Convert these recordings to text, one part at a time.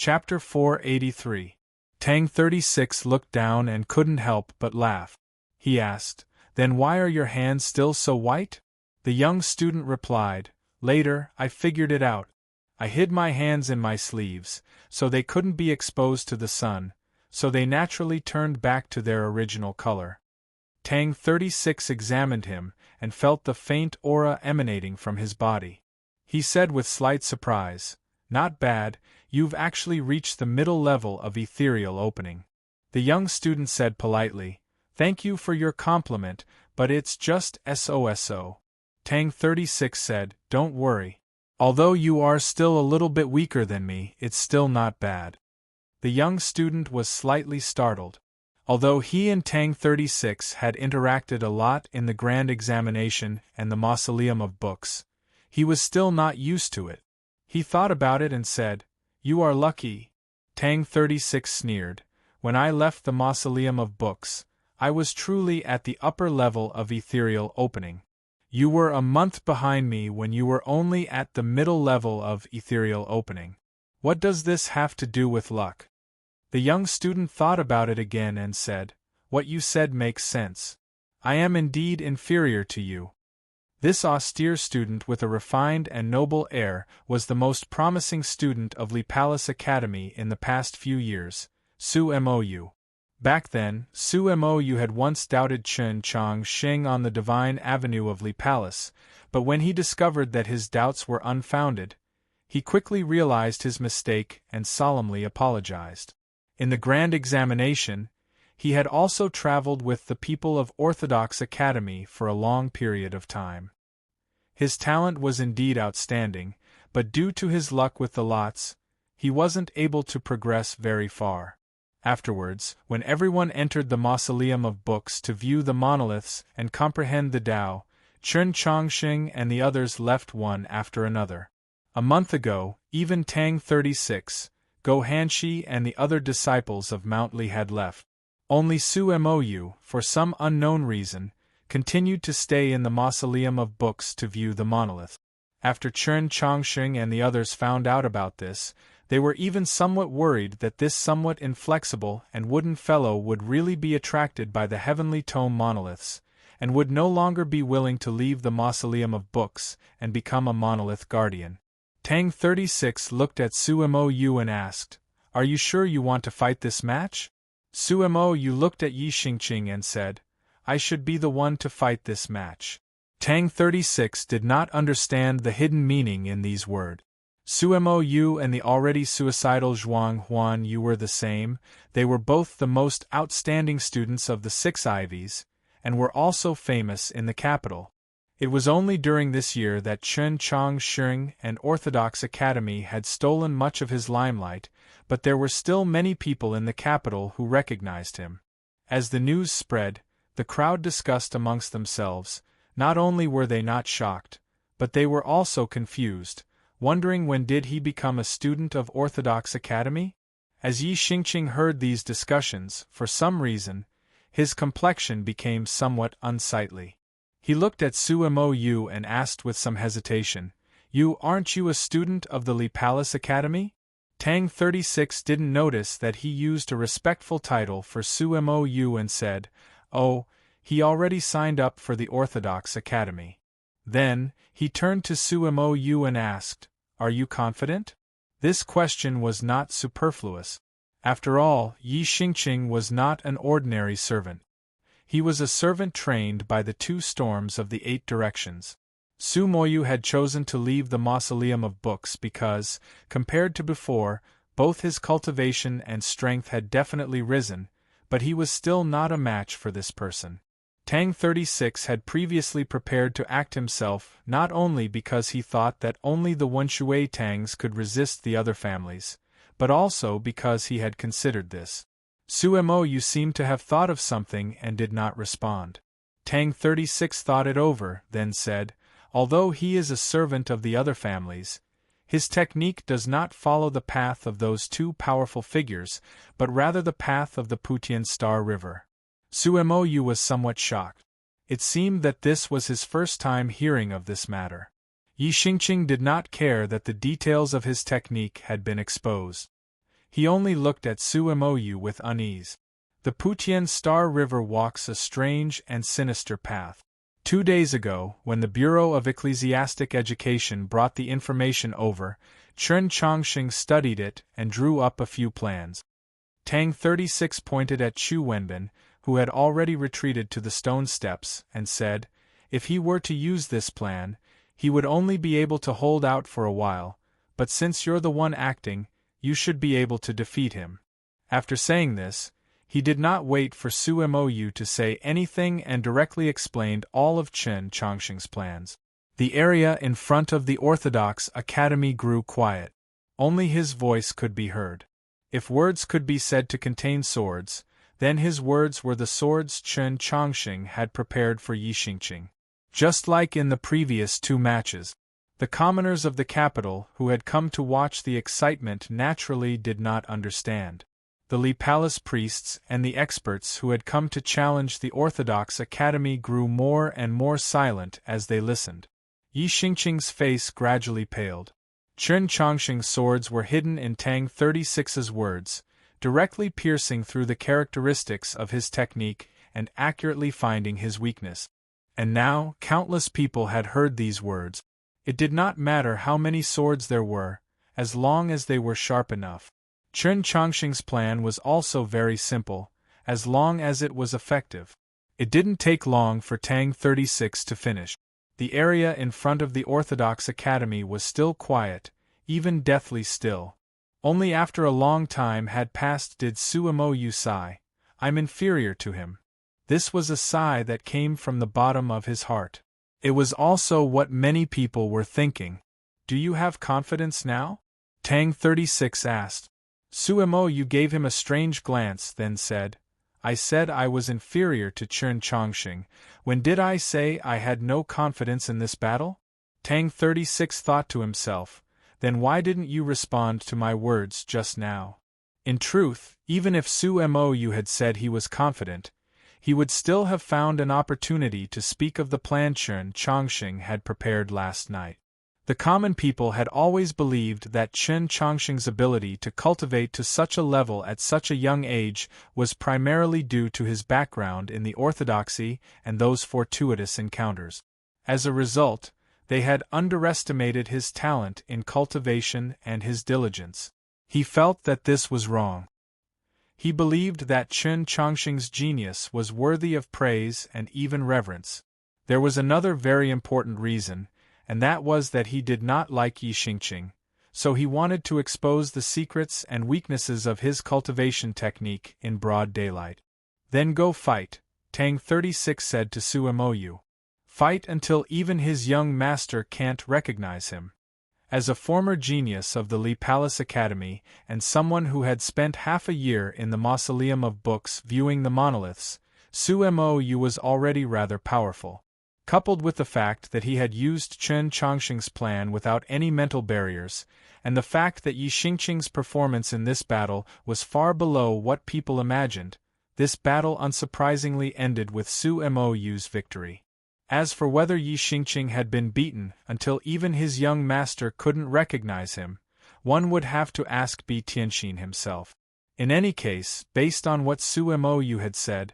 Chapter 483. Tang 36 looked down and couldn't help but laugh. He asked, "Then why are your hands still so white?" The young student replied, "Later, I figured it out. I hid my hands in my sleeves, so they couldn't be exposed to the sun, so they naturally turned back to their original color." Tang 36 examined him and felt the faint aura emanating from his body. He said with slight surprise, "Not bad, you've actually reached the middle level of ethereal opening." The young student said politely, "Thank you for your compliment, but it's just so. Tang 36 said, "Don't worry. Although you are still a little bit weaker than me, it's still not bad." The young student was slightly startled. Although he and Tang 36 had interacted a lot in the Grand Examination and the Mausoleum of Books, he was still not used to it. He thought about it and said, "You are lucky." Tang 36 sneered, "When I left the Mausoleum of Books, I was truly at the upper level of ethereal opening. You were a month behind me when you were only at the middle level of ethereal opening. What does this have to do with luck?" The young student thought about it again and said, "What you said makes sense. I am indeed inferior to you." This austere student with a refined and noble air was the most promising student of Li Palace Academy in the past few years, Su Mou. Back then, Su Mou had once doubted Chen Changxing on the divine avenue of Li Palace, but when he discovered that his doubts were unfounded, he quickly realized his mistake and solemnly apologized. In the Grand Examination, he had also traveled with the people of Orthodox Academy for a long period of time. His talent was indeed outstanding, but due to his luck with the lots, he wasn't able to progress very far. Afterwards, when everyone entered the Mausoleum of Books to view the monoliths and comprehend the Tao, Chen Changxing and the others left one after another. A month ago, even Tang 36, Go Hanshi and the other disciples of Mount Li had left. Only Su Mou, for some unknown reason, continued to stay in the Mausoleum of Books to view the monolith. After Chen Changxing and the others found out about this, they were even somewhat worried that this somewhat inflexible and wooden fellow would really be attracted by the heavenly tome monoliths, and would no longer be willing to leave the Mausoleum of Books and become a monolith guardian. Tang 36 looked at Su Mou and asked, "Are you sure you want to fight this match?" Su Mou looked at Yi Xingqing and said, "I should be the one to fight this match." Tang 36 did not understand the hidden meaning in these words. Su Mou and the already suicidal Zhuang Huan were the same. They were both the most outstanding students of the Six Ivies, and were also famous in the capital. It was only during this year that Chen Changxing and Orthodox Academy had stolen much of his limelight, but there were still many people in the capital who recognized him. As the news spread, the crowd discussed amongst themselves. Not only were they not shocked, but they were also confused, wondering when did he become a student of Orthodox Academy? As Yi Xingqing heard these discussions, for some reason, his complexion became somewhat unsightly. He looked at Su Mou and asked with some hesitation, Aren't you a student of the Li Palace Academy?" Tang 36 didn't notice that he used a respectful title for Su Mou and said, "Oh, he already signed up for the Orthodox Academy." Then, he turned to Su Mou and asked, "Are you confident?" This question was not superfluous. After all, Yi Xingqing was not an ordinary servant. He was a servant trained by the two storms of the 8 directions. Su Mou had chosen to leave the Mausoleum of Books because, compared to before, both his cultivation and strength had definitely risen, but he was still not a match for this person. Tang 36 had previously prepared to act himself not only because he thought that only the Wenshui Tangs could resist the other families, but also because he had considered this. Su Mou seemed to have thought of something and did not respond. Tang 36 thought it over, then said, "Although he is a servant of the other families, his technique does not follow the path of those two powerful figures, but rather the path of the Putian Star River." Su Mou was somewhat shocked. It seemed that this was his first time hearing of this matter. Yi Xingqing did not care that the details of his technique had been exposed. He only looked at Suemou with unease. The Putian Star River walks a strange and sinister path. 2 days ago, when the Bureau of Ecclesiastic Education brought the information over, Chen Chongqing studied it and drew up a few plans. Tang 36 pointed at Chu Wenbin, who had already retreated to the stone steps, and said, "If he were to use this plan, he would only be able to hold out for a while, but since you're the one acting, you should be able to defeat him." After saying this, he did not wait for Suemou to say anything and directly explained all of Chen Chongqing's plans. The area in front of the Orthodox Academy grew quiet. Only his voice could be heard. If words could be said to contain swords, then his words were the swords Chen Chongqing had prepared for Yi Xingqing. Just like in the previous 2 matches, the commoners of the capital who had come to watch the excitement naturally did not understand. The Li Palace priests and the experts who had come to challenge the Orthodox Academy grew more and more silent as they listened. Yi Xingqing's face gradually paled. Chen Chongqing's swords were hidden in Tang 36's words, directly piercing through the characteristics of his technique and accurately finding his weakness. And now, countless people had heard these words. It did not matter how many swords there were, as long as they were sharp enough. Chen Chongqing's plan was also very simple, as long as it was effective. It didn't take long for Tang 36 to finish. The area in front of the Orthodox Academy was still quiet, even deathly still. Only after a long time had passed did Suemou sigh, "I'm inferior to him." This was a sigh that came from the bottom of his heart. It was also what many people were thinking. "Do you have confidence now?" Tang 36 asked. Suemou gave him a strange glance, then said, "I said I was inferior to Chen Chongqing. When did I say I had no confidence in this battle?" Tang 36 thought to himself, "Then why didn't you respond to my words just now?" In truth, even if Suemou had said he was confident, he would still have found an opportunity to speak of the plan Chen Chongqing had prepared last night. The common people had always believed that Chen Chongqing's ability to cultivate to such a level at such a young age was primarily due to his background in the orthodoxy and those fortuitous encounters. As a result, they had underestimated his talent in cultivation and his diligence. He felt that this was wrong. He believed that Chen Chongqing's genius was worthy of praise and even reverence. There was another very important reason, and that was that he did not like Yi Xingqing, so he wanted to expose the secrets and weaknesses of his cultivation technique in broad daylight. "Then go fight," Tang 36 said to Suemou. "Fight until even his young master can't recognize him." As a former genius of the Li Palace Academy and someone who had spent half a year in the Mausoleum of Books viewing the monoliths, Suemou was already rather powerful. Coupled with the fact that he had used Chen Chongqing's plan without any mental barriers, and the fact that Yi Xingqing's performance in this battle was far below what people imagined, this battle unsurprisingly ended with Suemou's victory. As for whether Yi Xingqing had been beaten until even his young master couldn't recognize him, one would have to ask Bi Tianxin himself. In any case, based on what Suemou had said,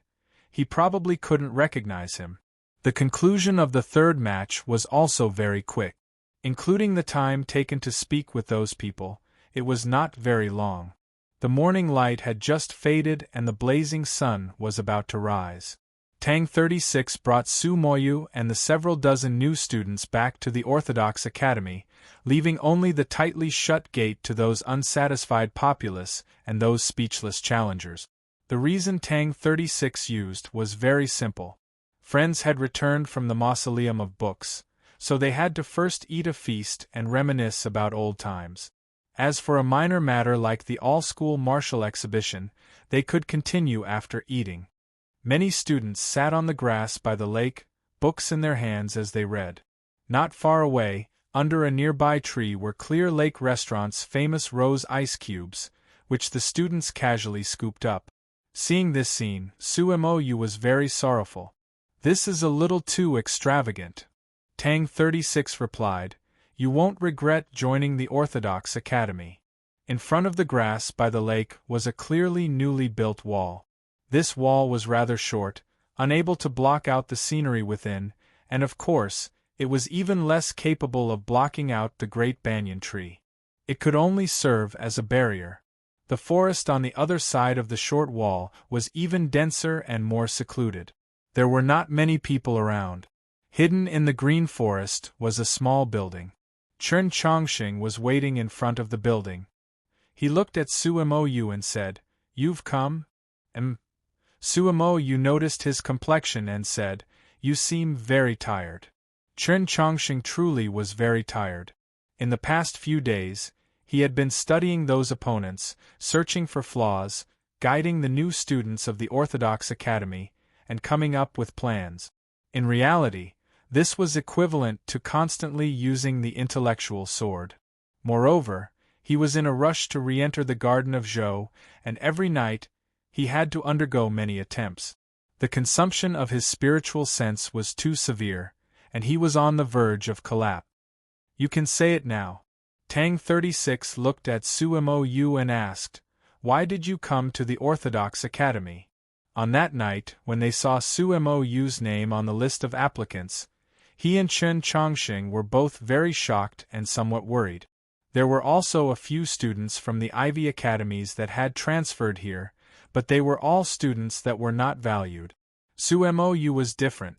he probably couldn't recognize him. The conclusion of the 3rd match was also very quick. Including the time taken to speak with those people, it was not very long. The morning light had just faded and the blazing sun was about to rise. Tang 36 brought Suemou and the several dozen new students back to the Orthodox Academy, leaving only the tightly shut gate to those unsatisfied populace and those speechless challengers. The reason Tang 36 used was very simple. Friends had returned from the Mausoleum of Books, so they had to first eat a feast and reminisce about old times. As for a minor matter like the all-school martial exhibition, they could continue after eating. Many students sat on the grass by the lake, books in their hands as they read. Not far away, under a nearby tree were Clear Lake Restaurant's famous rose ice cubes, which the students casually scooped up. Seeing this scene, Suemou was very sorrowful. "This is a little too extravagant," Tang 36 replied. "You won't regret joining the Orthodox Academy." In front of the grass by the lake was a clearly newly built wall. This wall was rather short, unable to block out the scenery within, and of course, it was even less capable of blocking out the great banyan tree. It could only serve as a barrier. The forest on the other side of the short wall was even denser and more secluded. There were not many people around. Hidden in the green forest was a small building. Chen Chongqing was waiting in front of the building. He looked at Sumo and said, "You've come?" Sumo noticed his complexion and said, "You seem very tired." Chen Chongqing truly was very tired. In the past few days, he had been studying those opponents, searching for flaws, guiding the new students of the Orthodox Academy, and coming up with plans. In reality, this was equivalent to constantly using the intellectual sword. Moreover, he was in a rush to re-enter the Garden of Zhou, and every night, he had to undergo many attempts. The consumption of his spiritual sense was too severe, and he was on the verge of collapse. "You can say it now." Tang 36 looked at Sumo and asked, "Why did you come to the Orthodox Academy?" On that night, when they saw Sumo's name on the list of applicants, he and Chen Chongqing were both very shocked and somewhat worried. There were also a few students from the Ivy Academies that had transferred here, but they were all students that were not valued. Sumo was different.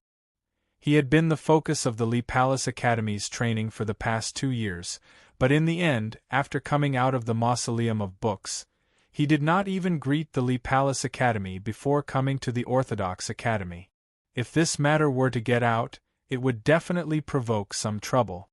He had been the focus of the Li Palace Academy's training for the past 2 years, but in the end, after coming out of the Mausoleum of Books, he did not even greet the Li Palace Academy before coming to the Orthodox Academy. If this matter were to get out, it would definitely provoke some trouble.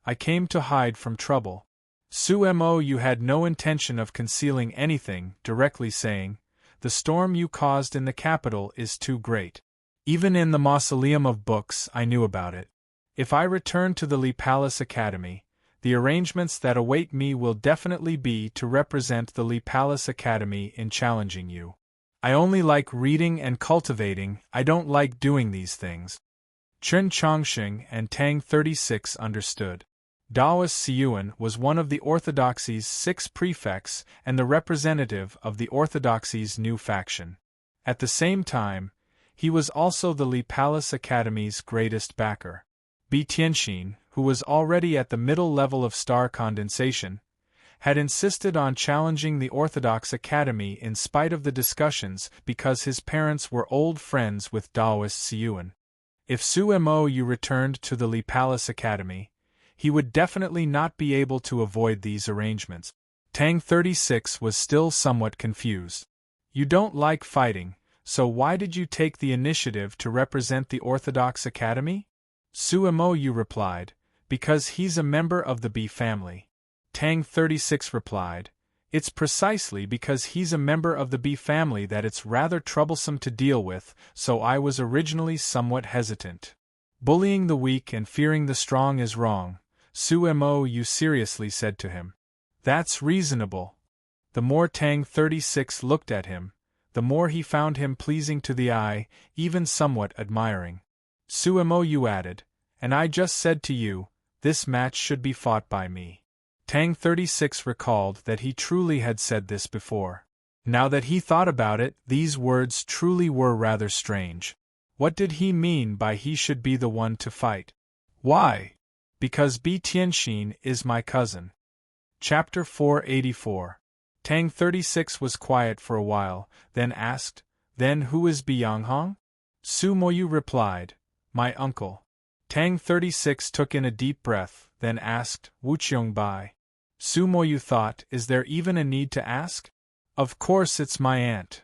"I came to hide from trouble." Sumo had no intention of concealing anything, directly saying, "The storm you caused in the capital is too great. Even in the Mausoleum of Books I knew about it. If I return to the Li Palace Academy, the arrangements that await me will definitely be to represent the Li Palace Academy in challenging you. I only like reading and cultivating, I don't like doing these things." Chen Chongqing and Tang 36 understood. Daoist Siyuan was one of the Orthodoxy's 6 prefects and the representative of the Orthodoxy's new faction. At the same time, he was also the Li Palace Academy's greatest backer. Bi Tianxin, who was already at the middle level of star condensation, had insisted on challenging the Orthodox Academy in spite of the discussions because his parents were old friends with Daoist Siyuan. If Sumo returned to the Li Palace Academy, he would definitely not be able to avoid these arrangements. Tang 36 was still somewhat confused. "You don't like fighting, so why did you take the initiative to represent the Orthodox Academy?" Sumo replied, "Because he's a member of the Bi family." Tang 36 replied, "It's precisely because he's a member of the Bi family that it's rather troublesome to deal with, so I was originally somewhat hesitant." "Bullying the weak and fearing the strong is wrong," Sumo seriously said to him. "That's reasonable." The more Tang 36 looked at him, the more he found him pleasing to the eye, even somewhat admiring. Sumo added, "And I just said to you, this match should be fought by me." Tang 36 recalled that he truly had said this before. Now that he thought about it, these words truly were rather strange. What did he mean by he should be the one to fight? "Why?" "Because Bi Tianxin is my cousin." Chapter 484. Tang 36 was quiet for a while, then asked, "Then who is Bi Yanghong?" Sumo replied, "My uncle." Tang 36 took in a deep breath, then asked, "Wuqiong Bai?" Sumo thought, is there even a need to ask? Of course it's my aunt.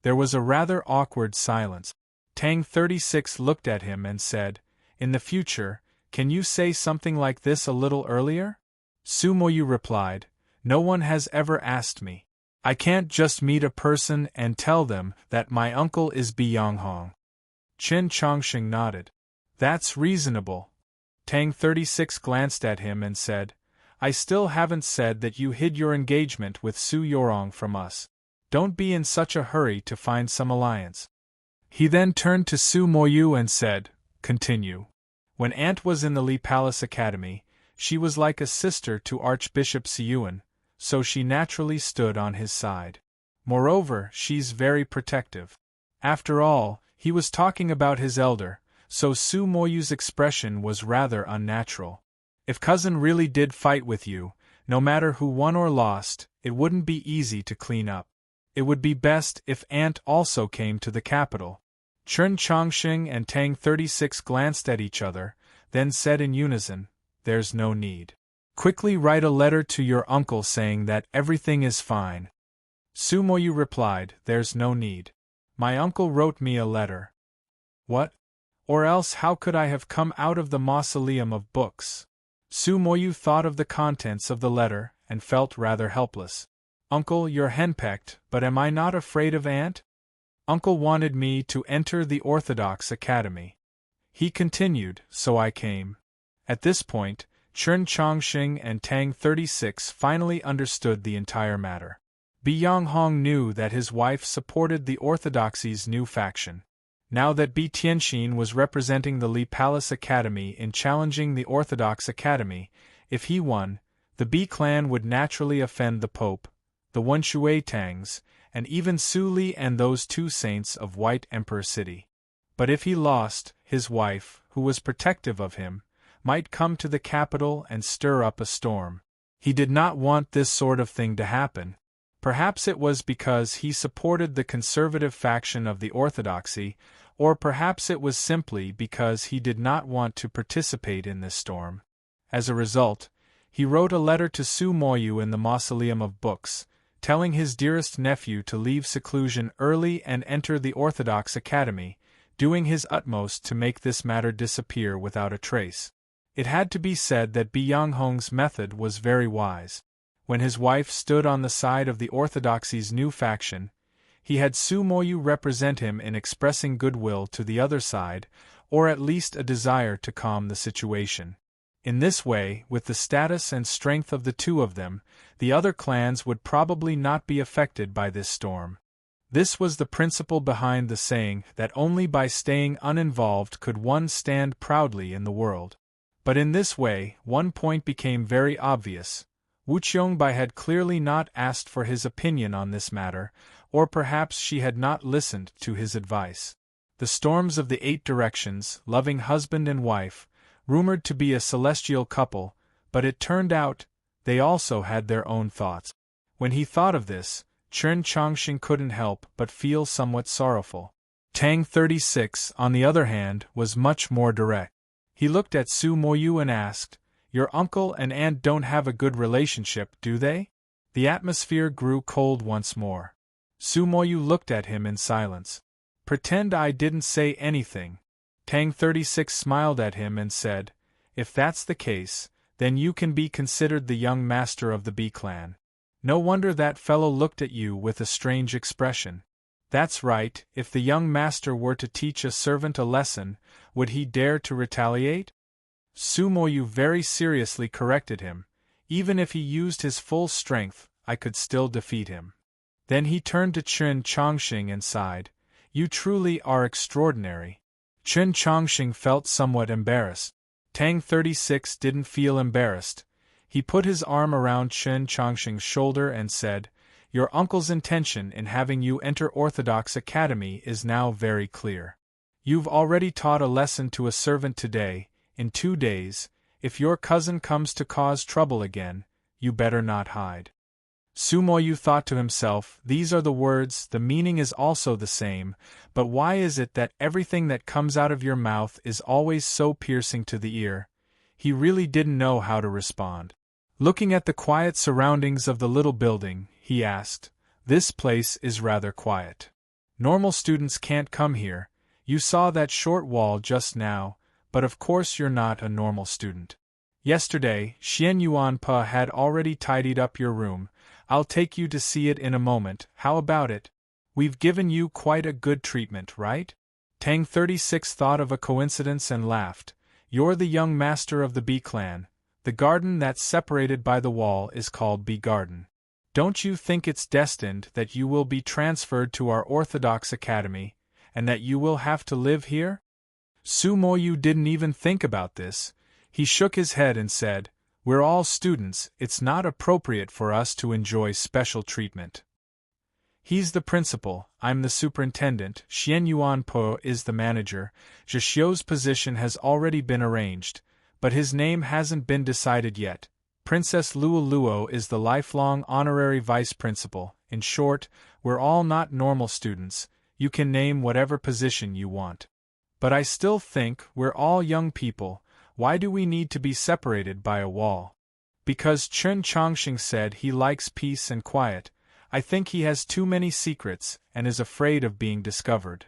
There was a rather awkward silence. Tang 36 looked at him and said, "In the future, can you say something like this a little earlier?" Sumo replied, "No one has ever asked me. I can't just meet a person and tell them that my uncle is Bi Yanghong." Chen Chongqing nodded. "That's reasonable." Tang 36 glanced at him and said, "I still haven't said that you hid your engagement with Su Yorong from us. Don't be in such a hurry to find some alliance." He then turned to Sumo and said, "Continue." When Aunt was in the Li Palace Academy, she was like a sister to Archbishop Siyuan, so she naturally stood on his side. Moreover, she's very protective. After all, he was talking about his elder, so Su Moyu's expression was rather unnatural. If cousin really did fight with you, no matter who won or lost, it wouldn't be easy to clean up. It would be best if aunt also came to the capital. Chen Chongqing and Tang 36 glanced at each other, then said in unison, "There's no need. Quickly write a letter to your uncle saying that everything is fine." Su Moyu replied, "There's no need. My uncle wrote me a letter." "What? Or else how could I have come out of the mausoleum of books?" Su Moyu thought of the contents of the letter, and felt rather helpless. "Uncle, you're henpecked, but am I not afraid of aunt? Uncle wanted me to enter the Orthodox Academy. He continued, so I came." At this point, Chen Chongqing and Tang 36 finally understood the entire matter. Bi Yonghong knew that his wife supported the Orthodoxy's new faction. Now that Bi Tianxin was representing the Li Palace Academy in challenging the Orthodox Academy, if he won, the Bi clan would naturally offend the Pope, the Wenshui Tangs, and even Su Li and those two saints of White Emperor City. But if he lost, his wife, who was protective of him, might come to the capital and stir up a storm. He did not want this sort of thing to happen. Perhaps it was because he supported the conservative faction of the Orthodoxy, or perhaps it was simply because he did not want to participate in this storm. As a result, he wrote a letter to Su Moyu in the Mausoleum of Books, telling his dearest nephew to leave seclusion early and enter the Orthodox Academy, doing his utmost to make this matter disappear without a trace. It had to be said that Bi Yonghong's method was very wise. When his wife stood on the side of the Orthodoxy's new faction, he had Su Moyu represent him in expressing goodwill to the other side, or at least a desire to calm the situation. In this way, with the status and strength of the two of them, the other clans would probably not be affected by this storm. This was the principle behind the saying that only by staying uninvolved could one stand proudly in the world. But in this way, one point became very obvious. Wu Qiongbai had clearly not asked for his opinion on this matter, or perhaps she had not listened to his advice. The storms of the 8 directions, loving husband and wife, rumored to be a celestial couple, but it turned out, they also had their own thoughts. When he thought of this, Chen Chongqing couldn't help but feel somewhat sorrowful. Tang 36, on the other hand, was much more direct. He looked at Su Moyu and asked, "Your uncle and aunt don't have a good relationship, do they?" The atmosphere grew cold once more. Su Moyu looked at him in silence. "Pretend I didn't say anything." Tang 36 smiled at him and said, "If that's the case, then you can be considered the young master of the Bi clan. No wonder that fellow looked at you with a strange expression. That's right, if the young master were to teach a servant a lesson, would he dare to retaliate?" Su Moyu very seriously corrected him. "Even if he used his full strength, I could still defeat him." Then he turned to Chen Chongqing and sighed, "You truly are extraordinary." Chen Chongqing felt somewhat embarrassed. Tang 36 didn't feel embarrassed. He put his arm around Chen Chongqing's shoulder and said, "Your uncle's intention in having you enter Orthodox Academy is now very clear. You've already taught a lesson to a servant today. In 2 days, if your cousin comes to cause trouble again, you better not hide." Su Moyu thought to himself, these are the words, the meaning is also the same, but why is it that everything that comes out of your mouth is always so piercing to the ear? He really didn't know how to respond. Looking at the quiet surroundings of the little building, he asked, "This place is rather quiet. Normal students can't come here. You saw that short wall just now, but of course you're not a normal student. Yesterday, Xian Yuanpa had already tidied up your room. I'll take you to see it in a moment. How about it? We've given you quite a good treatment, right?" Tang 36 thought of a coincidence and laughed. "You're the young master of the Bi clan. The garden that's separated by the wall is called Bi Garden. Don't you think it's destined that you will be transferred to our Orthodox Academy, and that you will have to live here?" Su Moyu didn't even think about this. He shook his head and said, We're all students, it's not appropriate for us to enjoy special treatment. He's the principal, I'm the superintendent, Xian Yuanpo is the manager, Zhixiu's position has already been arranged, but his name hasn't been decided yet. Princess Luo is the lifelong honorary vice principal. In short, we're all not normal students, you can name whatever position you want. But I still think we're all young people, why do we need to be separated by a wall? Because Chen Chongqing said he likes peace and quiet. I think he has too many secrets and is afraid of being discovered.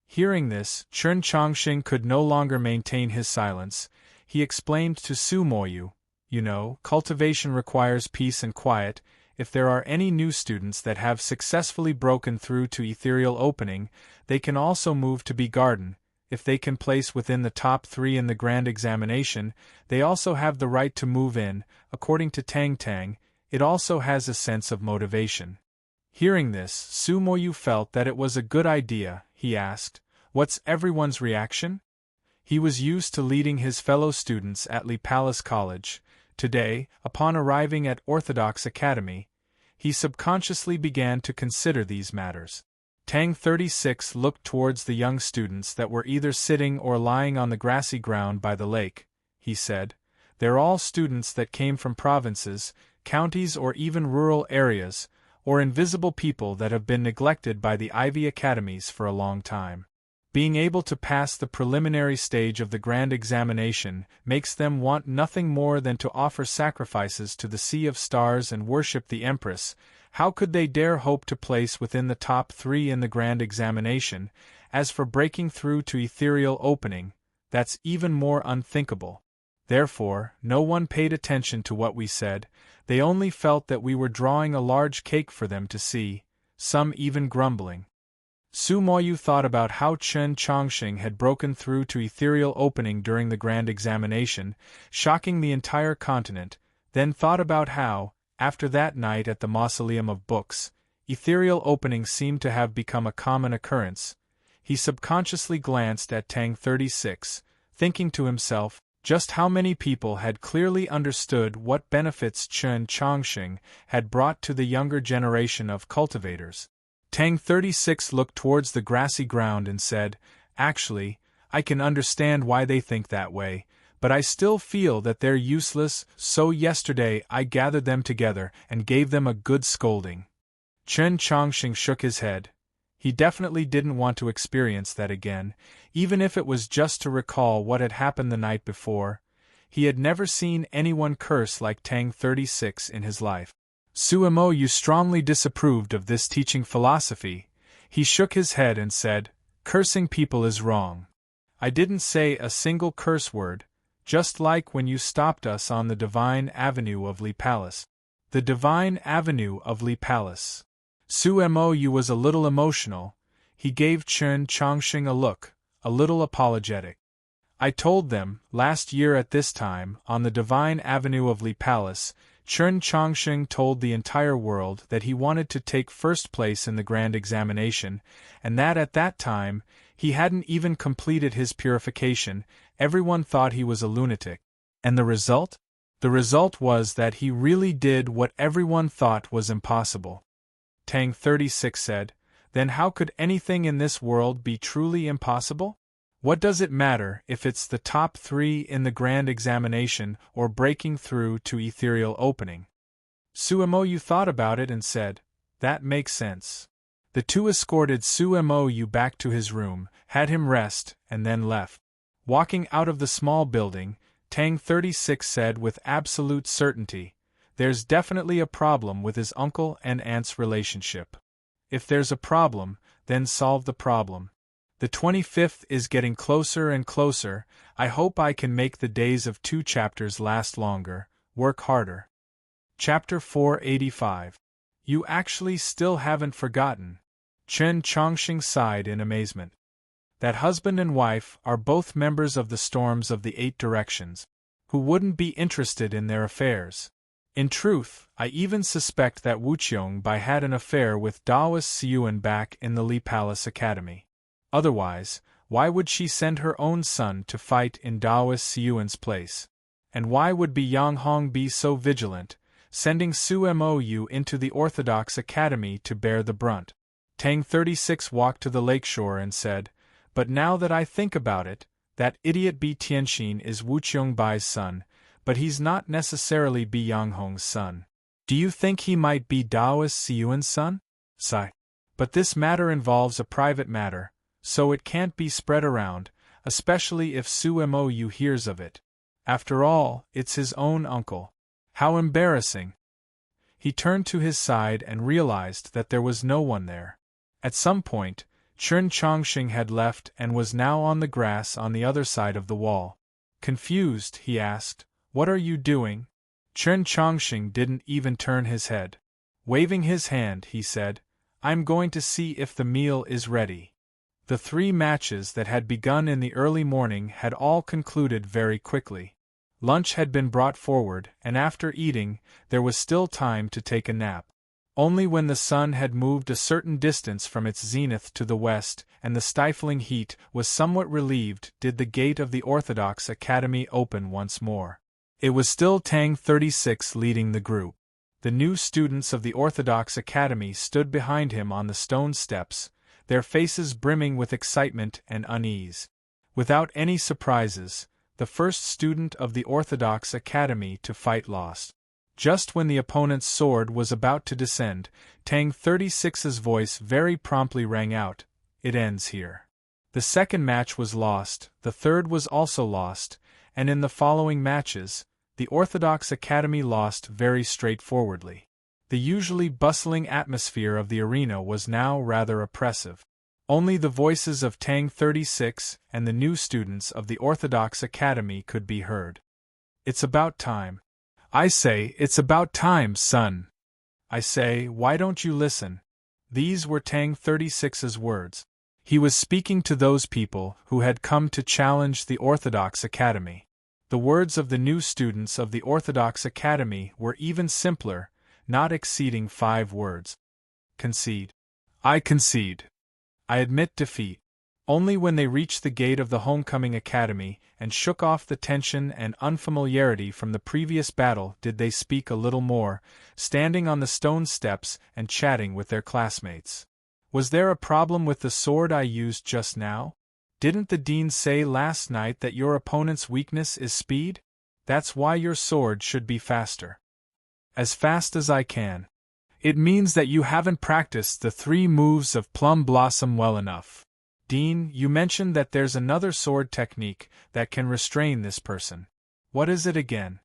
Hearing this, Chen Chongqing could no longer maintain his silence. He explained to Su Moyu, you know, cultivation requires peace and quiet. If there are any new students that have successfully broken through to ethereal opening, they can also move to Bee Garden. If they can place within the top 3 in the grand examination, they also have the right to move in. According to Tang Tang, it also has a sense of motivation. Hearing this, Su Moyu felt that it was a good idea. He asked, "What's everyone's reaction?" He was used to leading his fellow students at Li Palace College. Today, upon arriving at Orthodox Academy, he subconsciously began to consider these matters. Tang 36 looked towards the young students that were either sitting or lying on the grassy ground by the lake. He said, "They're all students that came from provinces, counties or even rural areas, or invisible people that have been neglected by the Ivy Academies for a long time. Being able to pass the preliminary stage of the grand examination makes them want nothing more than to offer sacrifices to the Sea of Stars and worship the Empress. How could they dare hope to place within the top 3 in the grand examination? As for breaking through to ethereal opening, that's even more unthinkable." Therefore, no one paid attention to what we said, they only felt that we were drawing a large cake for them to see, some even grumbling. Su Moyu thought about how Chen Chongqing had broken through to ethereal opening during the grand examination, shocking the entire continent, then thought about how, after that night at the Mausoleum of Books, ethereal opening seemed to have become a common occurrence. He subconsciously glanced at Tang 36, thinking to himself, just how many people had clearly understood what benefits Chen Chongqing had brought to the younger generation of cultivators. Tang 36 looked towards the grassy ground and said, "Actually, I can understand why they think that way, but I still feel that they're useless, so yesterday I gathered them together and gave them a good scolding." Chen Chongqing shook his head. He definitely didn't want to experience that again, even if it was just to recall what had happened the night before. He had never seen anyone curse like Tang 36 in his life. Su Moyu strongly disapproved of this teaching philosophy. He shook his head and said, "Cursing people is wrong. I didn't say a single curse word, just like when you stopped us on the Divine Avenue of Li Palace." The Divine Avenue of Li Palace. Su Moyu was a little emotional. He gave Chen Chongqing a look, a little apologetic. "I told them, last year at this time, on the Divine Avenue of Li Palace, Chen Chongqing told the entire world that he wanted to take first place in the grand examination, and that at that time, he hadn't even completed his purification. Everyone thought he was a lunatic. And the result? The result was that he really did what everyone thought was impossible." Tang 36 said, "Then how could anything in this world be truly impossible? What does it matter if it's the top 3 in the grand examination or breaking through to ethereal opening?" Su Moyu thought about it and said, "That makes sense." The two escorted Su Moyu back to his room, had him rest, and then left. Walking out of the small building, Tang 36 said with absolute certainty, "There's definitely a problem with his uncle and aunt's relationship. If there's a problem, then solve the problem. The 25th is getting closer and closer. I hope I can make the days of 2 chapters last longer, work harder." Chapter 485. "You actually still haven't forgotten." Chen Chongqing sighed in amazement. "That husband and wife are both members of the Storms of the 8 Directions. Who wouldn't be interested in their affairs? In truth, I even suspect that Wu Qiongbai had an affair with Daoist Siyuan back in the Li Palace Academy. Otherwise, why would she send her own son to fight in Daoist Siyuan's place? And why would Yang Hong be so vigilant, sending Su Mou into the Orthodox Academy to bear the brunt? Tang 36 walked to the lakeshore and said, "But now that I think about it, that idiot Bi Tianxin is Wu Qiangbai's son, but he's not necessarily Bi Yanghong's son. Do you think he might be Daoist Siyuan's son?" Sigh. "But this matter involves a private matter, so it can't be spread around, especially if Su Mou hears of it. After all, it's his own uncle. How embarrassing." He turned to his side and realized that there was no one there. At some point, Chen Chongqing had left and was now on the grass on the other side of the wall. Confused, he asked, "What are you doing?" Chen Chongqing didn't even turn his head. Waving his hand, he said, "I'm going to see if the meal is ready." The 3 matches that had begun in the early morning had all concluded very quickly. Lunch had been brought forward, and after eating, there was still time to take a nap. Only when the sun had moved a certain distance from its zenith to the west and the stifling heat was somewhat relieved did the gate of the Orthodox Academy open once more. It was still Tang 36 leading the group. The new students of the Orthodox Academy stood behind him on the stone steps, their faces brimming with excitement and unease. Without any surprises, the first student of the Orthodox Academy to fight lost. Just when the opponent's sword was about to descend, Tang 36's voice very promptly rang out, "It ends here." The second match was lost, the third was also lost, and in the following matches, the Orthodox Academy lost very straightforwardly. The usually bustling atmosphere of the arena was now rather oppressive. Only the voices of Tang 36 and the new students of the Orthodox Academy could be heard. "It's about time. I say, it's about time, son. I say, why don't you listen?" These were Tang 36's words. He was speaking to those people who had come to challenge the Orthodox Academy. The words of the new students of the Orthodox Academy were even simpler, not exceeding 5 words. "Concede. I concede. I admit defeat." Only when they reached the gate of the Homecoming Academy and shook off the tension and unfamiliarity from the previous battle did they speak a little more, standing on the stone steps and chatting with their classmates. "Was there a problem with the sword I used just now? Didn't the dean say last night that your opponent's weakness is speed? That's why your sword should be faster." "As fast as I can." "It means that you haven't practiced the 3 moves of Plum Blossom well enough. Dean, you mentioned that there's another sword technique that can restrain this person. What is it again?"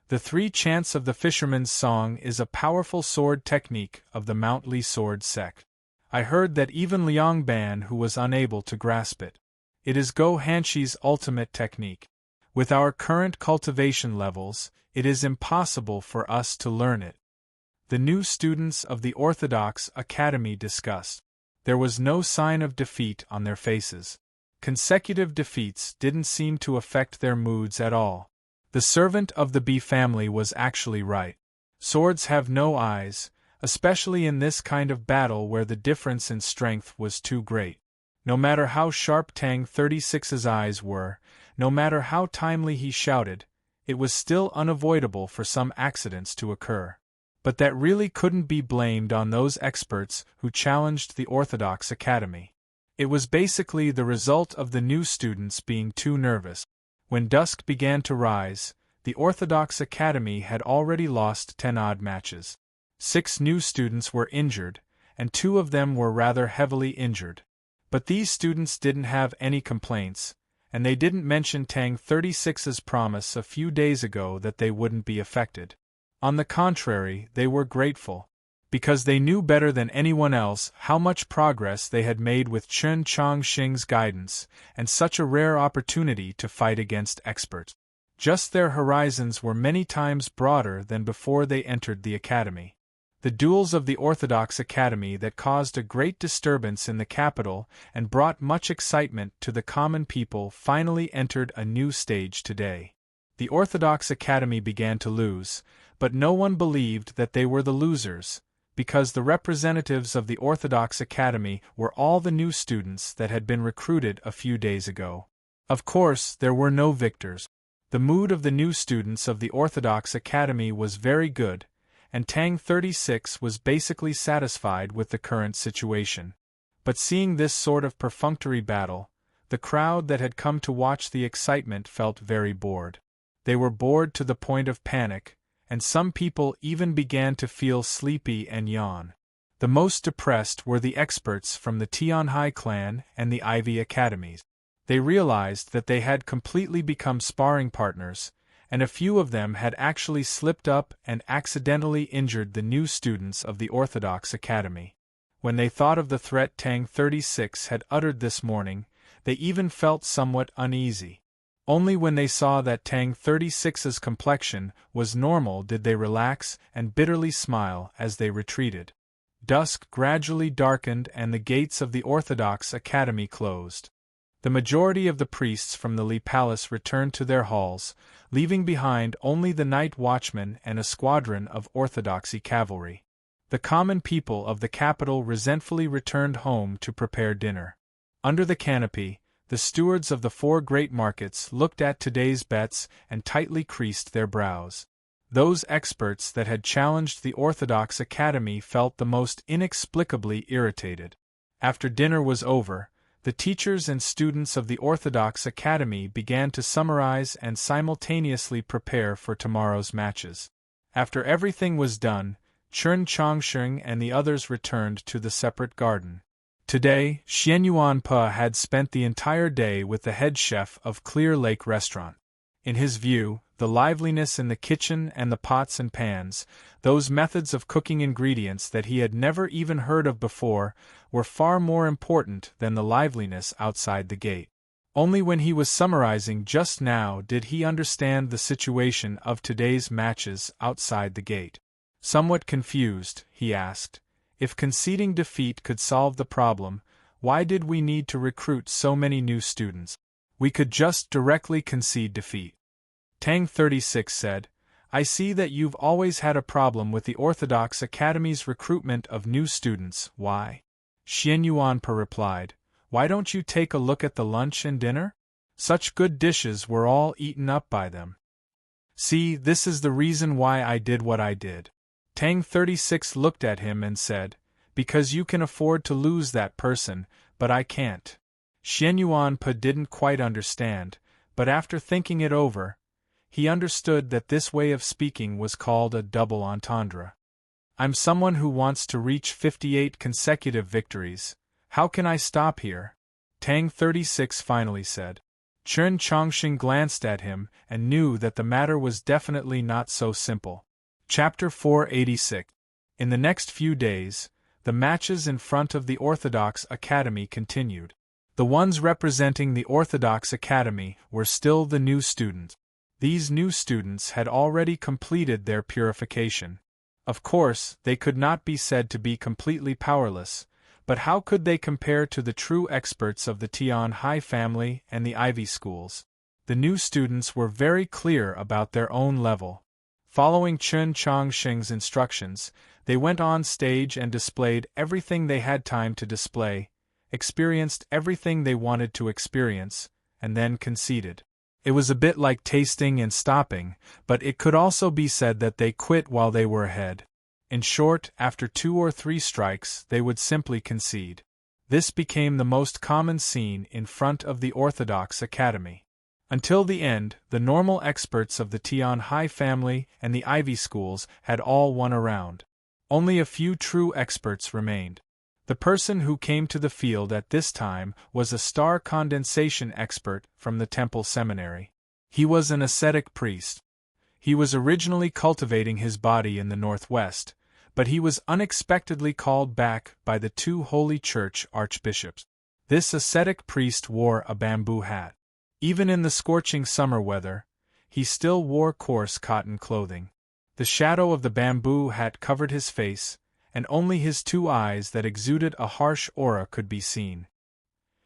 "The 3 chants of the Fisherman's Song is a powerful sword technique of the Mount Li sword sect. I heard that even Liang Ban who was unable to grasp it. It is Go Hanshi's ultimate technique. With our current cultivation levels, it is impossible for us to learn it." The new students of the Orthodox Academy discussed. There was no sign of defeat on their faces. Consecutive defeats didn't seem to affect their moods at all. The servant of the Bi family was actually right. Swords have no eyes, especially in this kind of battle where the difference in strength was too great. No matter how sharp Tang 36's eyes were, no matter how timely he shouted, it was still unavoidable for some accidents to occur. But that really couldn't be blamed on those experts who challenged the Orthodox Academy. It was basically the result of the new students being too nervous. When dusk began to rise, the Orthodox Academy had already lost 10-odd matches. 6 new students were injured, and 2 of them were rather heavily injured. But these students didn't have any complaints, and they didn't mention Tang 36's promise a few days ago that they wouldn't be affected. On the contrary, they were grateful, because they knew better than anyone else how much progress they had made with Chen Chongqing's guidance, and such a rare opportunity to fight against experts. Just their horizons were many times broader than before they entered the academy. The duels of the Orthodox Academy that caused a great disturbance in the capital and brought much excitement to the common people finally entered a new stage today. The Orthodox Academy began to lose, but no one believed that they were the losers, because the representatives of the Orthodox Academy were all the new students that had been recruited a few days ago. Of course, there were no victors. The mood of the new students of the Orthodox Academy was very good, and Tang 36 was basically satisfied with the current situation. But seeing this sort of perfunctory battle, the crowd that had come to watch the excitement felt very bored. They were bored to the point of panic, and some people even began to feel sleepy and yawn. The most depressed were the experts from the Tianhai clan and the Ivy Academies. They realized that they had completely become sparring partners, and a few of them had actually slipped up and accidentally injured the new students of the Orthodox Academy. When they thought of the threat Tang 36 had uttered this morning, they even felt somewhat uneasy. Only when they saw that Tang 36's complexion was normal did they relax and bitterly smile as they retreated. Dusk gradually darkened and the gates of the Orthodox Academy closed. The majority of the priests from the Li Palace returned to their halls, leaving behind only the night watchman and a squadron of Orthodoxy cavalry. The common people of the capital resentfully returned home to prepare dinner. Under the canopy, the stewards of the 4 great markets looked at today's bets and tightly creased their brows. Those experts that had challenged the Orthodox Academy felt the most inexplicably irritated. After dinner was over, the teachers and students of the Orthodox Academy began to summarize and simultaneously prepare for tomorrow's matches. After everything was done, Chen Chongsheng and the others returned to the separate garden. Today, Xian Yuanpe had spent the entire day with the head chef of Clear Lake Restaurant. In his view, the liveliness in the kitchen and the pots and pans, those methods of cooking ingredients that he had never even heard of before, were far more important than the liveliness outside the gate. Only when he was summarizing just now did he understand the situation of today's matches outside the gate. Somewhat confused, he asked, if conceding defeat could solve the problem, why did we need to recruit so many new students? We could just directly concede defeat. Tang 36 said, I see that you've always had a problem with the Orthodox Academy's recruitment of new students, why? Xian Yuanpe replied, why don't you take a look at the lunch and dinner? Such good dishes were all eaten up by them. See, this is the reason why I did what I did. Tang 36 looked at him and said, because you can afford to lose that person, but I can't. Xian Yuanpe didn't quite understand, but after thinking it over, he understood that this way of speaking was called a double entendre. I'm someone who wants to reach 58 consecutive victories. How can I stop here? Tang 36 finally said. Chen Chongsheng glanced at him and knew that the matter was definitely not so simple. Chapter 486. In the next few days, the matches in front of the Orthodox Academy continued. The ones representing the Orthodox Academy were still the new students. These new students had already completed their purification. Of course, they could not be said to be completely powerless, but how could they compare to the true experts of the Tianhai family and the Ivy schools? The new students were very clear about their own level. Following Chen Chongsheng's instructions, they went on stage and displayed everything they had time to display, experienced everything they wanted to experience, and then conceded. It was a bit like tasting and stopping, but it could also be said that they quit while they were ahead. In short, after 2 or 3 strikes, they would simply concede. This became the most common scene in front of the Orthodox Academy. Until the end, the normal experts of the Tianhai family and the Ivy schools had all won a round. Only a few true experts remained. The person who came to the field at this time was a star condensation expert from the Temple Seminary. He was an ascetic priest. He was originally cultivating his body in the northwest, but he was unexpectedly called back by the 2 Holy Church archbishops. This ascetic priest wore a bamboo hat. Even in the scorching summer weather, he still wore coarse cotton clothing. The shadow of the bamboo hat covered his face, and only his 2 eyes that exuded a harsh aura could be seen.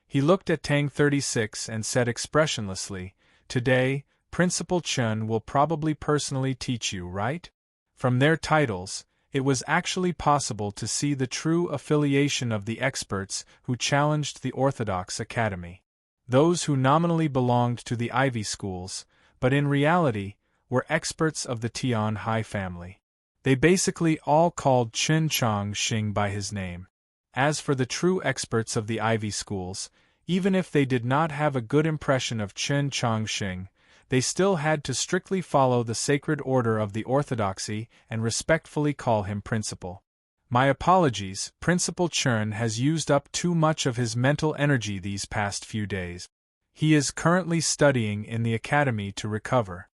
He looked at Tang 36 and said expressionlessly, Today, Principal Chen will probably personally teach you, right? From their titles, it was actually possible to see the true affiliation of the experts who challenged the Orthodox Academy. Those who nominally belonged to the Ivy schools, but in reality, were experts of the Tian Hai family. They basically all called Chen Chong Xing by his name. As for the true experts of the Ivy schools, even if they did not have a good impression of Chen Chong Xing, they still had to strictly follow the sacred order of the orthodoxy and respectfully call him principal. My apologies, Principal Chen has used up too much of his mental energy these past few days. He is currently studying in the academy to recover.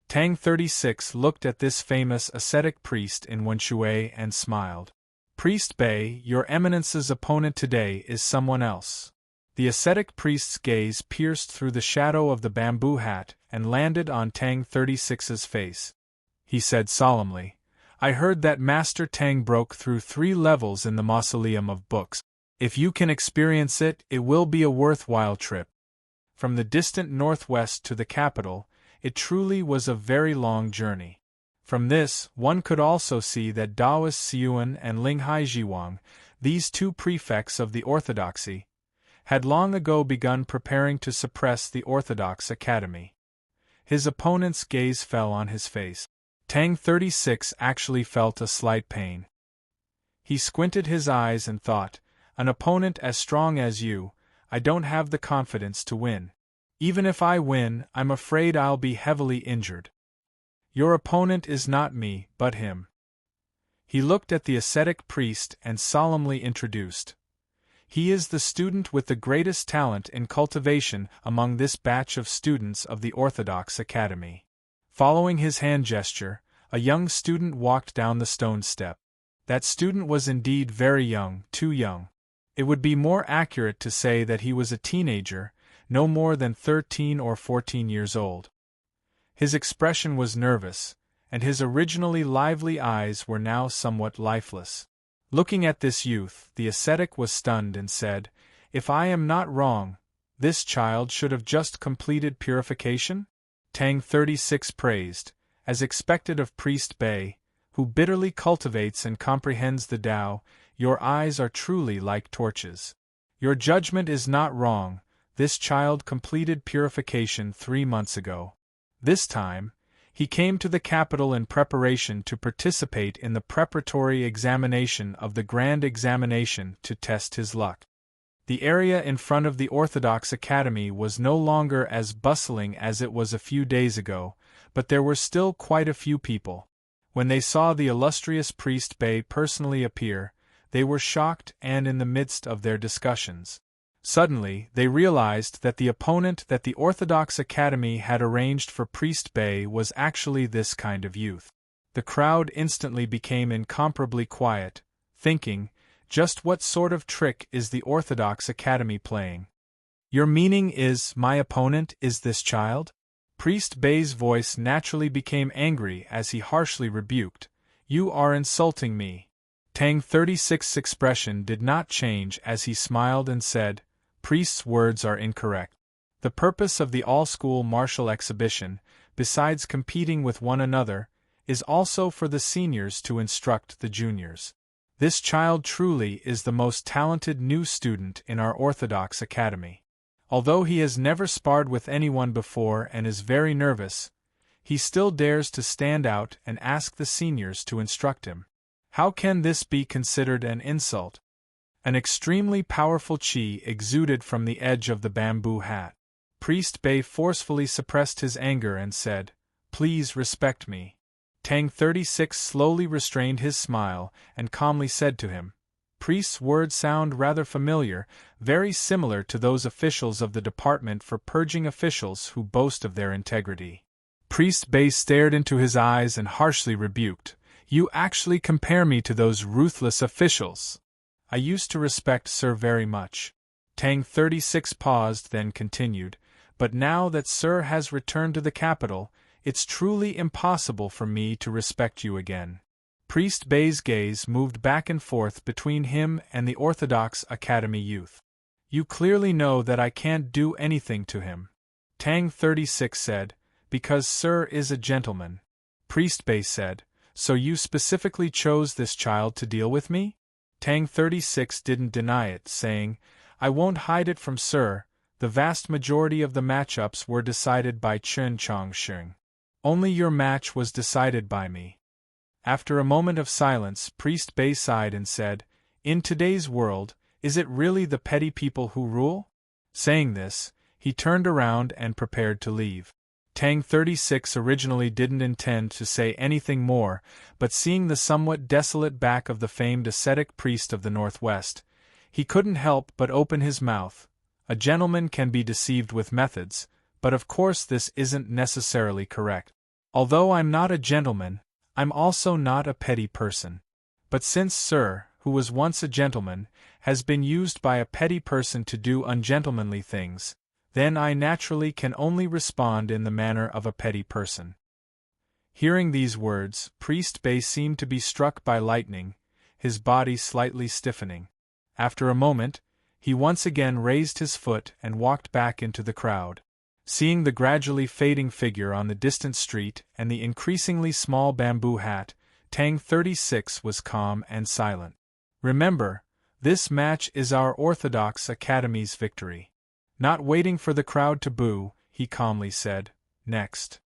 Tang 36 looked at this famous ascetic priest in Wenshui and smiled. Priest Bei, your eminence's opponent today is someone else. The ascetic priest's gaze pierced through the shadow of the bamboo hat and landed on Tang 36's face. He said solemnly, I heard that Master Tang broke through 3 levels in the Mausoleum of Books. If you can experience it, it will be a worthwhile trip. From the distant northwest to the capital, it truly was a very long journey. From this, one could also see that Daoist Xiyuan and Linghai Jiwang, these 2 prefects of the orthodoxy, had long ago begun preparing to suppress the Orthodox Academy. His opponent's gaze fell on his face. Tang 36 actually felt a slight pain. He squinted his eyes and thought, an opponent as strong as you, I don't have the confidence to win. Even if I win, I'm afraid I'll be heavily injured. Your opponent is not me, but him. He looked at the ascetic priest and solemnly introduced. He is the student with the greatest talent in cultivation among this batch of students of the Orthodox Academy. Following his hand gesture, a young student walked down the stone step. That student was indeed very young, too young. It would be more accurate to say that he was a teenager, no more than 13 or 14 years old. His expression was nervous, and his originally lively eyes were now somewhat lifeless. Looking at this youth, the ascetic was stunned and said, If I am not wrong, this child should have just completed purification? Tang 36 praised, as expected of Priest Bei, who bitterly cultivates and comprehends the Tao, your eyes are truly like torches. Your judgment is not wrong, this child completed purification 3 months ago. This time, he came to the capital in preparation to participate in the preparatory examination of the Grand Examination to test his luck. The area in front of the Orthodox Academy was no longer as bustling as it was a few days ago, but there were still quite a few people. When they saw the illustrious priest Bei personally appear, they were shocked and in the midst of their discussions. Suddenly, they realized that the opponent that the Orthodox Academy had arranged for Priest Bei was actually this kind of youth. The crowd instantly became incomparably quiet, thinking, just what sort of trick is the Orthodox Academy playing? Your meaning is, my opponent is this child? Priest Bei's voice naturally became angry as he harshly rebuked, You are insulting me. Tang 36's expression did not change as he smiled and said, Priest's words are incorrect. The purpose of the all-school martial exhibition, besides competing with one another, is also for the seniors to instruct the juniors. This child truly is the most talented new student in our Orthodox Academy. Although he has never sparred with anyone before and is very nervous, he still dares to stand out and ask the seniors to instruct him. How can this be considered an insult? An extremely powerful qi exuded from the edge of the bamboo hat. Priest Bei forcefully suppressed his anger and said, Please respect me. Tang 36 slowly restrained his smile and calmly said to him, Priest's words sound rather familiar, very similar to those officials of the Department for Purging officials who boast of their integrity. Priest Bei stared into his eyes and harshly rebuked, You actually compare me to those ruthless officials. I used to respect Sir very much. Tang 36 paused, then continued, But now that Sir has returned to the capital, it's truly impossible for me to respect you again. Priest Bei's gaze moved back and forth between him and the Orthodox Academy youth. You clearly know that I can't do anything to him. Tang 36 said, Because Sir is a gentleman. Priest Bei said, So you specifically chose this child to deal with me? Tang 36 didn't deny it, saying, I won't hide it from Sir, The vast majority of the matchups were decided by Chen Chongsheng. Only your match was decided by me. After a moment of silence, Priest Bei sighed and said, In today's world, is it really the petty people who rule? Saying this, he turned around and prepared to leave. Tang 36 originally didn't intend to say anything more, but seeing the somewhat desolate back of the famed ascetic priest of the Northwest, he couldn't help but open his mouth. A gentleman can be deceived with methods, but of course this isn't necessarily correct. Although I'm not a gentleman, I'm also not a petty person. But since Sir, who was once a gentleman, has been used by a petty person to do ungentlemanly things, then I naturally can only respond in the manner of a petty person. Hearing these words, Priest Bei seemed to be struck by lightning, his body slightly stiffening. After a moment, he once again raised his foot and walked back into the crowd. Seeing the gradually fading figure on the distant street and the increasingly small bamboo hat, Tang 36 was calm and silent. Remember, this match is our Orthodox Academy's victory. Not waiting for the crowd to boo, he calmly said, Next.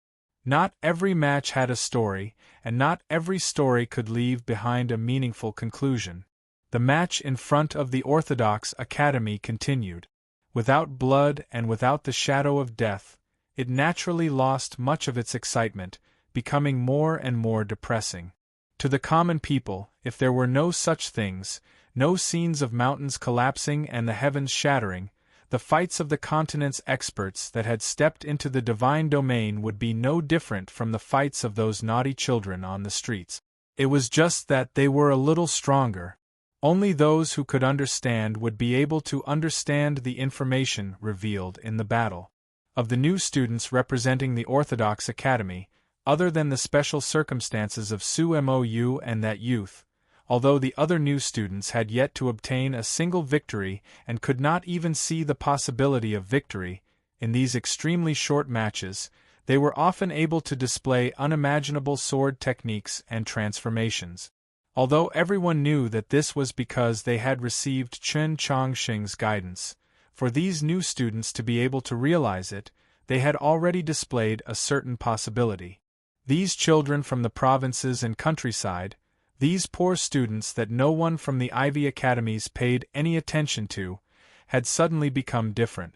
Not every match had a story, and not every story could leave behind a meaningful conclusion. The match in front of the Orthodox Academy continued. Without blood and without the shadow of death, it naturally lost much of its excitement, becoming more and more depressing. To the common people, if there were no such things, no scenes of mountains collapsing and the heavens shattering, the fights of the continent's experts that had stepped into the divine domain would be no different from the fights of those naughty children on the streets. It was just that they were a little stronger. Only those who could understand would be able to understand the information revealed in the battle. Of the new students representing the Orthodox Academy, other than the special circumstances of Su Mou and that youth, although the other new students had yet to obtain a single victory and could not even see the possibility of victory, in these extremely short matches, they were often able to display unimaginable sword techniques and transformations. Although everyone knew that this was because they had received Chen Chongsheng's guidance, for these new students to be able to realize it, they had already displayed a certain possibility. These children from the provinces and countryside, these poor students that no one from the Ivy Academies paid any attention to, had suddenly become different.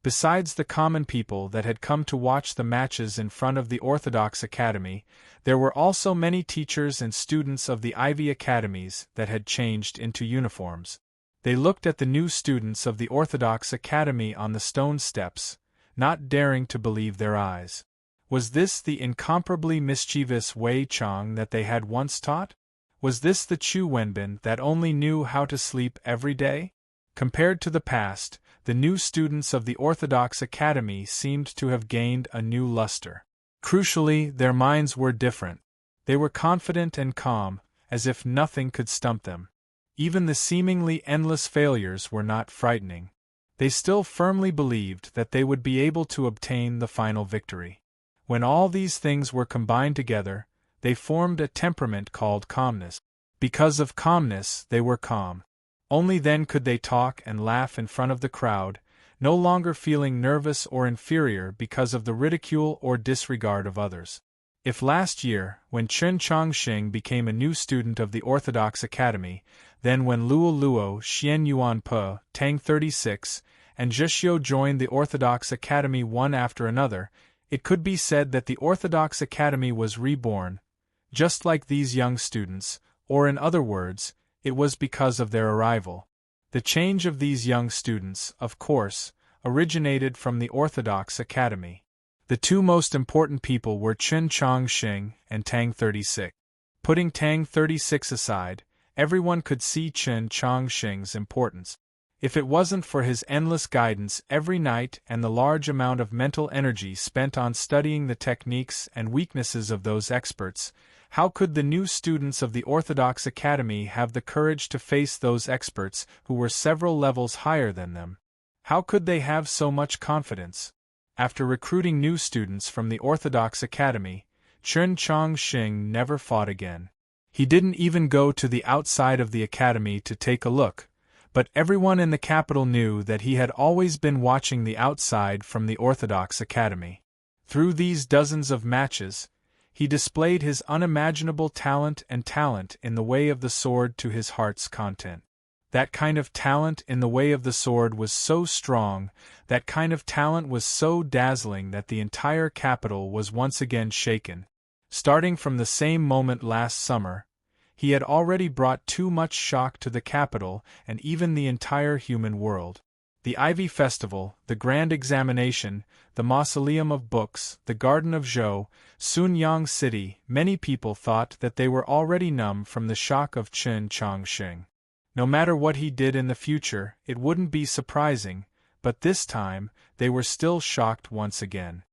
Besides the common people that had come to watch the matches in front of the Orthodox Academy, there were also many teachers and students of the Ivy Academies that had changed into uniforms. They looked at the new students of the Orthodox Academy on the stone steps, not daring to believe their eyes. Was this the incomparably mischievous Wei Chong that they had once taught? Was this the Chu Wenbin that only knew how to sleep every day? Compared to the past, the new students of the Orthodox Academy seemed to have gained a new luster. Crucially, their minds were different. They were confident and calm, as if nothing could stump them. Even the seemingly endless failures were not frightening. They still firmly believed that they would be able to obtain the final victory. When all these things were combined together, they formed a temperament called calmness. Because of calmness, they were calm. Only then could they talk and laugh in front of the crowd, no longer feeling nervous or inferior because of the ridicule or disregard of others. If last year, when Chen Chongsheng became a new student of the Orthodox Academy, then when Luo Luo, Xian Yuan Pe, Tang 36, and Zhixiu joined the Orthodox Academy one after another, it could be said that the Orthodox Academy was reborn, just like these young students, or in other words, it was because of their arrival. The change of these young students, of course, originated from the Orthodox Academy. The two most important people were Chen Chongsheng and Tang 36. Putting Tang 36 aside, everyone could see Chen Chongsheng's importance. If it wasn't for his endless guidance every night and the large amount of mental energy spent on studying the techniques and weaknesses of those experts, how could the new students of the Orthodox Academy have the courage to face those experts who were several levels higher than them? How could they have so much confidence? After recruiting new students from the Orthodox Academy, Chen Chongsheng never fought again. He didn't even go to the outside of the academy to take a look, But everyone in the capital knew that he had always been watching the outside from the Orthodox Academy. Through these dozens of matches, he displayed his unimaginable talent in the way of the sword to his heart's content. That kind of talent in the way of the sword was so strong, that kind of talent was so dazzling that the entire capital was once again shaken. Starting from the same moment last summer, he had already brought too much shock to the capital and even the entire human world. The Ivy Festival, the Grand Examination, the Mausoleum of Books, the Garden of Zhou, Sunyang City, many people thought that they were already numb from the shock of Chen Chongqing. No matter what he did in the future, it wouldn't be surprising, but this time, they were still shocked once again.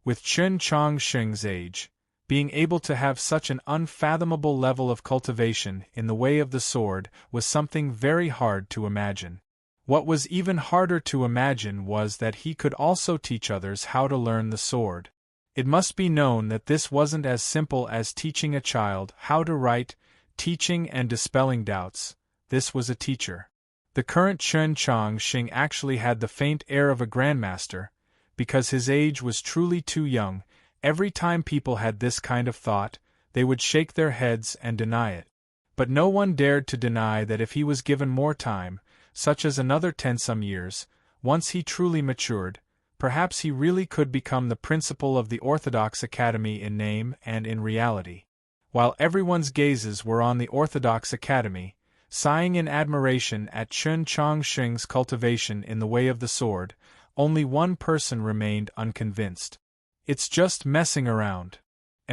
With Chen Chongqing's age, being able to have such an unfathomable level of cultivation in the way of the sword was something very hard to imagine. What was even harder to imagine was that he could also teach others how to learn the sword. It must be known that this wasn't as simple as teaching a child how to write, teaching and dispelling doubts. This was a teacher. The current Chen Chongqing actually had the faint air of a grandmaster, because his age was truly too young. Every time people had this kind of thought, they would shake their heads and deny it. But no one dared to deny that if he was given more time, such as another 10-some years, once he truly matured, perhaps he really could become the principal of the Orthodox Academy in name and in reality. While everyone's gazes were on the Orthodox Academy, sighing in admiration at Chen Chongqing's cultivation in the way of the sword, only one person remained unconvinced. It's just messing around.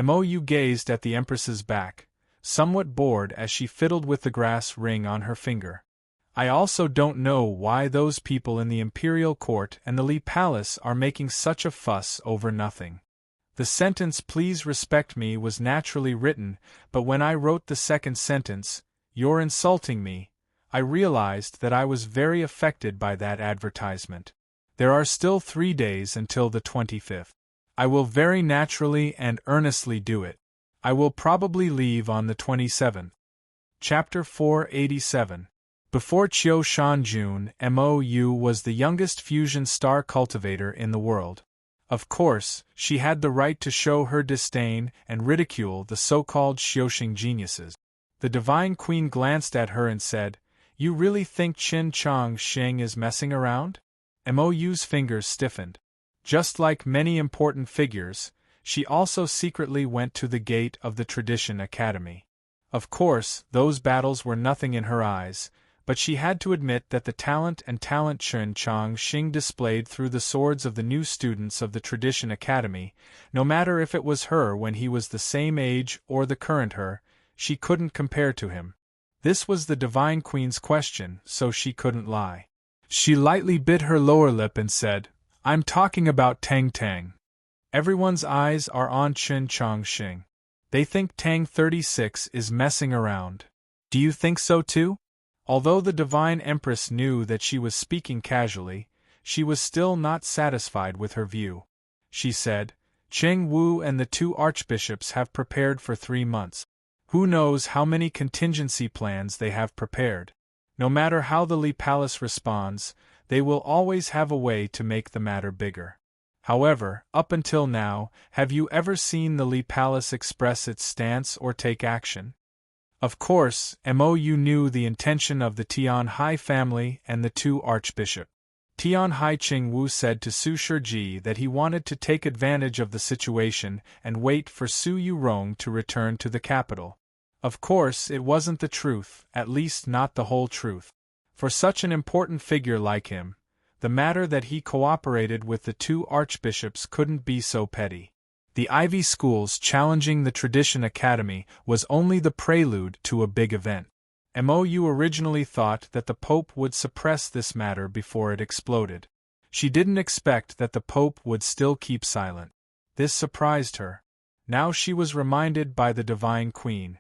Mou gazed at the Empress's back, somewhat bored as she fiddled with the grass ring on her finger. I also don't know why those people in the imperial court and the Li Palace are making such a fuss over nothing. The sentence "please respect me" was naturally written, but when I wrote the second sentence, "you're insulting me," I realized that I was very affected by that advertisement. There are still 3 days until the 25th. I will very naturally and earnestly do it. I will probably leave on the 27th. Chapter 487. Before Qiu Shanjun, Mou was the youngest fusion star cultivator in the world. Of course, she had the right to show her disdain and ridicule the so-called Xiuxing geniuses. The Divine Queen glanced at her and said, "You really think Chen Chongqing is messing around?" Mou's fingers stiffened. Just like many important figures, she also secretly went to the gate of the Tradition Academy. Of course, those battles were nothing in her eyes, but she had to admit that the talent Chen Chongqing displayed through the swords of the new students of the Tradition Academy, no matter if it was her when he was the same age or the current her, she couldn't compare to him. This was the Divine Queen's question, so she couldn't lie. She lightly bit her lower lip and said, "I'm talking about Tang Tang. Everyone's eyes are on Chen Chongqing. They think Tang 36 is messing around. Do you think so too?" Although the Divine Empress knew that she was speaking casually, she was still not satisfied with her view. She said, "Cheng Wu and the 2 archbishops have prepared for 3 months. Who knows how many contingency plans they have prepared. No matter how the Li Palace responds, they will always have a way to make the matter bigger. However, up until now, have you ever seen the Li Palace express its stance or take action?" Of course, Mou knew the intention of the Tianhai family and the 2 archbishops. Tianhai Qingwu said to Su Shiji that he wanted to take advantage of the situation and wait for Su Yurong to return to the capital. Of course, it wasn't the truth, at least not the whole truth. For such an important figure like him, the matter that he cooperated with the 2 archbishops couldn't be so petty. The Ivy schools challenging the Tradition Academy was only the prelude to a big event. Mou originally thought that the Pope would suppress this matter before it exploded. She didn't expect that the Pope would still keep silent. This surprised her. Now she was reminded by the Divine Queen.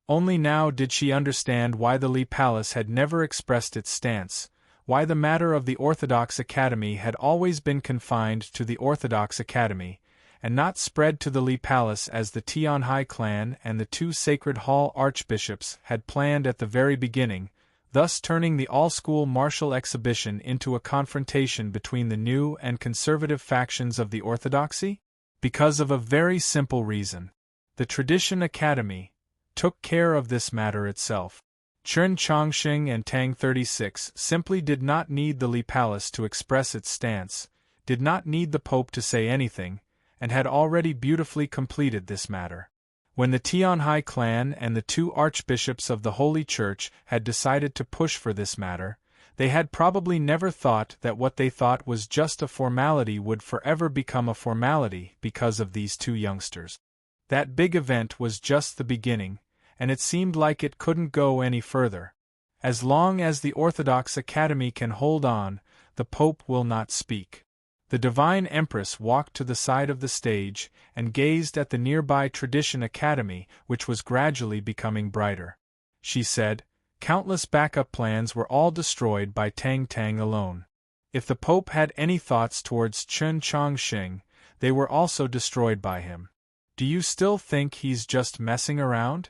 Only now did she understand why the Li Palace had never expressed its stance, why the matter of the Orthodox Academy had always been confined to the Orthodox Academy, and not spread to the Li Palace as the Tianhai clan and the 2 Sacred Hall archbishops had planned at the very beginning, thus turning the all-school martial exhibition into a confrontation between the new and conservative factions of the orthodoxy? Because of a very simple reason. The Tradition Academy took care of this matter itself. Chen Chongqing and Tang 36 simply did not need the Li Palace to express its stance, did not need the Pope to say anything, and had already beautifully completed this matter. When the Tianhai clan and the two archbishops of the Holy Church had decided to push for this matter, they had probably never thought that what they thought was just a formality would forever become a formality because of these two youngsters. That big event was just the beginning, and it seemed like it couldn't go any further. As long as the Orthodox Academy can hold on, the Pope will not speak. The Divine Empress walked to the side of the stage and gazed at the nearby Tradition Academy, which was gradually becoming brighter. She said, "Countless backup plans were all destroyed by Tang Tang alone. If the Pope had any thoughts towards Chen Chongqing, they were also destroyed by him. Do you still think he's just messing around?"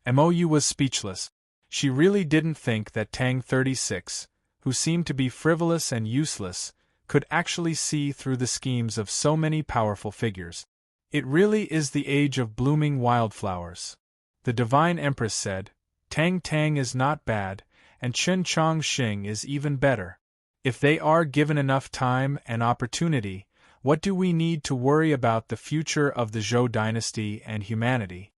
Mou was speechless. She really didn't think that Tang 36, who seemed to be frivolous and useless, could actually see through the schemes of so many powerful figures. "It really is the age of blooming wildflowers," the Divine Empress said. "Tang Tang is not bad, and Chen Chongqing is even better. If they are given enough time and opportunity, what do we need to worry about the future of the Zhou dynasty and humanity?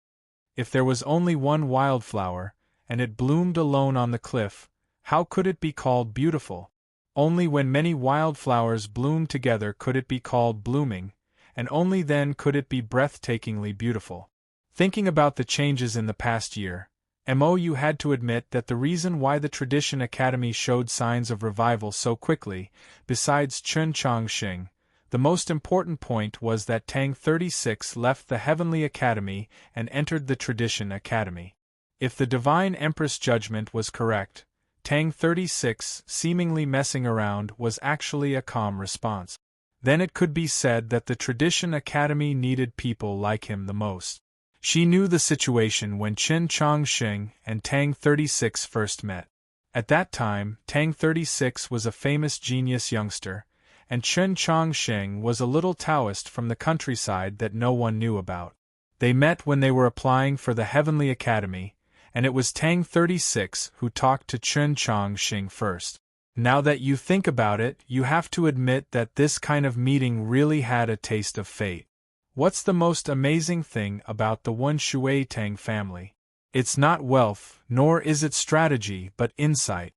If there was only one wildflower, and it bloomed alone on the cliff, how could it be called beautiful? Only when many wildflowers bloom together could it be called blooming, and only then could it be breathtakingly beautiful." Thinking about the changes in the past year, Mou had to admit that the reason why the Tradition Academy showed signs of revival so quickly, besides Chen Chongqing, the most important point was that Tang 36 left the Heavenly Academy and entered the Tradition Academy. If the Divine Empress' judgment was correct, Tang 36 seemingly messing around was actually a calm response. Then it could be said that the Tradition Academy needed people like him the most. She knew the situation when Chen Chongqing and Tang 36 first met. At that time, Tang 36 was a famous genius youngster, and Chen Chongqing was a little Taoist from the countryside that no one knew about. They met when they were applying for the Heavenly Academy, and it was Tang 36 who talked to Chen Chongqing first. Now that you think about it, you have to admit that this kind of meeting really had a taste of fate. What's the most amazing thing about the Wen Shui Tang family? It's not wealth, nor is it strategy, but insight.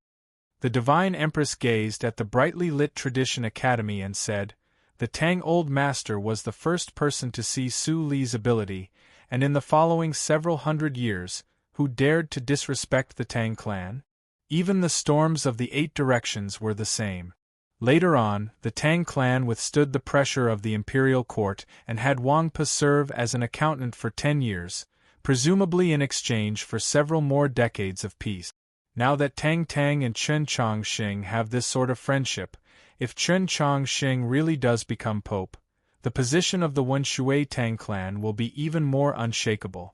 The Divine Empress gazed at the brightly lit Tradition Academy and said, "The Tang Old Master was the first person to see Su Li's ability, and in the following several hundred years, who dared to disrespect the Tang clan? Even the storms of the 8 directions were the same. Later on, the Tang clan withstood the pressure of the imperial court and had Wang Pe serve as an accountant for 10 years, presumably in exchange for several more decades of peace. Now that Tang Tang and Chen Chongqing have this sort of friendship, if Chen Chongqing really does become pope, the position of the Wen Shui Tang clan will be even more unshakable."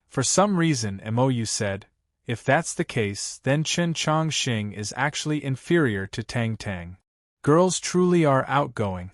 For some reason, Mou said, "If that's the case, then Chen Chongqing is actually inferior to Tang Tang. Girls truly are outgoing."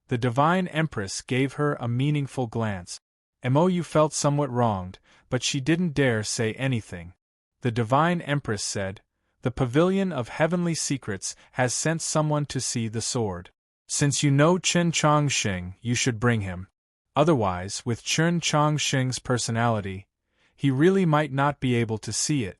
The Divine Empress gave her a meaningful glance. Mou felt somewhat wronged, but she didn't dare say anything. The Divine Empress said, "The Pavilion of Heavenly Secrets has sent someone to see the sword. Since you know Chen Chongqing, you should bring him. Otherwise, with Chen Chongqing's personality, he really might not be able to see it."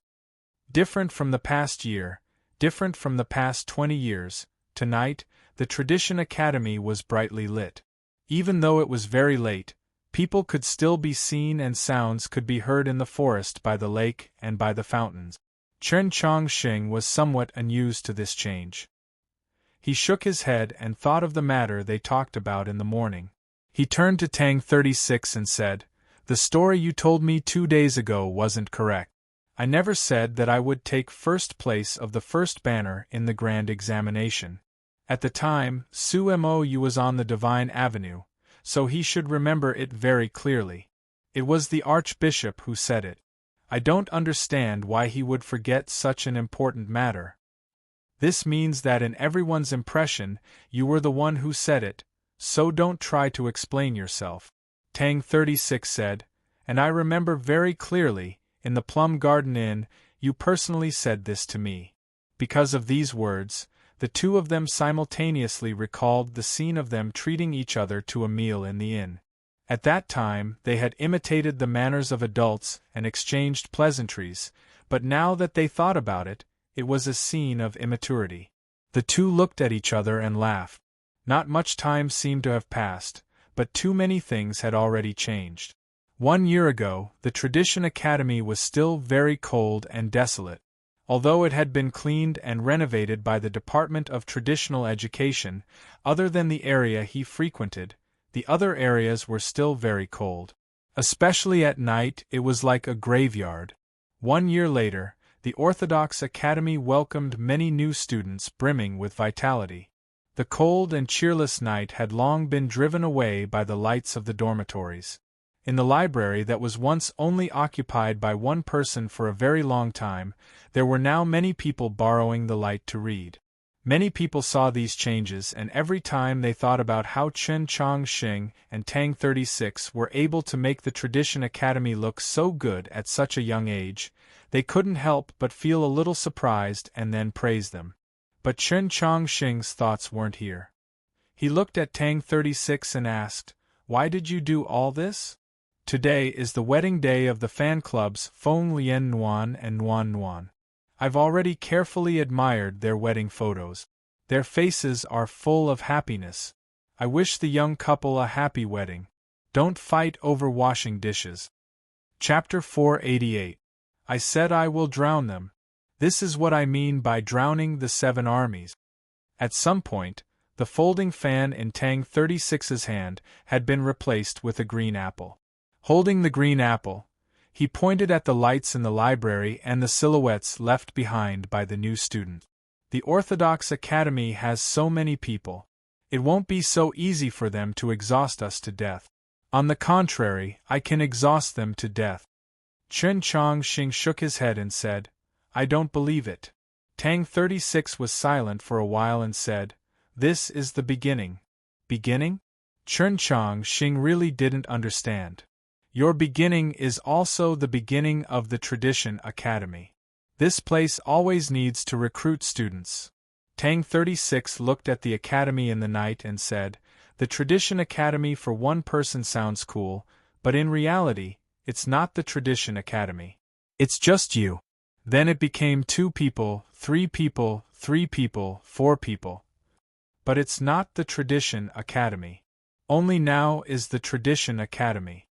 Different from the past year, different from the past 20 years, tonight, the Tradition Academy was brightly lit. Even though it was very late, people could still be seen and sounds could be heard in the forest by the lake and by the fountains. Chen Chongqing was somewhat unused to this change. He shook his head and thought of the matter they talked about in the morning. He turned to Tang 36 and said, "The story you told me 2 days ago wasn't correct. I never said that I would take first place of the first banner in the grand examination. At the time, Su Mou was on the Divine Avenue, so he should remember it very clearly. It was the Archbishop who said it. I don't understand why he would forget such an important matter. This means that in everyone's impression, you were the one who said it, so don't try to explain yourself. Tang 36 said, and I remember very clearly, in the Plum Garden Inn, you personally said this to me. Because of these words, the two of them simultaneously recalled the scene of them treating each other to a meal in the inn. At that time, they had imitated the manners of adults and exchanged pleasantries, but now that they thought about it, it was a scene of immaturity. The two looked at each other and laughed. Not much time seemed to have passed, but too many things had already changed. 1 year ago, the Tradition Academy was still very cold and desolate. Although it had been cleaned and renovated by the Department of Traditional Education, other than the area he frequented, the other areas were still very cold. Especially at night, it was like a graveyard. 1 year later, the Orthodox Academy welcomed many new students brimming with vitality. The cold and cheerless night had long been driven away by the lights of the dormitories. In the library that was once only occupied by one person for a very long time, there were now many people borrowing the light to read. Many people saw these changes, and every time they thought about how Chen Chongxing and Tang 36 were able to make the Tradition Academy look so good at such a young age, they couldn't help but feel a little surprised and then praise them. But Chen Chongxing's thoughts weren't here. He looked at Tang 36 and asked, "Why did you do all this?" "Today is the wedding day of the fan clubs Feng Lian Nuan and Nuan Nuan. I've already carefully admired their wedding photos. Their faces are full of happiness. I wish the young couple a happy wedding. Don't fight over washing dishes." Chapter 488. I said I will drown them. This is what I mean by drowning the 7 armies. At some point, the folding fan in Tang 36's hand had been replaced with a green apple. Holding the green apple, he pointed at the lights in the library and the silhouettes left behind by the new student. The Orthodox Academy has so many people. It won't be so easy for them to exhaust us to death. On the contrary, I can exhaust them to death. Chen Chongxing shook his head and said, "I don't believe it." Tang 36 was silent for a while and said, "This is the beginning." Beginning? Chen Chongxing really didn't understand. Your beginning is also the beginning of the Tradition Academy. This place always needs to recruit students. Tang 36 looked at the academy in the night and said, "The Tradition Academy for one person sounds cool, but in reality, it's not the Tradition Academy. It's just you." Then it became 2 people, 3 people, 3 people, 4 people. But it's not the Tradition Academy. Only now is the Tradition Academy.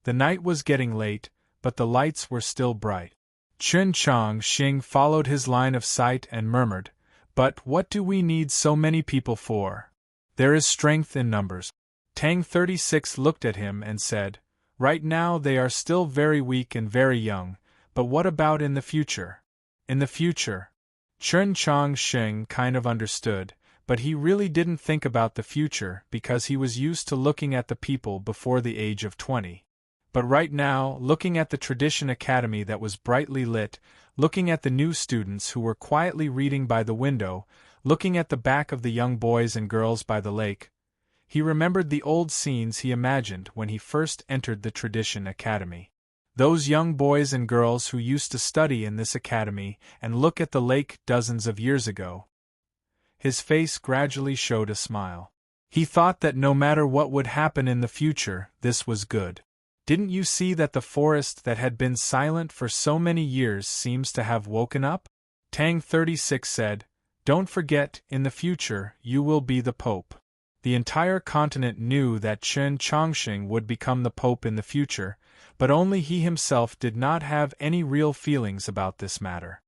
The night was getting late, but the lights were still bright. Chen Chongxing followed his line of sight and murmured, "But what do we need so many people for? There is strength in numbers." Tang 36 looked at him and said, "Right now they are still very weak and very young, but what about in the future?" In the future? Chen Chongxing kind of understood, but he really didn't think about the future because he was used to looking at the people before the age of 20. But right now, looking at the Tradition Academy that was brightly lit, looking at the new students who were quietly reading by the window, looking at the back of the young boys and girls by the lake, he remembered the old scenes he imagined when he first entered the Tradition Academy. Those young boys and girls who used to study in this academy and look at the lake dozens of years ago. His face gradually showed a smile. He thought that no matter what would happen in the future, this was good. Didn't you see that the forest that had been silent for so many years seems to have woken up? Tang 36 said, "Don't forget, in the future, you will be the Pope." The entire continent knew that Chen Chongxing would become the Pope in the future, but only he himself did not have any real feelings about this matter.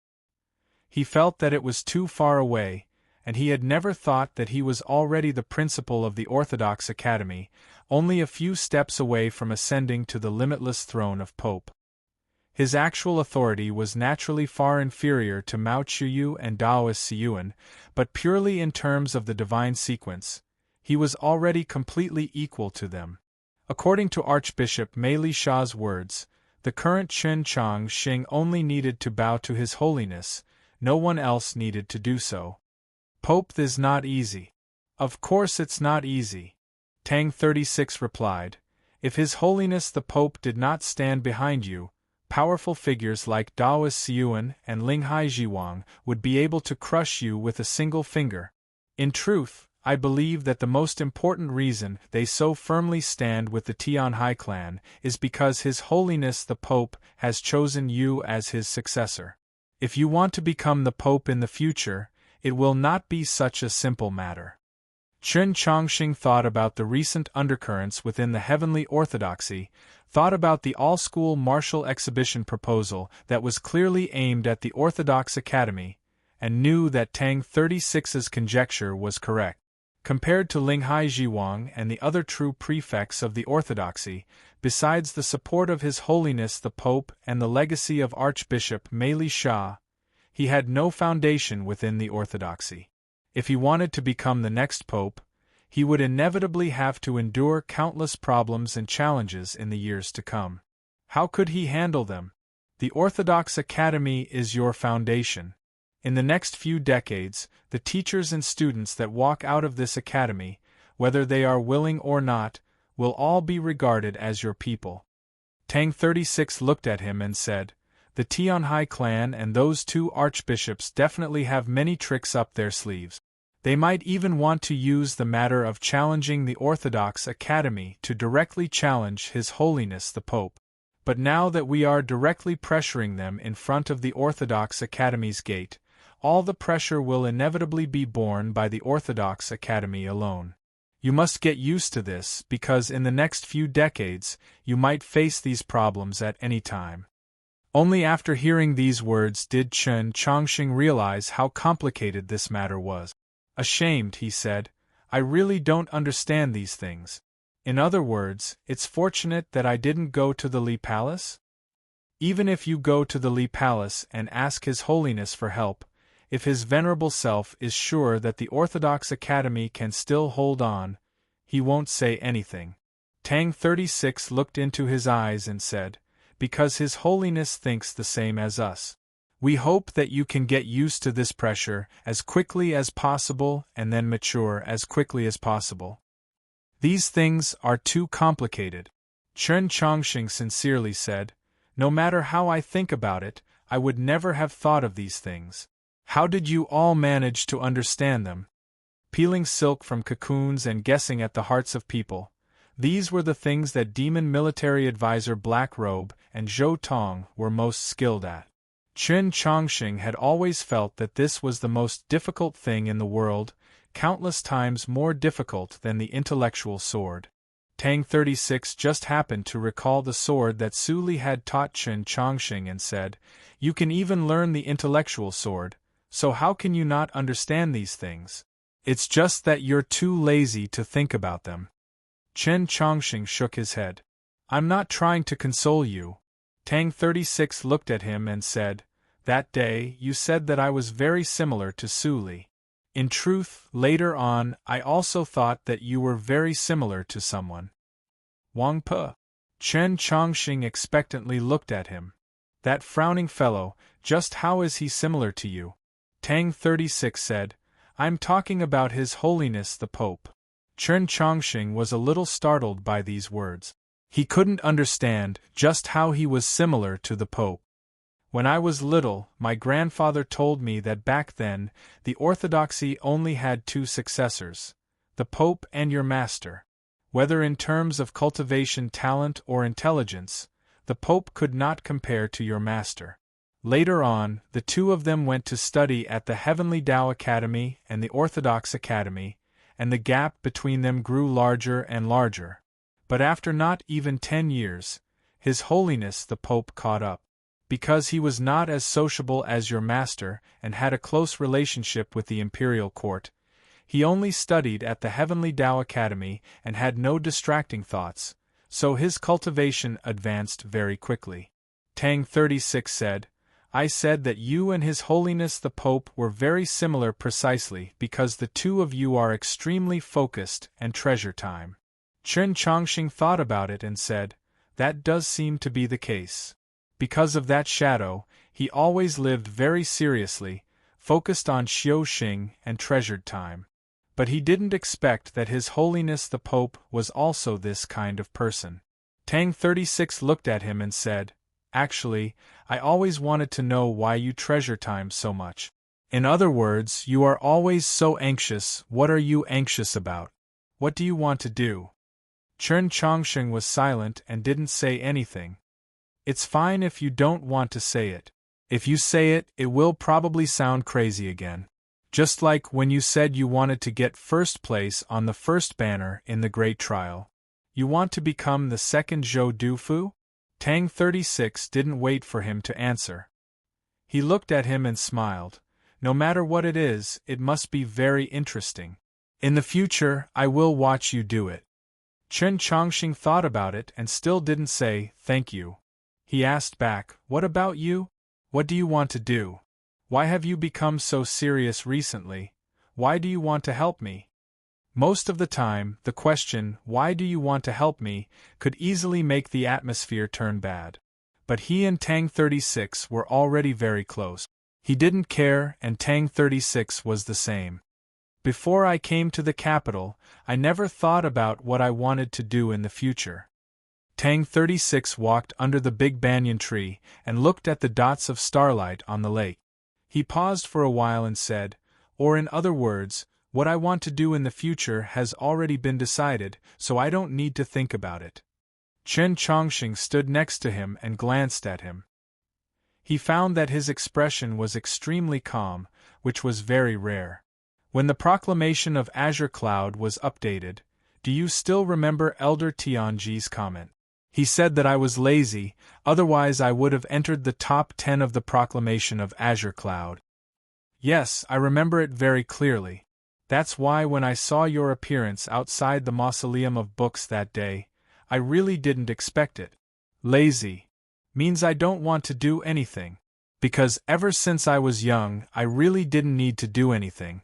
He felt that it was too far away, and he had never thought that he was already the principal of the Orthodox Academy, only a few steps away from ascending to the limitless throne of Pope. His actual authority was naturally far inferior to Mao Chuyu and Daoist Siyuan, but purely in terms of the divine sequence, he was already completely equal to them. According to Archbishop Mei Li Sha's words, The current Chen Changxing only needed to bow to His Holiness, no one else needed to do so. Pope, this not easy. Of course it's not easy. Tang 36 replied. If His Holiness the Pope did not stand behind you, powerful figures like Daoist Yuan and Linghai Jiwang would be able to crush you with a single finger. In truth, I believe that the most important reason they so firmly stand with the Tianhai clan is because His Holiness the Pope has chosen you as his successor. If you want to become the Pope in the future, it will not be such a simple matter. Chen Changxing thought about the recent undercurrents within the heavenly orthodoxy, thought about the all-school martial exhibition proposal that was clearly aimed at the Orthodox Academy, and knew that Tang 36's conjecture was correct. Compared to Linghai Jiwang and the other true prefects of the Orthodoxy, besides the support of His Holiness the Pope and the legacy of Archbishop Meili Sha, he had no foundation within the Orthodoxy. If he wanted to become the next pope, he would inevitably have to endure countless problems and challenges in the years to come. How could he handle them? The Orthodox Academy is your foundation. In the next few decades, the teachers and students that walk out of this academy, whether they are willing or not, will all be regarded as your people. Tang 36 looked at him and said, the Tianhai clan and those two archbishops definitely have many tricks up their sleeves. They might even want to use the matter of challenging the Orthodox Academy to directly challenge His Holiness the Pope. But now that we are directly pressuring them in front of the Orthodox Academy's gate, all the pressure will inevitably be borne by the Orthodox Academy alone. You must get used to this because in the next few decades, you might face these problems at any time. Only after hearing these words did Chen Changxing realize how complicated this matter was. Ashamed, he said, I really don't understand these things. In other words, it's fortunate that I didn't go to the Li Palace? Even if you go to the Li Palace and ask His Holiness for help, if His Venerable Self is sure that the Orthodox Academy can still hold on, he won't say anything. Tang 36 looked into his eyes and said, because His Holiness thinks the same as us. We hope that you can get used to this pressure as quickly as possible and then mature as quickly as possible. These things are too complicated. Chen Changxing sincerely said, no matter how I think about it, I would never have thought of these things. How did you all manage to understand them? Peeling silk from cocoons and guessing at the hearts of people. These were the things that Demon Military Advisor Black Robe and Zhou Tong were most skilled at. Chen Changxing had always felt that this was the most difficult thing in the world, countless times more difficult than the intellectual sword. Tang 36 just happened to recall the sword that Su Li had taught Chen Changxing and said, you can even learn the intellectual sword, so how can you not understand these things? It's just that you're too lazy to think about them. Chen Changxing shook his head. I'm not trying to console you. Tang 36 looked at him and said, that day you said that I was very similar to Su Li. In truth, later on, I also thought that you were very similar to someone. Wang Pe. Chen Changxing expectantly looked at him. That frowning fellow, just how is he similar to you? Tang 36 said, I'm talking about His Holiness the Pope. Chen Changxing was a little startled by these words. He couldn't understand just how he was similar to the Pope. When I was little, my grandfather told me that back then, the Orthodoxy only had two successors, the Pope and your master. Whether in terms of cultivation, talent, or intelligence, the Pope could not compare to your master. Later on, the two of them went to study at the Heavenly Tao Academy and the Orthodox Academy, and the gap between them grew larger and larger. But after not even 10 years, His Holiness the Pope caught up. Because he was not as sociable as your master and had a close relationship with the imperial court, he only studied at the Heavenly Tao Academy and had no distracting thoughts, so his cultivation advanced very quickly. Tang 36 said, I said that you and His Holiness the Pope were very similar precisely because the two of you are extremely focused and treasure time. Chen Changxing thought about it and said, that does seem to be the case. Because of that shadow, he always lived very seriously, focused on Xiu and treasured time. But he didn't expect that His Holiness the Pope was also this kind of person. Tang 36 looked at him and said, "Actually, I always wanted to know why you treasure time so much. In other words, you are always so anxious. What are you anxious about? What do you want to do?" Chen Chongsheng was silent and didn't say anything. "It's fine if you don't want to say it. If you say it, it will probably sound crazy again. Just like when you said you wanted to get first place on the first banner in the Great Trial. You want to become the second Zhou Dufu?" Tang 36 didn't wait for him to answer. He looked at him and smiled. "No matter what it is, it must be very interesting. In the future, I will watch you do it." Chen Chongqing thought about it and still didn't say, "Thank you." He asked back, "What about you? What do you want to do? Why have you become so serious recently? Why do you want to help me?" Most of the time, the question, "Why do you want to help me?" could easily make the atmosphere turn bad. But he and Tang 36 were already very close. He didn't care, and Tang 36 was the same. "Before I came to the capital, I never thought about what I wanted to do in the future." Tang 36 walked under the big banyan tree and looked at the dots of starlight on the lake. He paused for a while and said, "Or in other words, what I want to do in the future has already been decided, so I don't need to think about it." Chen Chongqing stood next to him and glanced at him. He found that his expression was extremely calm, which was very rare. When the proclamation of Azure Cloud was updated, do you still remember Elder Tianji's comment? He said that I was lazy, otherwise I would have entered the top 10 of the proclamation of Azure Cloud. Yes, I remember it very clearly. That's why when I saw your appearance outside the Mausoleum of Books that day, I really didn't expect it. Lazy means I don't want to do anything. Because ever since I was young, I really didn't need to do anything.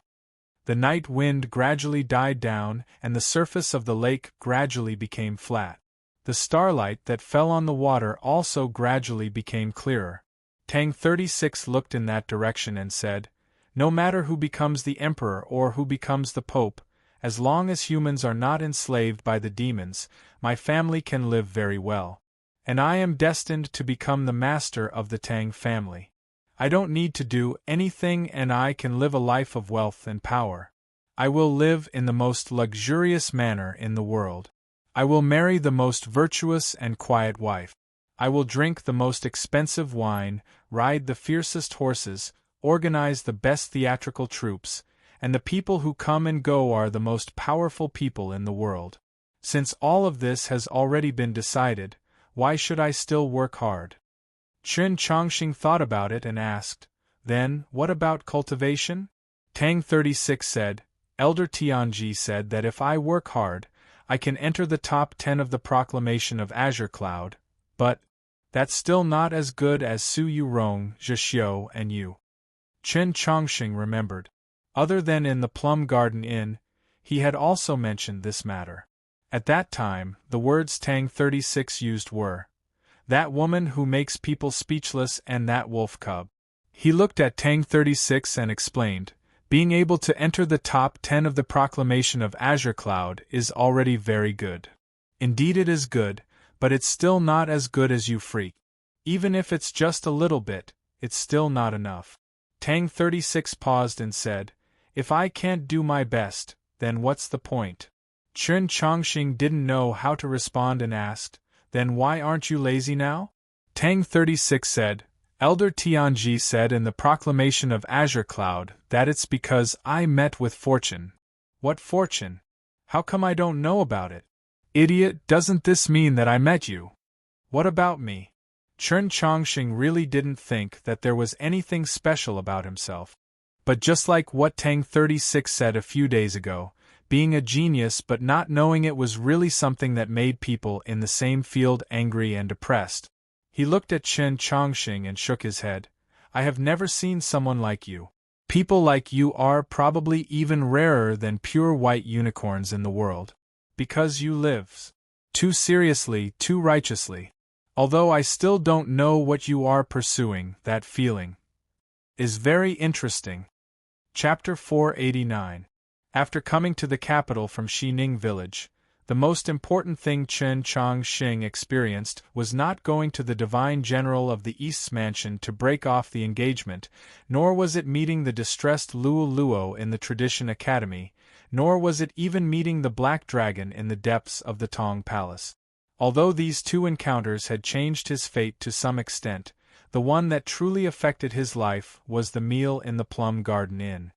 The night wind gradually died down and the surface of the lake gradually became flat. The starlight that fell on the water also gradually became clearer. Tang 36 looked in that direction and said, "No matter who becomes the emperor or who becomes the pope, as long as humans are not enslaved by the demons, my family can live very well. And I am destined to become the master of the Tang family. I don't need to do anything and I can live a life of wealth and power. I will live in the most luxurious manner in the world. I will marry the most virtuous and quiet wife. I will drink the most expensive wine, ride the fiercest horses, organize the best theatrical troops, and the people who come and go are the most powerful people in the world. Since all of this has already been decided, why should I still work hard?" Chen Chongqing thought about it and asked, "Then, what about cultivation?" Tang 36 said, "Elder Tianji said that if I work hard, I can enter the top 10 of the proclamation of Azure Cloud, but that's still not as good as Su Yurong, Zhixiu, and you." Chen Chongqing remembered. Other than in the Plum Garden Inn, he had also mentioned this matter. At that time, the words Tang 36 used were, "That woman who makes people speechless and that wolf cub." He looked at Tang 36 and explained, "Being able to enter the top 10 of the proclamation of Azure Cloud is already very good. Indeed it is good, but it's still not as good as you freak. Even if it's just a little bit, it's still not enough." Tang 36 paused and said, "If I can't do my best, then what's the point?" Chen Chongqing didn't know how to respond and asked, "Then why aren't you lazy now?" Tang 36 said, "Elder Tianji said in the proclamation of Azure Cloud that it's because I met with fortune." "What fortune? How come I don't know about it?" "Idiot, doesn't this mean that I met you?" "What about me?" Chen Chongqing really didn't think that there was anything special about himself. But just like what Tang 36 said a few days ago, being a genius but not knowing it was really something that made people in the same field angry and depressed. He looked at Chen Chongqing and shook his head. "I have never seen someone like you. People like you are probably even rarer than pure white unicorns in the world. Because you live Too seriously, too righteously. Although I still don't know what you are pursuing, that feeling is very interesting. Chapter 489. After coming to the capital from Xining village, the most important thing Chen Chongqing experienced was not going to the divine general of the East's mansion to break off the engagement, nor was it meeting the distressed Luo Luo in the Tradition Academy, nor was it even meeting the Black Dragon in the depths of the Tong Palace. Although these two encounters had changed his fate to some extent, the one that truly affected his life was the meal in the Plum Garden Inn.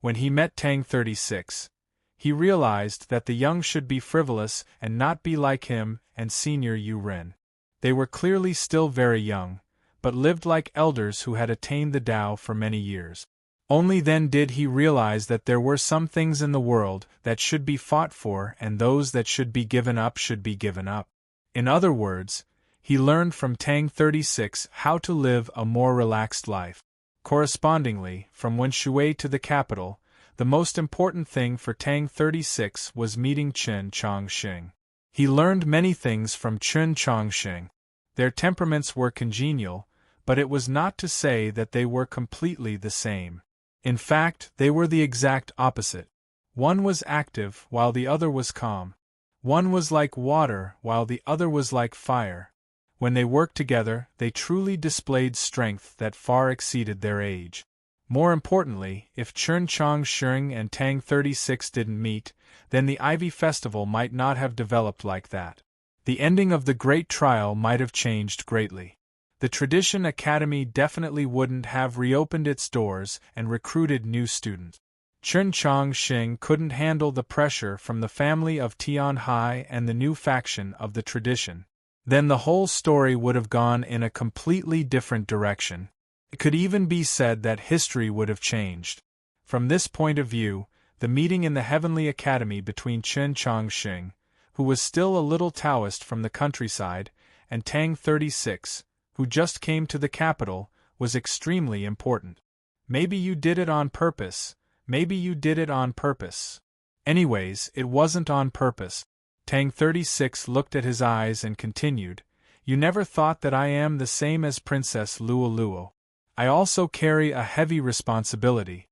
When he met Tang 36, he realized that the young should be frivolous and not be like him and Senior Yu Ren. They were clearly still very young, but lived like elders who had attained the Tao for many years. Only then did he realize that there were some things in the world that should be fought for and those that should be given up should be given up. In other words, he learned from Tang 36 how to live a more relaxed life. Correspondingly, from Wenshui to the capital, the most important thing for Tang 36 was meeting Chen Chongqing. He learned many things from Chen Chongqing. Their temperaments were congenial, but it was not to say that they were completely the same. In fact, they were the exact opposite. One was active while the other was calm. One was like water while the other was like fire. When they worked together, they truly displayed strength that far exceeded their age. More importantly, if Chen Chongqing and Tang 36 didn't meet, then the Ivy Festival might not have developed like that. The ending of the Great Trial might have changed greatly. The Tradition Academy definitely wouldn't have reopened its doors and recruited new students. Chen Chongqing couldn't handle the pressure from the family of Tian Hai and the new faction of the Tradition. Then the whole story would have gone in a completely different direction. It could even be said that history would have changed. From this point of view, the meeting in the Heavenly Academy between Chen Chongqing, who was still a little Taoist from the countryside, and Tang 36, who just came to the capital, was extremely important. Maybe you did it on purpose, maybe you did it on purpose. Anyways, it wasn't on purpose. Tang 36 looked at his eyes and continued, "You never thought that I am the same as Princess Luo Luo. I also carry a heavy responsibility."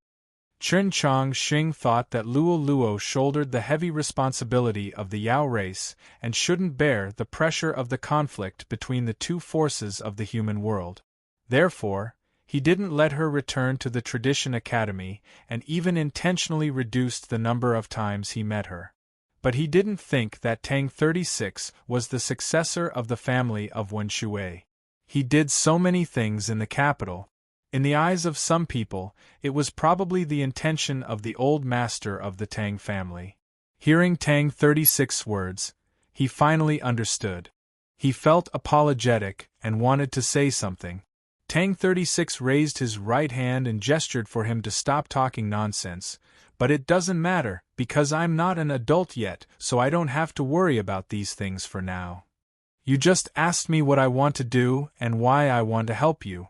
Chen Chongqing thought that Luo Luo shouldered the heavy responsibility of the Yao race and shouldn't bear the pressure of the conflict between the two forces of the human world. Therefore, he didn't let her return to the Tradition Academy and even intentionally reduced the number of times he met her. But he didn't think that Tang 36 was the successor of the family of Wenshui. He did so many things in the capital. In the eyes of some people, it was probably the intention of the old master of the Tang family. Hearing Tang 36's words, he finally understood. He felt apologetic and wanted to say something. Tang 36 raised his right hand and gestured for him to stop talking nonsense, but it doesn't matter, because I'm not an adult yet, so I don't have to worry about these things for now. You just asked me what I want to do and why I want to help you.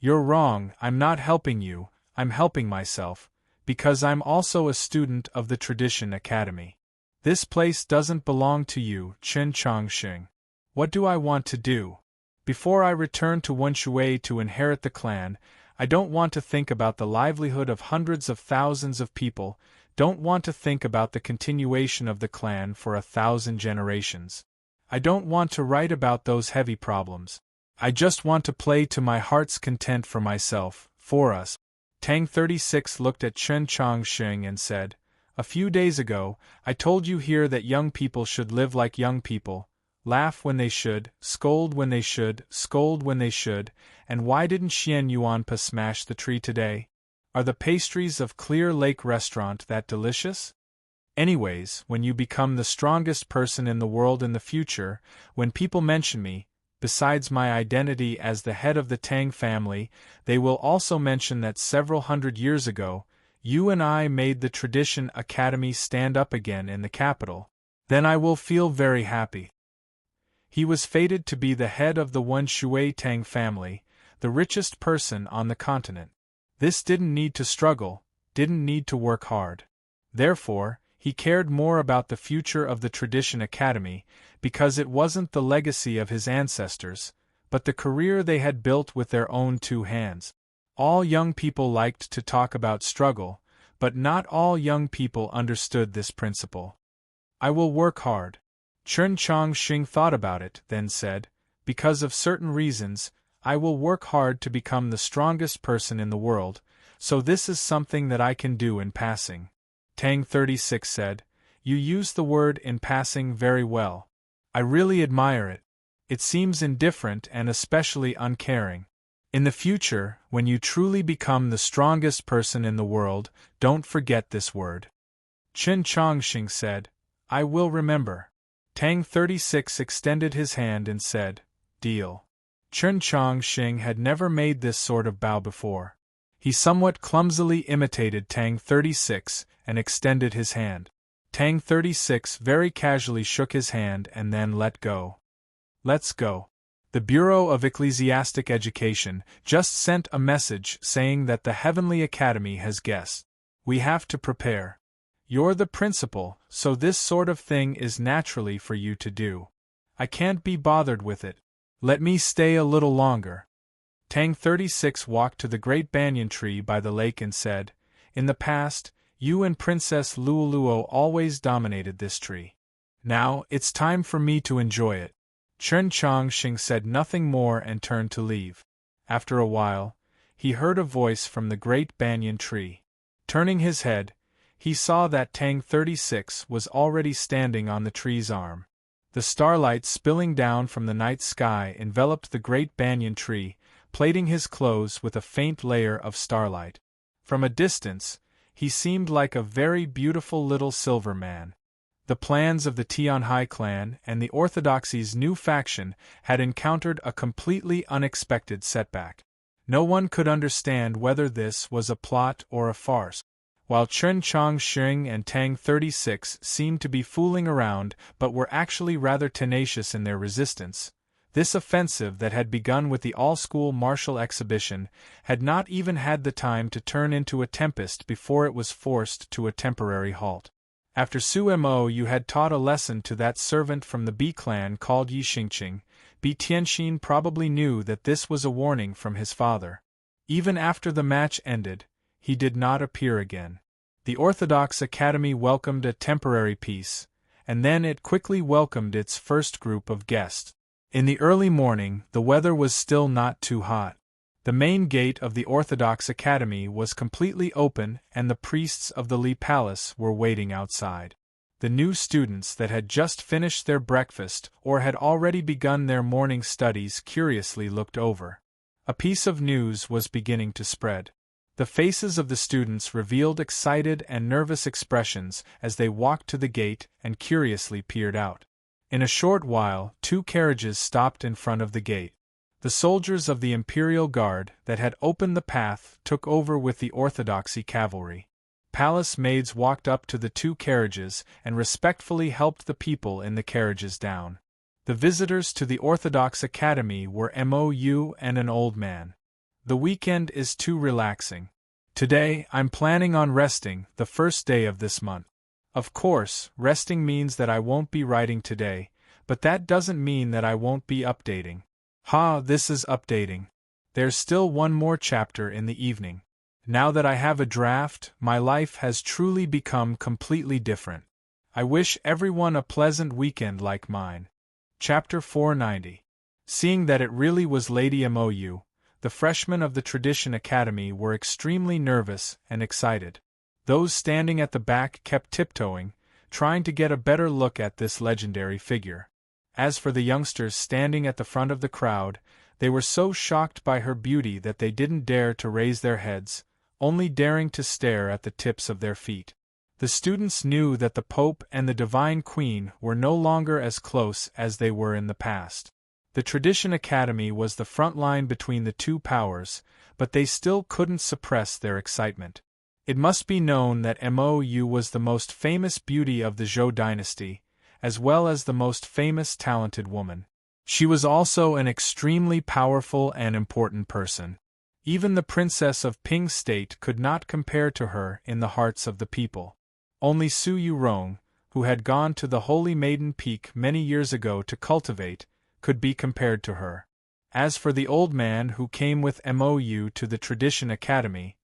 You're wrong, I'm not helping you, I'm helping myself, because I'm also a student of the Tradition Academy. This place doesn't belong to you, Chen Chongqing. What do I want to do? Before I return to Wenshui to inherit the clan, I don't want to think about the livelihood of hundreds of thousands of people, don't want to think about the continuation of the clan for 1,000 generations. I don't want to write about those heavy problems. I just want to play to my heart's content for myself, for us. Tang 36 looked at Chen Chongqing and said, "A few days ago, I told you here that young people should live like young people, laugh when they should, scold when they should, scold when they should, and why didn't Xian Yuanpa smash the tree today? Are the pastries of Clear Lake Restaurant that delicious? Anyways, when you become the strongest person in the world in the future, when people mention me, besides my identity as the head of the Tang family, they will also mention that several hundred years ago, you and I made the Tradition Academy stand up again in the capital. Then I will feel very happy." He was fated to be the head of the Wenshui Tang family, the richest person on the continent. This didn't need to struggle, didn't need to work hard. Therefore, he cared more about the future of the Tradition Academy, because it wasn't the legacy of his ancestors, but the career they had built with their own two hands. All young people liked to talk about struggle, but not all young people understood this principle. I will work hard. Chen Chongqing thought about it, then said, because of certain reasons, I will work hard to become the strongest person in the world, so this is something that I can do in passing. Tang 36 said, you use the word in passing very well. I really admire it. It seems indifferent and especially uncaring. In the future, when you truly become the strongest person in the world, don't forget this word. Chen Chongqing said, I will remember. Tang 36 extended his hand and said, deal. Chen Chongqing had never made this sort of bow before. He somewhat clumsily imitated Tang 36 and extended his hand. Tang 36 very casually shook his hand and then let go. Let's go. The Bureau of Ecclesiastic Education just sent a message saying that the Heavenly Academy has guests. We have to prepare. You're the principal, so this sort of thing is naturally for you to do. I can't be bothered with it. Let me stay a little longer. Tang 36 walked to the great banyan tree by the lake and said, in the past, you and Princess Luoluo always dominated this tree. Now, it's time for me to enjoy it. Chen Chongqing said nothing more and turned to leave. After a while, he heard a voice from the great banyan tree. Turning his head, he saw that Tang 36 was already standing on the tree's arm. The starlight spilling down from the night sky enveloped the great banyan tree, plating his clothes with a faint layer of starlight. From a distance, he seemed like a very beautiful little silver man. The plans of the Tianhai clan and the Orthodoxy's new faction had encountered a completely unexpected setback. No one could understand whether this was a plot or a farce. While Chen Chongqing and Tang 36 seemed to be fooling around but were actually rather tenacious in their resistance, this offensive that had begun with the all-school martial exhibition had not even had the time to turn into a tempest before it was forced to a temporary halt. After Su Mo you had taught a lesson to that servant from the B clan called Yi Xingqing, Bi Tianxin probably knew that this was a warning from his father. Even after the match ended, he did not appear again. The Orthodox Academy welcomed a temporary peace, and then it quickly welcomed its first group of guests. In the early morning, the weather was still not too hot. The main gate of the Orthodox Academy was completely open and the priests of the Li Palace were waiting outside. The new students that had just finished their breakfast or had already begun their morning studies curiously looked over. A piece of news was beginning to spread. The faces of the students revealed excited and nervous expressions as they walked to the gate and curiously peered out. In a short while, 2 carriages stopped in front of the gate. The soldiers of the Imperial Guard that had opened the path took over with the Orthodoxy cavalry. Palace maids walked up to the 2 carriages and respectfully helped the people in the carriages down. The visitors to the Orthodox Academy were Mou and an old man. The weekend is too relaxing. Today, I'm planning on resting, the first day of this month. Of course, resting means that I won't be writing today, but that doesn't mean that I won't be updating. This is updating. There's still one more chapter in the evening. Now that I have a draft, my life has truly become completely different. I wish everyone a pleasant weekend like mine. Chapter 490. Seeing that it really was Lady Mou, the freshmen of the Tradition Academy were extremely nervous and excited. Those standing at the back kept tiptoeing, trying to get a better look at this legendary figure. As for the youngsters standing at the front of the crowd, they were so shocked by her beauty that they didn't dare to raise their heads, only daring to stare at the tips of their feet. The students knew that the Pope and the Divine Queen were no longer as close as they were in the past. The Tradition Academy was the front line between the two powers, but they still couldn't suppress their excitement. It must be known that Mou was the most famous beauty of the Zhou dynasty, as well as the most famous talented woman. She was also an extremely powerful and important person. Even the princess of Ping State could not compare to her in the hearts of the people. Only Su Yurong, who had gone to the Holy Maiden Peak many years ago to cultivate, could be compared to her. As for the old man who came with Mou to the Tradition Academy,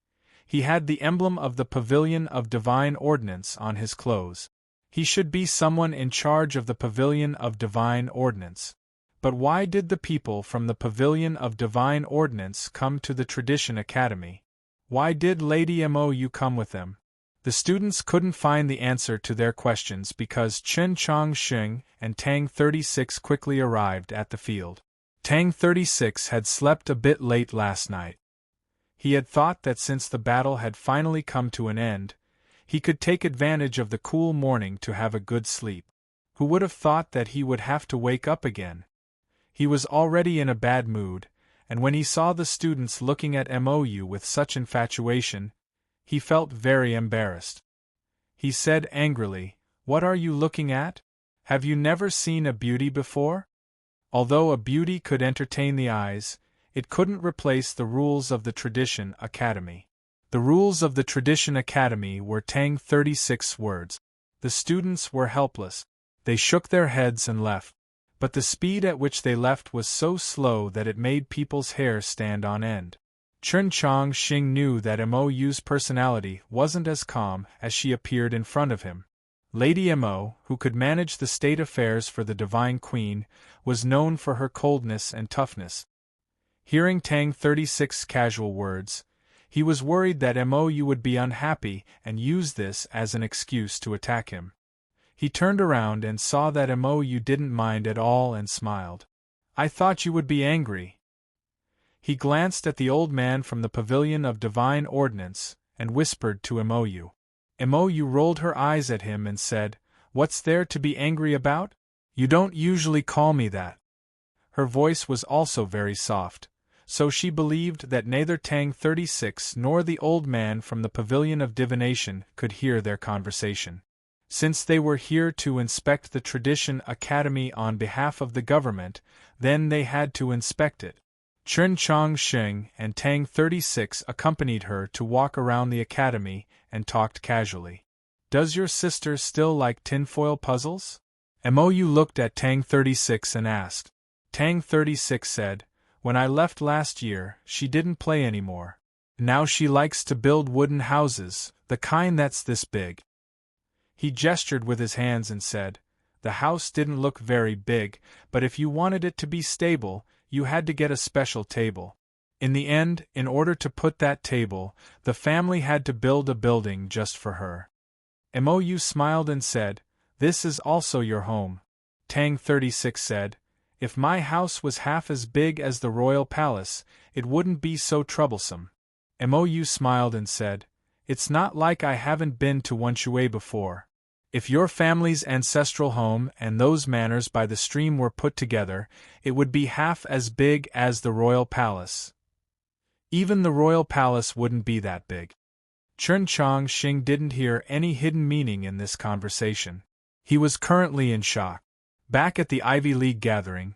he had the emblem of the Pavilion of Divine Ordnance on his clothes. He should be someone in charge of the Pavilion of Divine Ordnance. But why did the people from the Pavilion of Divine Ordnance come to the Tradition Academy? Why did Lady Mou come with them? The students couldn't find the answer to their questions because Chen Chongqing and Tang 36 quickly arrived at the field. Tang 36 had slept a bit late last night. He had thought that since the battle had finally come to an end, he could take advantage of the cool morning to have a good sleep. Who would have thought that he would have to wake up again? He was already in a bad mood, and when he saw the students looking at Mou with such infatuation, he felt very embarrassed. He said angrily, "What are you looking at? Have you never seen a beauty before?" Although a beauty could entertain the eyes, it couldn't replace the rules of the Tradition Academy. The rules of the Tradition Academy were Tang 36 words. The students were helpless. They shook their heads and left. But the speed at which they left was so slow that it made people's hair stand on end. Chen Chongqing knew that Mou's personality wasn't as calm as she appeared in front of him. Lady Mou, who could manage the state affairs for the Divine Queen, was known for her coldness and toughness. Hearing Tang 36's casual words, he was worried that Mou would be unhappy and use this as an excuse to attack him. He turned around and saw that Mou didn't mind at all and smiled. "I thought you would be angry." He glanced at the old man from the Pavilion of Divine Ordnance and whispered to Mou. Mou rolled her eyes at him and said, "What's there to be angry about? You don't usually call me that." Her voice was also very soft, so she believed that neither Tang 36 nor the old man from the Pavilion of Divination could hear their conversation. Since they were here to inspect the Tradition Academy on behalf of the government, then they had to inspect it. Chen Chongqing and Tang 36 accompanied her to walk around the academy and talked casually. "Does your sister still like tinfoil puzzles?" Mou looked at Tang 36 and asked. Tang 36 said, "When I left last year, she didn't play anymore. Now she likes to build wooden houses, the kind that's this big." He gestured with his hands and said, "The house didn't look very big, but if you wanted it to be stable, you had to get a special table. In the end, in order to put that table, the family had to build a building just for her." Mou smiled and said, "This is also your home." Tang 36 said, "If my house was half as big as the royal palace, it wouldn't be so troublesome." Mou smiled and said, "It's not like I haven't been to Wenshui before. If your family's ancestral home and those manors by the stream were put together, it would be half as big as the royal palace. Even the royal palace wouldn't be that big." Chen Chongqing didn't hear any hidden meaning in this conversation. He was currently in shock. Back at the Ivy League gathering,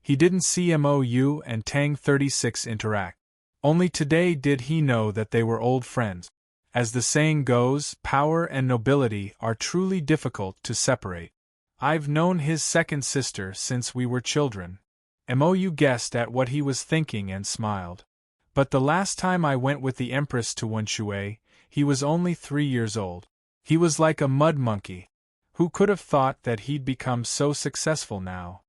he didn't see Mou and Tang 36 interact. Only today did he know that they were old friends. As the saying goes, power and nobility are truly difficult to separate. "I've known his second sister since we were children." Mou guessed at what he was thinking and smiled. "But the last time I went with the Empress to Wenshui, he was only 3 years old. He was like a mud monkey. Who could have thought that he'd become so successful now?"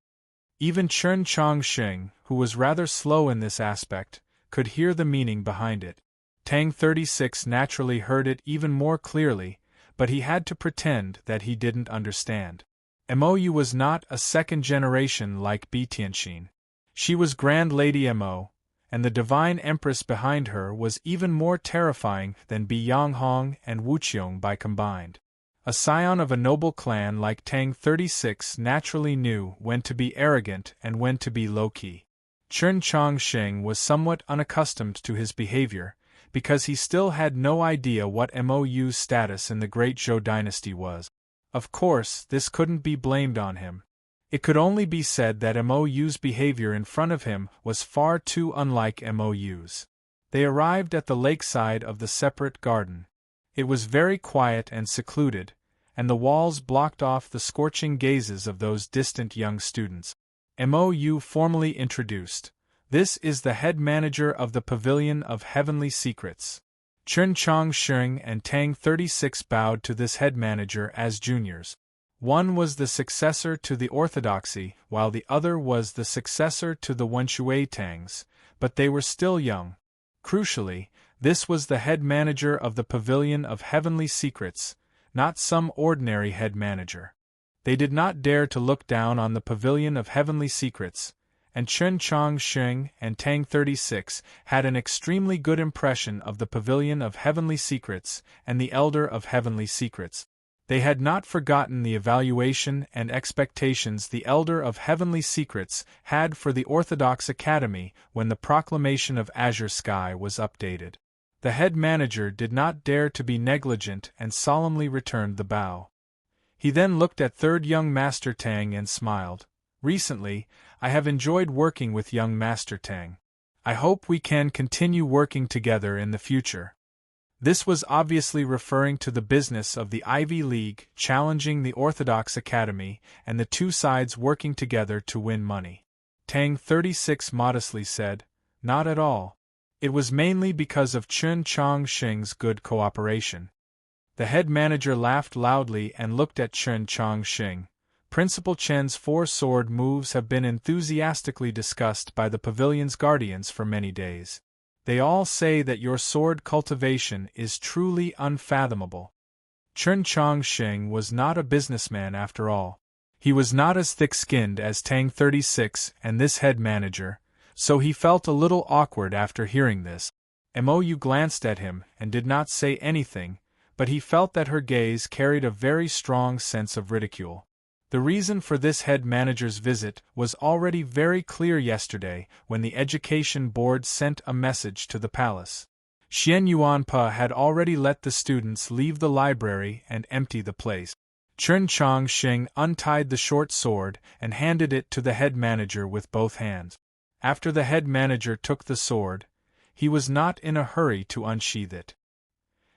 Even Chen Chongqing, who was rather slow in this aspect, could hear the meaning behind it. Tang 36 naturally heard it even more clearly, but he had to pretend that he didn't understand. Mou was not a second generation like Bi Tianxin. She was Grand Lady Mou, and the Divine Empress behind her was even more terrifying than Bi Yanghong and Wuqiong by combined. A scion of a noble clan like Tang 36 naturally knew when to be arrogant and when to be low-key. Chen Chongqing was somewhat unaccustomed to his behavior, because he still had no idea what Mou's status in the Great Zhou dynasty was. Of course, this couldn't be blamed on him. It could only be said that Mou's behavior in front of him was far too unlike Mou's. They arrived at the lakeside of the separate garden. It was very quiet and secluded, and the walls blocked off the scorching gazes of those distant young students. MOU formally introduced. This is the head manager of the Pavilion of Heavenly Secrets. Chun Chong Sheng and Tang 36 bowed to this head manager as juniors. One was the successor to the orthodoxy, while the other was the successor to the Wenshui Tangs, but they were still young. Crucially, this was the head manager of the Pavilion of Heavenly Secrets, not some ordinary head manager. They did not dare to look down on the Pavilion of Heavenly Secrets, and Chun Chong Sheng and Tang 36 had an extremely good impression of the Pavilion of Heavenly Secrets and the Elder of Heavenly Secrets. They had not forgotten the evaluation and expectations the Elder of Heavenly Secrets had for the Orthodox Academy when the Proclamation of Azure Sky was updated. The head manager did not dare to be negligent and solemnly returned the bow. He then looked at third young Master Tang and smiled. Recently, I have enjoyed working with young Master Tang. I hope we can continue working together in the future. This was obviously referring to the business of the Ivy League challenging the Orthodox Academy and the two sides working together to win money. Tang 36 modestly said, "Not at all. It was mainly because of Chun Chong Sheng's good cooperation." The head manager laughed loudly and looked at Chun Chong Sheng. Principal Chen's four sword moves have been enthusiastically discussed by the pavilion's guardians for many days. They all say that your sword cultivation is truly unfathomable. Chun Chong Sheng was not a businessman after all. He was not as thick-skinned as Tang 36 and this head manager, so he felt a little awkward after hearing this. Mou glanced at him and did not say anything, but he felt that her gaze carried a very strong sense of ridicule. The reason for this head manager's visit was already very clear yesterday when the Education Board sent a message to the palace. Xian Yuanpa had already let the students leave the library and empty the place. Chun Chong Sheng untied the short sword and handed it to the head manager with both hands. After the head manager took the sword, he was not in a hurry to unsheath it.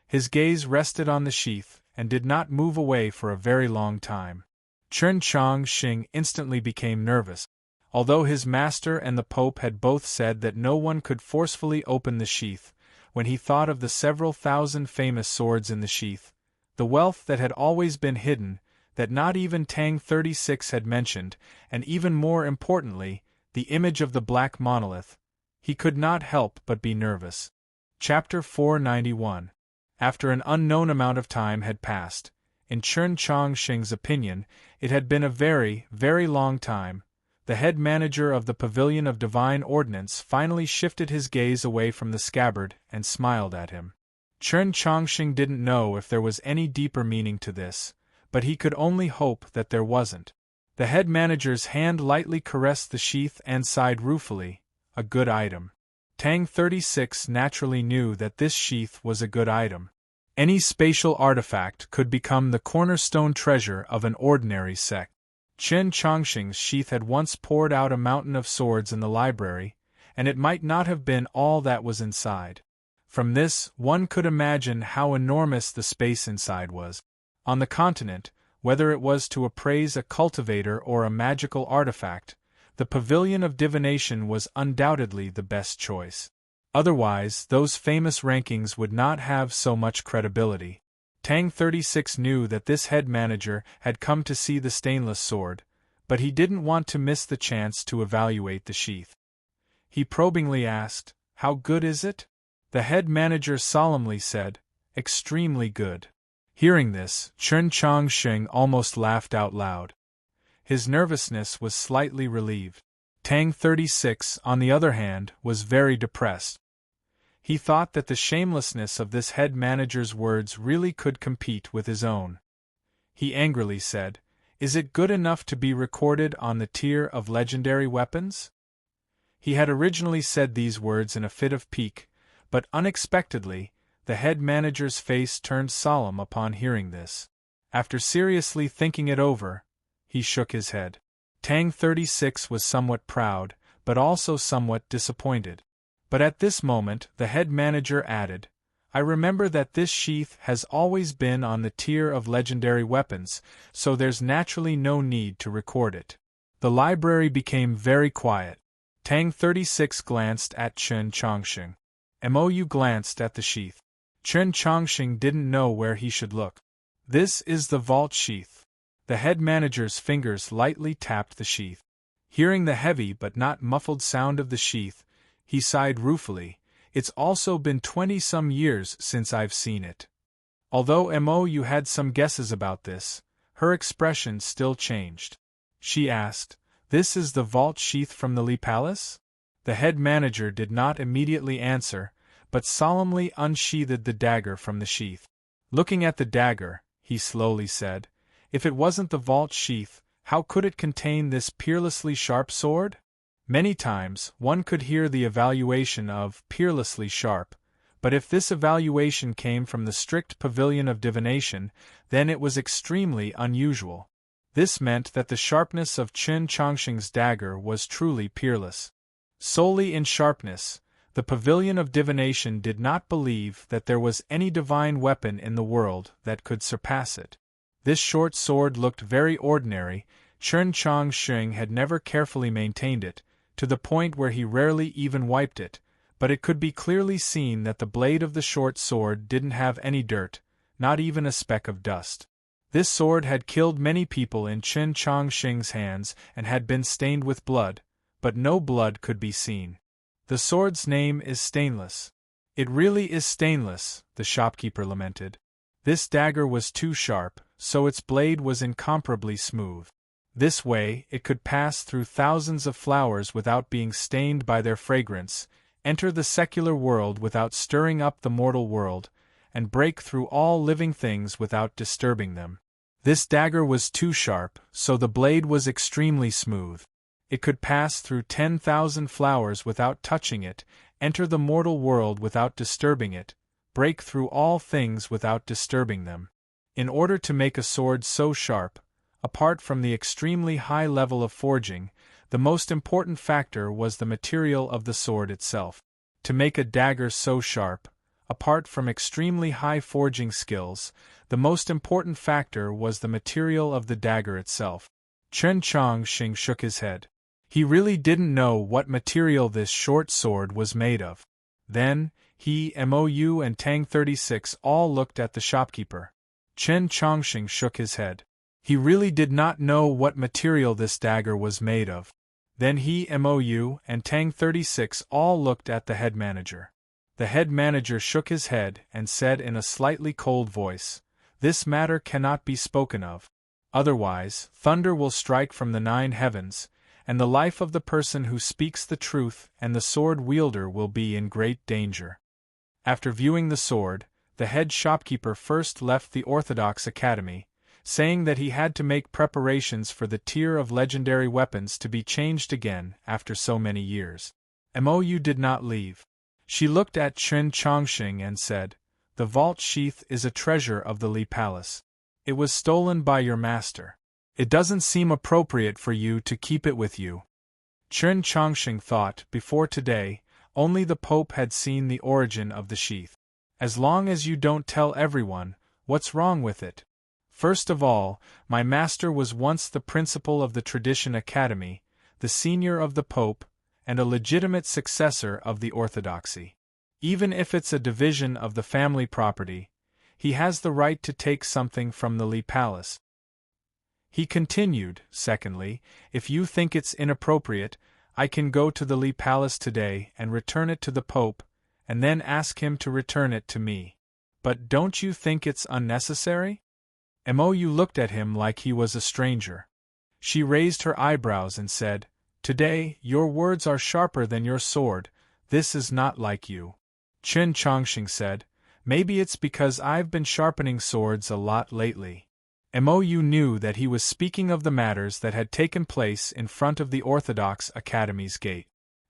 His gaze rested on the sheath and did not move away for a very long time. Chun Chong Sheng instantly became nervous. Although his master and the Pope had both said that no one could forcefully open the sheath, when he thought of the several thousand famous swords in the sheath, the wealth that had always been hidden, that not even Tang 36 had mentioned, and even more importantly, the image of the black monolith, he could not help but be nervous. Chapter 491. After an unknown amount of time had passed, in Chun Chong Sheng's opinion, it had been a very, very long time, the head manager of the Pavilion of Divine Ordnance finally shifted his gaze away from the scabbard and smiled at him. Chun Chong Sheng didn't know if there was any deeper meaning to this, but he could only hope that there wasn't. The head manager's hand lightly caressed the sheath and sighed ruefully, "A good item." Tang 36 naturally knew that this sheath was a good item. Any spatial artifact could become the cornerstone treasure of an ordinary sect. Chun Chongsheng's sheath had once poured out a mountain of swords in the library, and it might not have been all that was inside. From this, one could imagine how enormous the space inside was. On the continent, whether it was to appraise a cultivator or a magical artifact, the Pavilion of Divination was undoubtedly the best choice. Otherwise, those famous rankings would not have so much credibility. Tang 36 knew that this head manager had come to see the stainless sword, but he didn't want to miss the chance to evaluate the sheath. He probingly asked, "How good is it?" The head manager solemnly said, "Extremely good." Hearing this, Chun Chong Sheng almost laughed out loud. His nervousness was slightly relieved. Tang 36, on the other hand, was very depressed. He thought that the shamelessness of this head manager's words really could compete with his own. He angrily said, "Is it good enough to be recorded on the tier of legendary weapons?" He had originally said these words in a fit of pique, but unexpectedly, the head manager's face turned solemn upon hearing this. After seriously thinking it over, he shook his head. Tang 36 was somewhat proud, but also somewhat disappointed. But at this moment the head manager added, I remember that this sheath has always been on the tier of legendary weapons, so there's naturally no need to record it. The library became very quiet. Tang 36 glanced at Chen Chongqing. Mou glanced at the sheath. Chen Chongqing didn't know where he should look. This is the vault sheath. The head manager's fingers lightly tapped the sheath. Hearing the heavy but not muffled sound of the sheath, he sighed ruefully. It's also been 20-some years since I've seen it. Although Mou had some guesses about this, her expression still changed. She asked, "This is the vault sheath from the Li Palace?" The head manager did not immediately answer, but solemnly unsheathed the dagger from the sheath. Looking at the dagger, he slowly said, "If it wasn't the vault sheath, how could it contain this peerlessly sharp sword?" Many times, one could hear the evaluation of peerlessly sharp, but if this evaluation came from the strict pavilion of divination, then it was extremely unusual. This meant that the sharpness of Chen Chongqing's dagger was truly peerless. Solely in sharpness, the pavilion of divination did not believe that there was any divine weapon in the world that could surpass it. This short sword looked very ordinary. Chen Chongqing had never carefully maintained it, to the point where he rarely even wiped it, but it could be clearly seen that the blade of the short sword didn't have any dirt, not even a speck of dust. This sword had killed many people in Chen Chongqing's hands and had been stained with blood, but no blood could be seen. The sword's name is stainless. It really is stainless, the shopkeeper lamented. This dagger was too sharp, so its blade was incomparably smooth. This way, it could pass through thousands of flowers without being stained by their fragrance, enter the secular world without stirring up the mortal world, and break through all living things without disturbing them. This dagger was too sharp, so the blade was extremely smooth. It could pass through 10,000 flowers without touching it, enter the mortal world without disturbing it, break through all things without disturbing them. In order to make a sword so sharp, apart from the extremely high level of forging, the most important factor was the material of the sword itself. To make a dagger so sharp, apart from extremely high forging skills, the most important factor was the material of the dagger itself. Chen Chongqing shook his head. He really didn't know what material this short sword was made of. Then, he, Mou and Tang 36 all looked at the shopkeeper. Chen Chongqing shook his head. He really did not know what material this dagger was made of. Then he, Mou, and Tang 36 all looked at the head manager. The head manager shook his head and said in a slightly cold voice, "This matter cannot be spoken of. Otherwise, thunder will strike from the 9 heavens, and the life of the person who speaks the truth and the sword wielder will be in great danger." After viewing the sword, the head shopkeeper first left the Orthodox Academy, saying that he had to make preparations for the tier of legendary weapons to be changed again after so many years. Mou did not leave. She looked at Chen Chongqing and said, "The vault sheath is a treasure of the Li Palace. It was stolen by your master. It doesn't seem appropriate for you to keep it with you." Chen Chongqing thought, before today, only the Pope had seen the origin of the sheath. As long as you don't tell everyone, what's wrong with it? First of all, my master was once the principal of the Tradition Academy, the senior of the Pope, and a legitimate successor of the Orthodoxy. Even if it's a division of the family property, he has the right to take something from the Li Palace. He continued, secondly, if you think it's inappropriate, I can go to the Li Palace today and return it to the Pope, and then ask him to return it to me. But don't you think it's unnecessary? Mou looked at him like he was a stranger. She raised her eyebrows and said, "Today, your words are sharper than your sword. This is not like you." Chen Chongqing said, "Maybe it's because I've been sharpening swords a lot lately." Mou knew that he was speaking of the matters that had taken place in front of the Orthodox Academy's gate.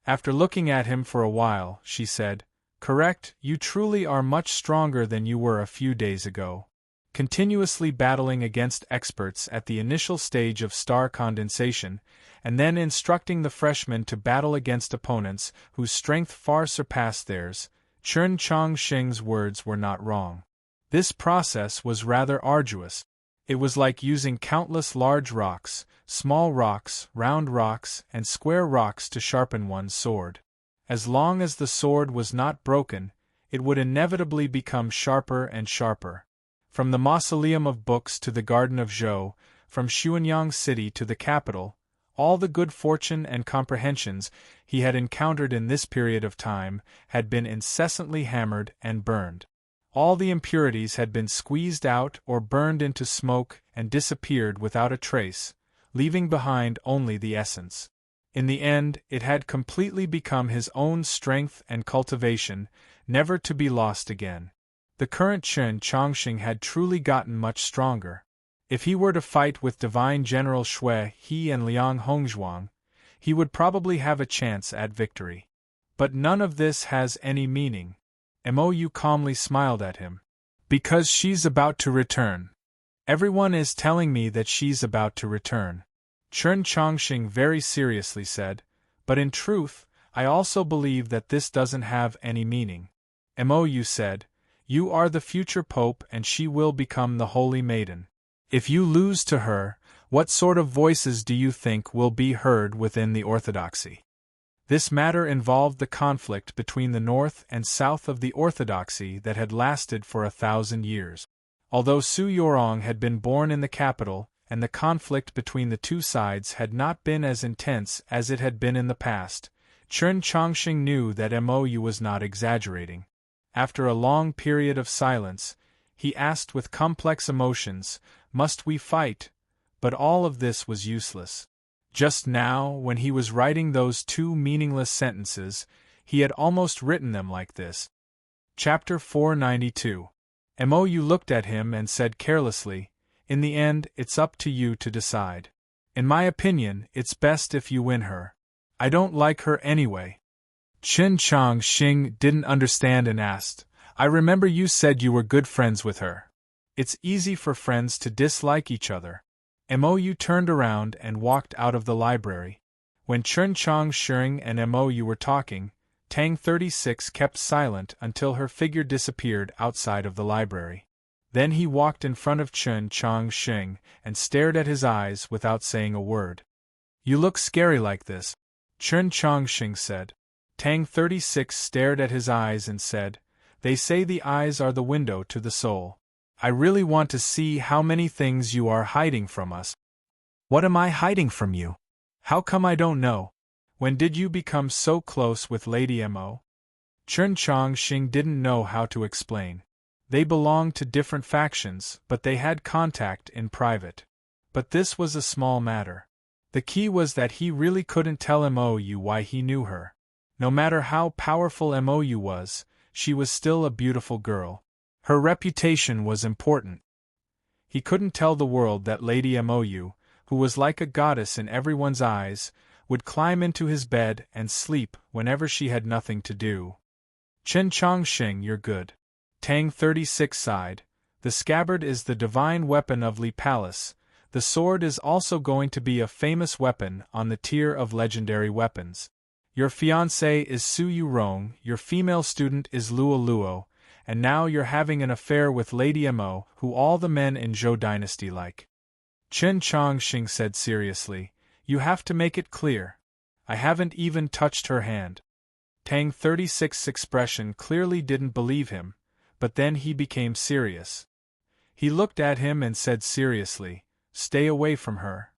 After looking at him for a while, she said, "Correct, you truly are much stronger than you were a few days ago. Continuously battling against experts at the initial stage of star condensation, and then instructing the freshmen to battle against opponents whose strength far surpassed theirs, Chen Chongqing's words were not wrong. This process was rather arduous. It was like using countless large rocks, small rocks, round rocks, and square rocks to sharpen one's sword. As long as the sword was not broken, it would inevitably become sharper and sharper. From the Mausoleum of Books to the Garden of Zhou, from Xuanyang City to the capital, all the good fortune and comprehensions he had encountered in this period of time had been incessantly hammered and burned. All the impurities had been squeezed out or burned into smoke and disappeared without a trace, leaving behind only the essence. In the end, it had completely become his own strength and cultivation, never to be lost again. The current Chen Chongqing had truly gotten much stronger. If he were to fight with Divine General Shui He and Liang Hongzhuang, he would probably have a chance at victory. But none of this has any meaning. Mou calmly smiled at him. Because she's about to return. Everyone is telling me that she's about to return. Chen Chongqing very seriously said, but in truth, I also believe that this doesn't have any meaning. Mou said, you are the future pope and she will become the holy maiden. If you lose to her, what sort of voices do you think will be heard within the orthodoxy? This matter involved the conflict between the north and south of the orthodoxy that had lasted for 1,000 years. Although Su Yorong had been born in the capital, and the conflict between the two sides had not been as intense as it had been in the past, Chen Chongqing knew that Mou was not exaggerating. After a long period of silence, he asked with complex emotions, "Must we fight?" But all of this was useless. Just now, when he was writing those two meaningless sentences, he had almost written them like this. Chapter 492. Mou looked at him and said carelessly, in the end, it's up to you to decide. In my opinion, it's best if you win her. I don't like her anyway. Chen Chongqing didn't understand and asked, I remember you said you were good friends with her. It's easy for friends to dislike each other. Mou turned around and walked out of the library. When Chen Chongqing and Mou were talking, Tang 36 kept silent until her figure disappeared outside of the library. Then he walked in front of Chen Chongqing and stared at his eyes without saying a word. You look scary like this, Chen Chongqing said. Tang 36 stared at his eyes and said, They say the eyes are the window to the soul. I really want to see how many things you are hiding from us. What am I hiding from you? How come I don't know? When did you become so close with Lady Mo? Chen Chongqing didn't know how to explain. They belonged to different factions, but they had contact in private. But this was a small matter. The key was that he really couldn't tell Mou why he knew her. No matter how powerful Mou was, she was still a beautiful girl. Her reputation was important. He couldn't tell the world that Lady Mou, who was like a goddess in everyone's eyes, would climb into his bed and sleep whenever she had nothing to do. Chen Chongqing, you're good. Tang 36 sighed. The scabbard is the divine weapon of Li Palace. The sword is also going to be a famous weapon on the tier of legendary weapons. Your fiancé is Su Yurong, your female student is Luo Luo, and now you're having an affair with Lady Mo, who all the men in Zhou dynasty like. Chen Chongqing said seriously, You have to make it clear. I haven't even touched her hand. Tang 36's expression clearly didn't believe him, but then he became serious. He looked at him and said seriously, Stay away from her.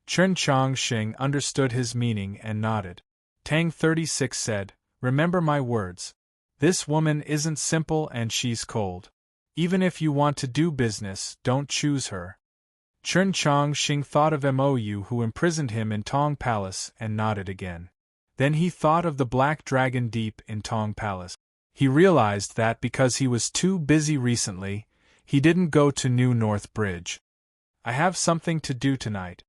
Chen Chongqing understood his meaning and nodded. Tang 36 said, Remember my words. This woman isn't simple and she's cold. Even if you want to do business, don't choose her. Chen Chongqing thought of Mou who imprisoned him in Tong Palace and nodded again. Then he thought of the Black Dragon deep in Tong Palace. He realized that because he was too busy recently, he didn't go to New North Bridge. I have something to do tonight,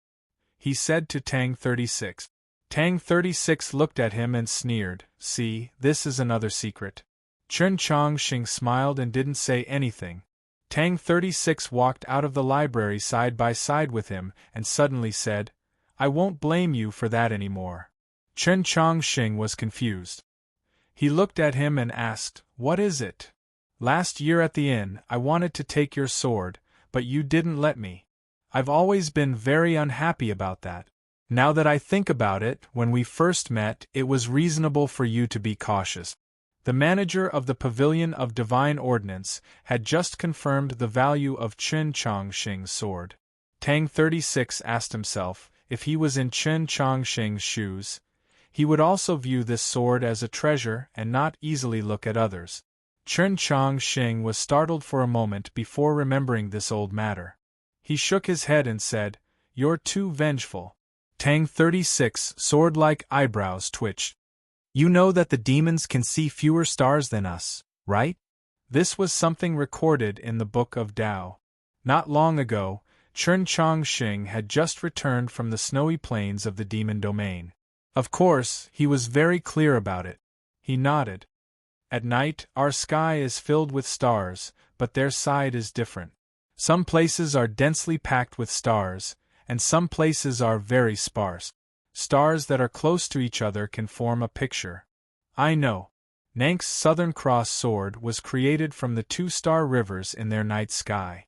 he said to Tang 36. Tang 36 looked at him and sneered, See, this is another secret. Chen Chongqing smiled and didn't say anything. Tang 36 walked out of the library side by side with him and suddenly said, I won't blame you for that anymore. Chen Chongqing was confused. He looked at him and asked, "What is it?" "Last year at the inn, I wanted to take your sword, but you didn't let me. I've always been very unhappy about that. Now that I think about it, when we first met, it was reasonable for you to be cautious." The manager of the Pavilion of Divine Ordnance had just confirmed the value of Chen Chongqing's sword. Tang 36 asked himself, if he was in Chen Chongqing's shoes, he would also view this sword as a treasure and not easily look at others. Chen Chongqing was startled for a moment before remembering this old matter. He shook his head and said, "You're too vengeful." Tang 36 sword-like eyebrows twitched. "You know that the demons can see fewer stars than us, right?" This was something recorded in the Book of Tao. Not long ago, Chen Chongqing had just returned from the snowy plains of the demon domain. Of course, he was very clear about it. He nodded. "At night, our sky is filled with stars, but their side is different. Some places are densely packed with stars, and some places are very sparse. Stars that are close to each other can form a picture. I know. Nank's Southern Cross sword was created from the two star rivers in their night sky.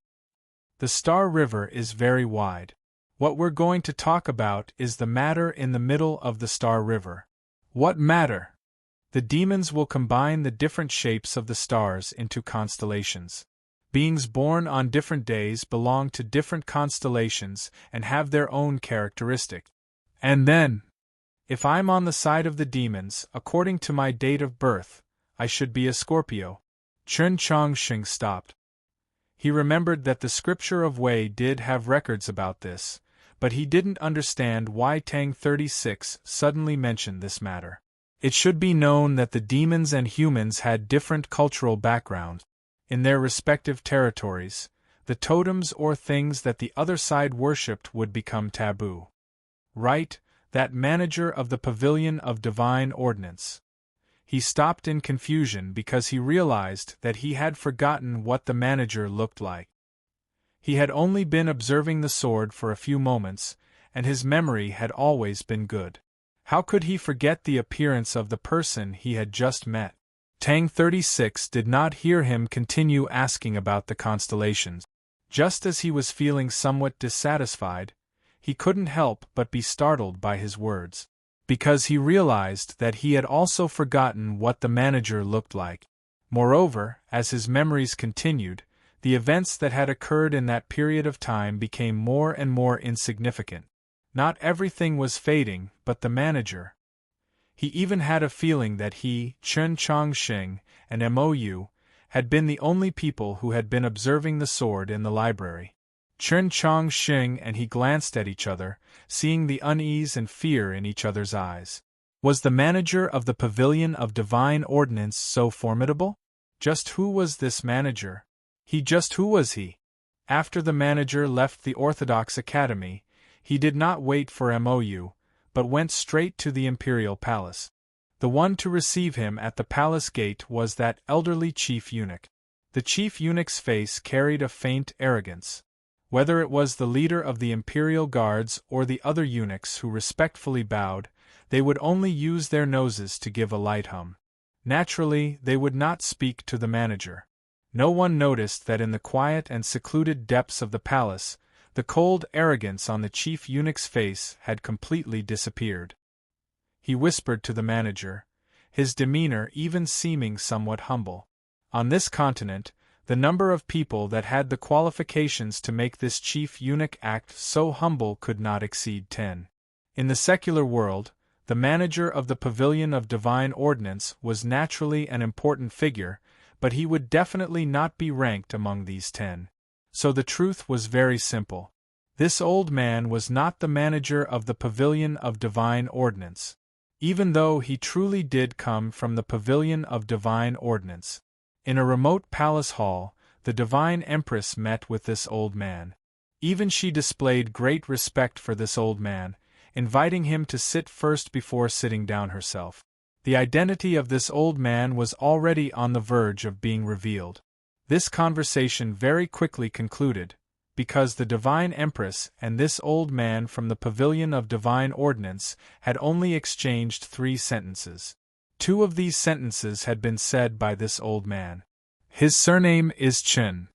The Star River is very wide. What we're going to talk about is the matter in the middle of the Star River." "What matter?" "The demons will combine the different shapes of the stars into constellations. Beings born on different days belong to different constellations and have their own characteristics. And then, if I'm on the side of the demons, according to my date of birth, I should be a Scorpio." Chen Chongqing stopped. He remembered that the scripture of Wei did have records about this, but he didn't understand why Tang 36 suddenly mentioned this matter. It should be known that the demons and humans had different cultural backgrounds. In their respective territories, the totems or things that the other side worshipped would become taboo. Right, that manager of the Pavilion of Divine Ordnance. He stopped in confusion because he realized that he had forgotten what the manager looked like. He had only been observing the sword for a few moments, and his memory had always been good. How could he forget the appearance of the person he had just met? Tang 36 did not hear him continue asking about the constellations. Just as he was feeling somewhat dissatisfied, he couldn't help but be startled by his words, because he realized that he had also forgotten what the manager looked like. Moreover, as his memories continued, the events that had occurred in that period of time became more and more insignificant. Not everything was fading, but the manager. He even had a feeling that he, Chen Chongqing, and Mou, had been the only people who had been observing the sword in the library. Chen Chongqing and he glanced at each other, seeing the unease and fear in each other's eyes. Was the manager of the Pavilion of Divine Ordnance so formidable? Just who was this manager? Who was he? After the manager left the Orthodox Academy, he did not wait for Mou, but went straight to the Imperial Palace. The one to receive him at the palace gate was that elderly chief eunuch. The chief eunuch's face carried a faint arrogance. Whether it was the leader of the Imperial Guards or the other eunuchs who respectfully bowed, they would only use their noses to give a light hum. Naturally, they would not speak to the manager. No one noticed that in the quiet and secluded depths of the palace, the cold arrogance on the chief eunuch's face had completely disappeared. He whispered to the manager, his demeanor even seeming somewhat humble. On this continent, the number of people that had the qualifications to make this chief eunuch act so humble could not exceed 10. In the secular world, the manager of the Pavilion of Divine Ordnance was naturally an important figure, but he would definitely not be ranked among these 10. So the truth was very simple. This old man was not the manager of the Pavilion of Divine Ordnance, even though he truly did come from the Pavilion of Divine Ordnance. In a remote palace hall, the Divine Empress met with this old man. Even she displayed great respect for this old man, inviting him to sit first before sitting down herself. The identity of this old man was already on the verge of being revealed. This conversation very quickly concluded, because the Divine Empress and this old man from the Pavilion of Divine Ordnance had only exchanged 3 sentences. 2 of these sentences had been said by this old man. His surname is Chen.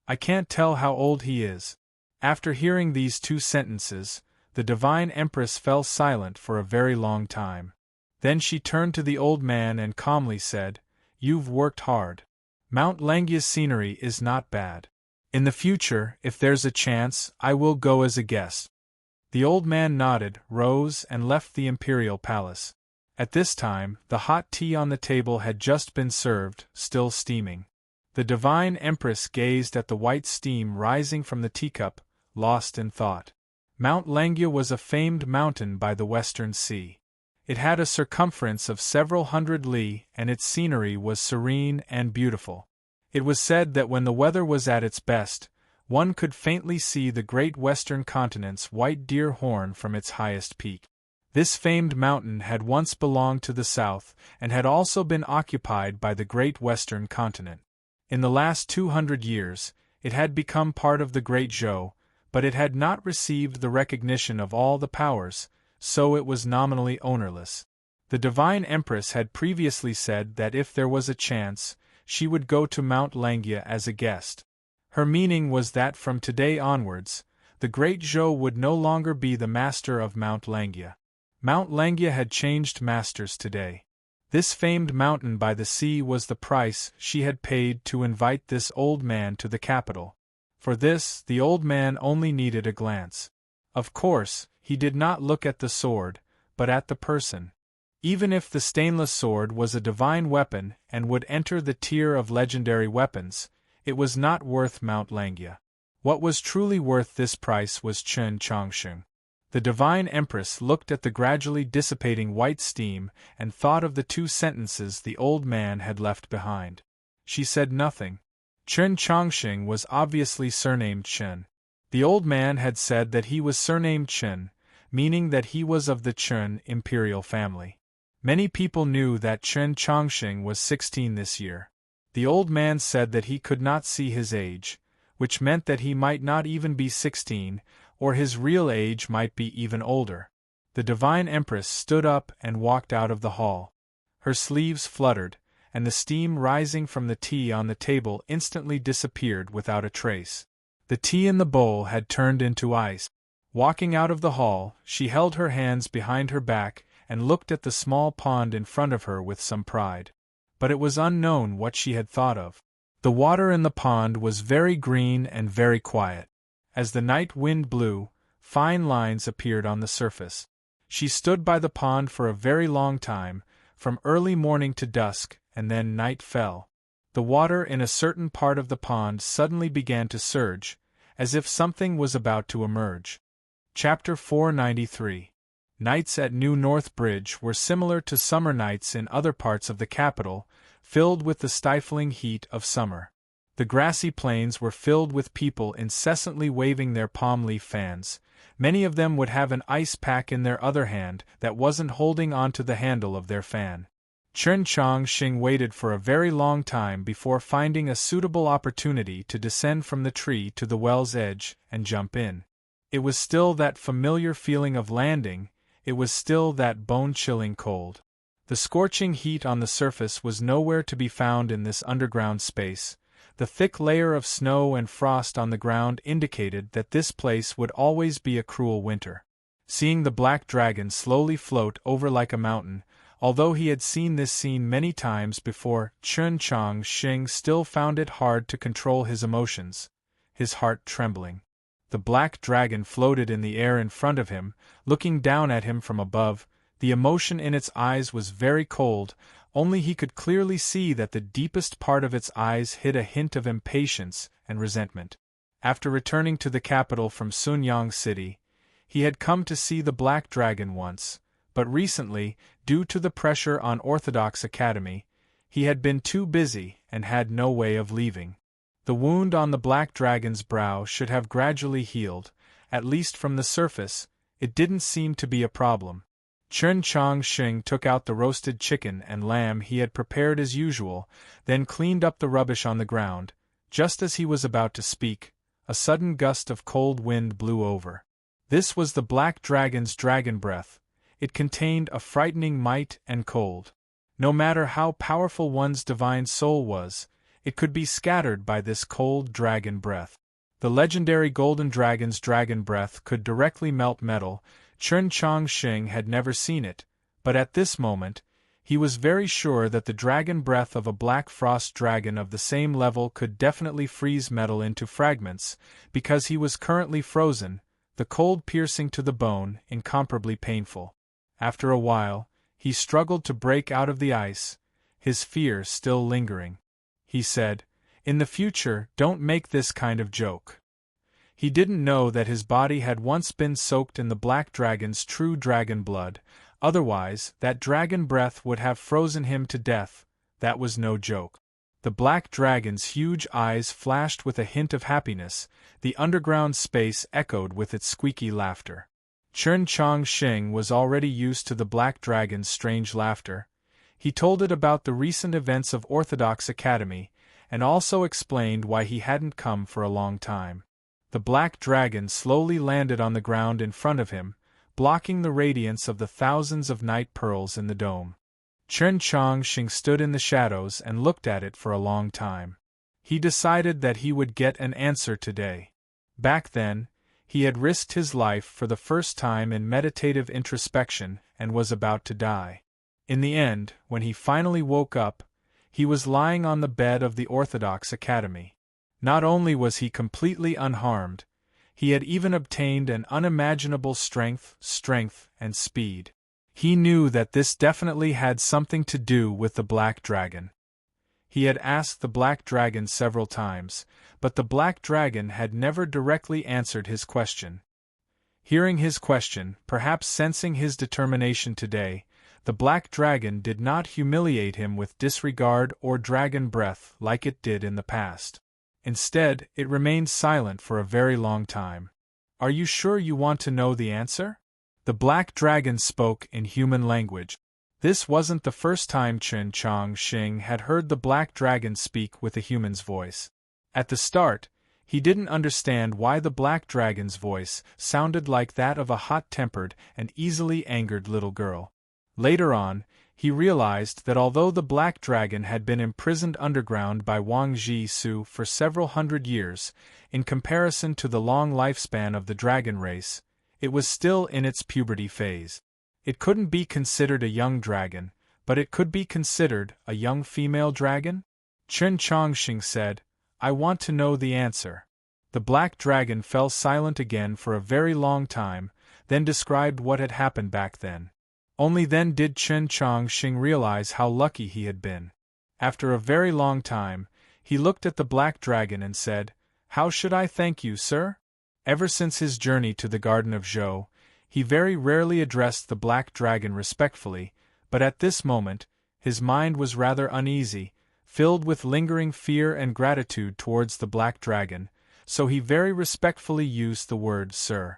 I can't tell how old he is. After hearing these 2 sentences, the Divine Empress fell silent for a very long time. Then she turned to the old man and calmly said, "You've worked hard. Mount Langya's scenery is not bad. In the future, if there's a chance, I will go as a guest." The old man nodded, rose, and left the imperial palace. At this time, the hot tea on the table had just been served, still steaming. The Divine Empress gazed at the white steam rising from the teacup, lost in thought. Mount Langya was a famed mountain by the western sea. It had a circumference of several hundred li, and its scenery was serene and beautiful. It was said that when the weather was at its best, one could faintly see the great western continent's white deer horn from its highest peak. This famed mountain had once belonged to the south, and had also been occupied by the great western continent. In the last 200 years, it had become part of the Great Zhou, but it had not received the recognition of all the powers, so it was nominally ownerless. The Divine Empress had previously said that if there was a chance, she would go to Mount Langya as a guest. Her meaning was that from today onwards, the Great Zhou would no longer be the master of Mount Langya. Mount Langya had changed masters today. This famed mountain by the sea was the price she had paid to invite this old man to the capital. For this, the old man only needed a glance. Of course, he did not look at the sword, but at the person. Even if the stainless sword was a divine weapon and would enter the tier of legendary weapons, it was not worth Mount Langya. What was truly worth this price was Chen Chongsheng. The Divine Empress looked at the gradually dissipating white steam and thought of the 2 sentences the old man had left behind. She said nothing. Chen Chongsheng was obviously surnamed Chen. The old man had said that he was surnamed Chen, meaning that he was of the Chen imperial family. Many people knew that Chen Chongsheng was 16 this year. The old man said that he could not see his age, which meant that he might not even be 16, or his real age might be even older. The Divine Empress stood up and walked out of the hall. Her sleeves fluttered, and the steam rising from the tea on the table instantly disappeared without a trace. The tea in the bowl had turned into ice. Walking out of the hall, she held her hands behind her back and looked at the small pond in front of her with some pride. But it was unknown what she had thought of. The water in the pond was very green and very quiet. As the night wind blew, fine lines appeared on the surface. She stood by the pond for a very long time, from early morning to dusk, and then night fell. The water in a certain part of the pond suddenly began to surge, as if something was about to emerge. Chapter 493. Nights at New North Bridge were similar to summer nights in other parts of the capital, filled with the stifling heat of summer. The grassy plains were filled with people incessantly waving their palm leaf fans. Many of them would have an ice pack in their other hand that wasn't holding onto the handle of their fan. Chen Chongsheng waited for a very long time before finding a suitable opportunity to descend from the tree to the well's edge and jump in. It was still that familiar feeling of landing, it was still that bone-chilling cold. The scorching heat on the surface was nowhere to be found in this underground space. The thick layer of snow and frost on the ground indicated that this place would always be a cruel winter. Seeing the black dragon slowly float over like a mountain, although he had seen this scene many times before, Chen Chongsheng still found it hard to control his emotions, his heart trembling. The black dragon floated in the air in front of him, looking down at him from above. The emotion in its eyes was very cold, only he could clearly see that the deepest part of its eyes hid a hint of impatience and resentment. After returning to the capital from Sunyang City, he had come to see the black dragon once, but recently, due to the pressure on Orthodox Academy, he had been too busy and had no way of leaving. The wound on the black dragon's brow should have gradually healed, at least from the surface. It didn't seem to be a problem. Chen Chongsheng took out the roasted chicken and lamb he had prepared as usual, then cleaned up the rubbish on the ground. Just as he was about to speak, a sudden gust of cold wind blew over. This was the black dragon's dragon breath. It contained a frightening might and cold. No matter how powerful one's divine soul was, it could be scattered by this cold dragon breath. The legendary golden dragon's dragon breath could directly melt metal. Chen Chongqing had never seen it, but at this moment, he was very sure that the dragon breath of a black frost dragon of the same level could definitely freeze metal into fragments, because he was currently frozen, the cold piercing to the bone, incomparably painful. After a while, he struggled to break out of the ice, his fear still lingering. He said, "In the future, don't make this kind of joke." He didn't know that his body had once been soaked in the black dragon's true dragon blood, otherwise that dragon breath would have frozen him to death. That was no joke. The black dragon's huge eyes flashed with a hint of happiness, the underground space echoed with its squeaky laughter. Chen Chongqing was already used to the black dragon's strange laughter. He told it about the recent events of Orthodox Academy, and also explained why he hadn't come for a long time. The black dragon slowly landed on the ground in front of him, blocking the radiance of the thousands of night pearls in the dome. Chen Chongqing stood in the shadows and looked at it for a long time. He decided that he would get an answer today. Back then, he had risked his life for the first time in meditative introspection and was about to die. In the end, when he finally woke up, he was lying on the bed of the Orthodox Academy. Not only was he completely unharmed, he had even obtained an unimaginable strength, and speed. He knew that this definitely had something to do with the Black Dragon. He had asked the Black Dragon several times, but the Black Dragon had never directly answered his question. Hearing his question, perhaps sensing his determination today, the Black Dragon did not humiliate him with disregard or dragon breath like it did in the past. Instead, it remained silent for a very long time. "Are you sure you want to know the answer?" The Black Dragon spoke in human language. This wasn't the first time Chen Chongqing had heard the Black Dragon speak with a human's voice. At the start, he didn't understand why the Black Dragon's voice sounded like that of a hot-tempered and easily angered little girl. Later on, he realized that although the Black Dragon had been imprisoned underground by Wang Ji-su for several hundred years, in comparison to the long lifespan of the dragon race, it was still in its puberty phase. It couldn't be considered a young dragon, but it could be considered a young female dragon? Chen Chongqing said, "I want to know the answer." The Black Dragon fell silent again for a very long time, then described what had happened back then. Only then did Chen Chongqing realize how lucky he had been. After a very long time, he looked at the Black Dragon and said, "How should I thank you, sir?" Ever since his journey to the Garden of Zhou, he very rarely addressed the Black Dragon respectfully, but at this moment, his mind was rather uneasy, filled with lingering fear and gratitude towards the Black Dragon, so he very respectfully used the word "sir."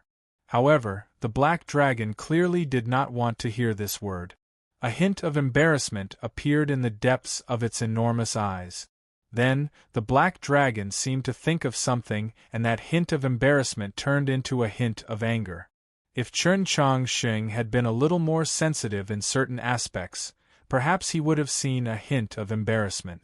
However, the Black Dragon clearly did not want to hear this word. A hint of embarrassment appeared in the depths of its enormous eyes. Then, the Black Dragon seemed to think of something, and that hint of embarrassment turned into a hint of anger. If Chen Chongqing had been a little more sensitive in certain aspects, perhaps he would have seen a hint of embarrassment.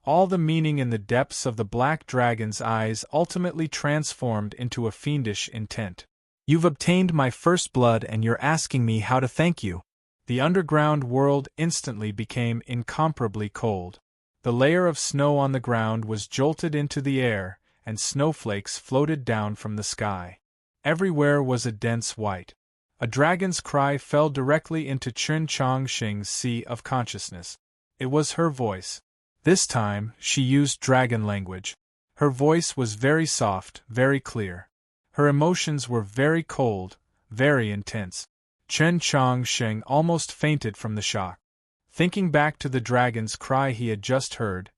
All the meaning in the depths of the Black Dragon's eyes ultimately transformed into a fiendish intent. "You've obtained my first blood and you're asking me how to thank you." The underground world instantly became incomparably cold. The layer of snow on the ground was jolted into the air, and snowflakes floated down from the sky. Everywhere was a dense white. A dragon's cry fell directly into Chen Chongqing's sea of consciousness. It was her voice. This time, she used dragon language. Her voice was very soft, very clear. Her emotions were very cold, very intense. Chen Chongqing almost fainted from the shock. Thinking back to the dragon's cry he had just heard,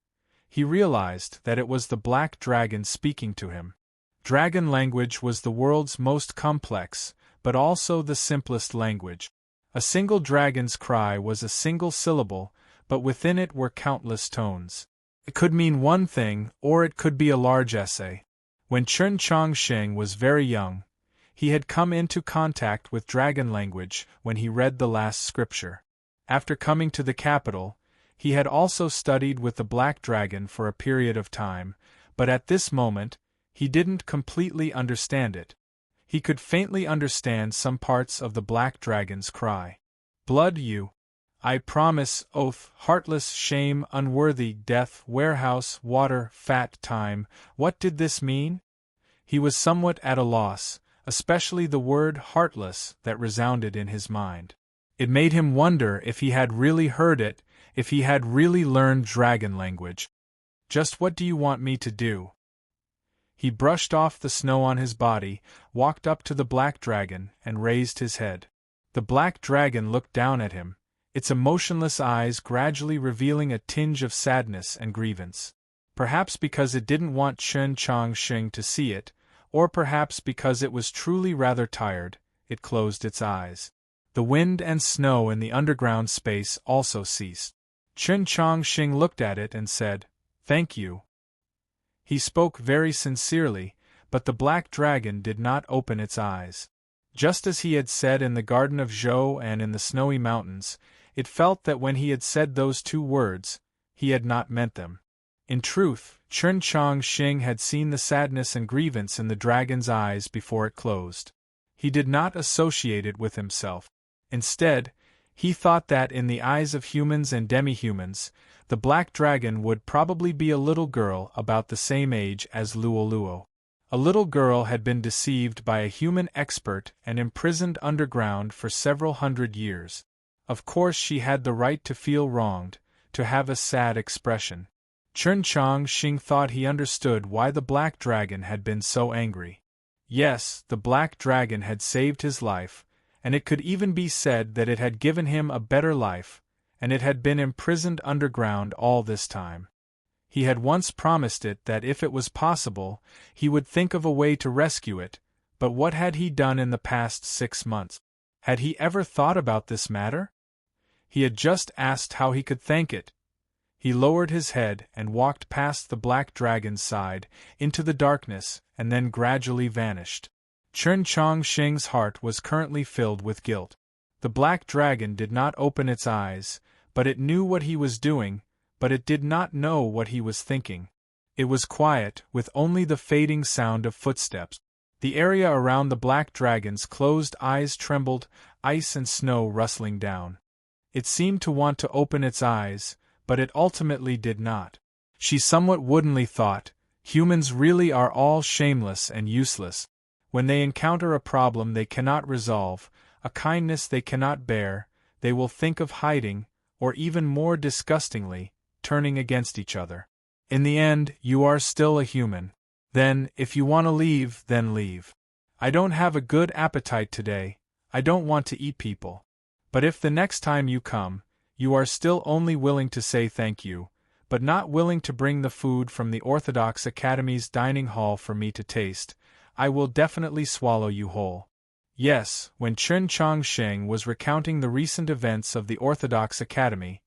he realized that it was the Black Dragon speaking to him. Dragon language was the world's most complex, but also the simplest language. A single dragon's cry was a single syllable, but within it were countless tones. It could mean one thing, or it could be a large essay. When Chen Chongqing was very young, he had come into contact with dragon language when he read the last scripture. After coming to the capital, He had also studied with the black dragon for a period of time, but at this moment, he didn't completely understand it. He could faintly understand some parts of the black dragon's cry. Blood you. I promise, oath, heartless, shame, unworthy, death, warehouse, water, fat, time. What did this mean? He was somewhat at a loss, especially the word heartless that resounded in his mind. It made him wonder if he had really heard it, if he had really learned dragon language. Just what do you want me to do? He brushed off the snow on his body, walked up to the black dragon, and raised his head. The black dragon looked down at him, its emotionless eyes gradually revealing a tinge of sadness and grievance. Perhaps because it didn't want Chen Chongqing to see it, or perhaps because it was truly rather tired, it closed its eyes. The wind and snow in the underground space also ceased. Chen Chongqing looked at it and said, "Thank you." He spoke very sincerely, but the black dragon did not open its eyes. Just as he had said in the Garden of Zhou and in the Snowy Mountains, it felt that when he had said those two words, he had not meant them. In truth, Chen Chongqing had seen the sadness and grievance in the dragon's eyes before it closed. He did not associate it with himself. Instead, he thought that in the eyes of humans and demi-humans, the black dragon would probably be a little girl about the same age as Luoluo. A little girl had been deceived by a human expert and imprisoned underground for several hundred years. Of course she had the right to feel wronged, to have a sad expression. Chen Chongqing thought he understood why the black dragon had been so angry. Yes, the black dragon had saved his life, and it could even be said that it had given him a better life, and it had been imprisoned underground all this time. He had once promised it that if it was possible, he would think of a way to rescue it, but what had he done in the past 6 months? Had he ever thought about this matter? He had just asked how he could thank it. He lowered his head and walked past the black dragon's side, into the darkness, and then gradually vanished. Chen Chongqing's heart was currently filled with guilt. The black dragon did not open its eyes, but it knew what he was doing, but it did not know what he was thinking. It was quiet, with only the fading sound of footsteps. The area around the black dragon's closed eyes trembled, ice and snow rustling down. It seemed to want to open its eyes, but it ultimately did not. She somewhat woodenly thought, humans really are all shameless and useless. When they encounter a problem they cannot resolve, a kindness they cannot bear, they will think of hiding, or even more disgustingly, turning against each other. In the end, you are still a human. Then, if you want to leave, then leave. I don't have a good appetite today, I don't want to eat people. But if the next time you come, you are still only willing to say thank you, but not willing to bring the food from the Orthodox Academy's dining hall for me to taste, I will definitely swallow you whole. Yes, when Chen Chongqing was recounting the recent events of the Orthodox Academy,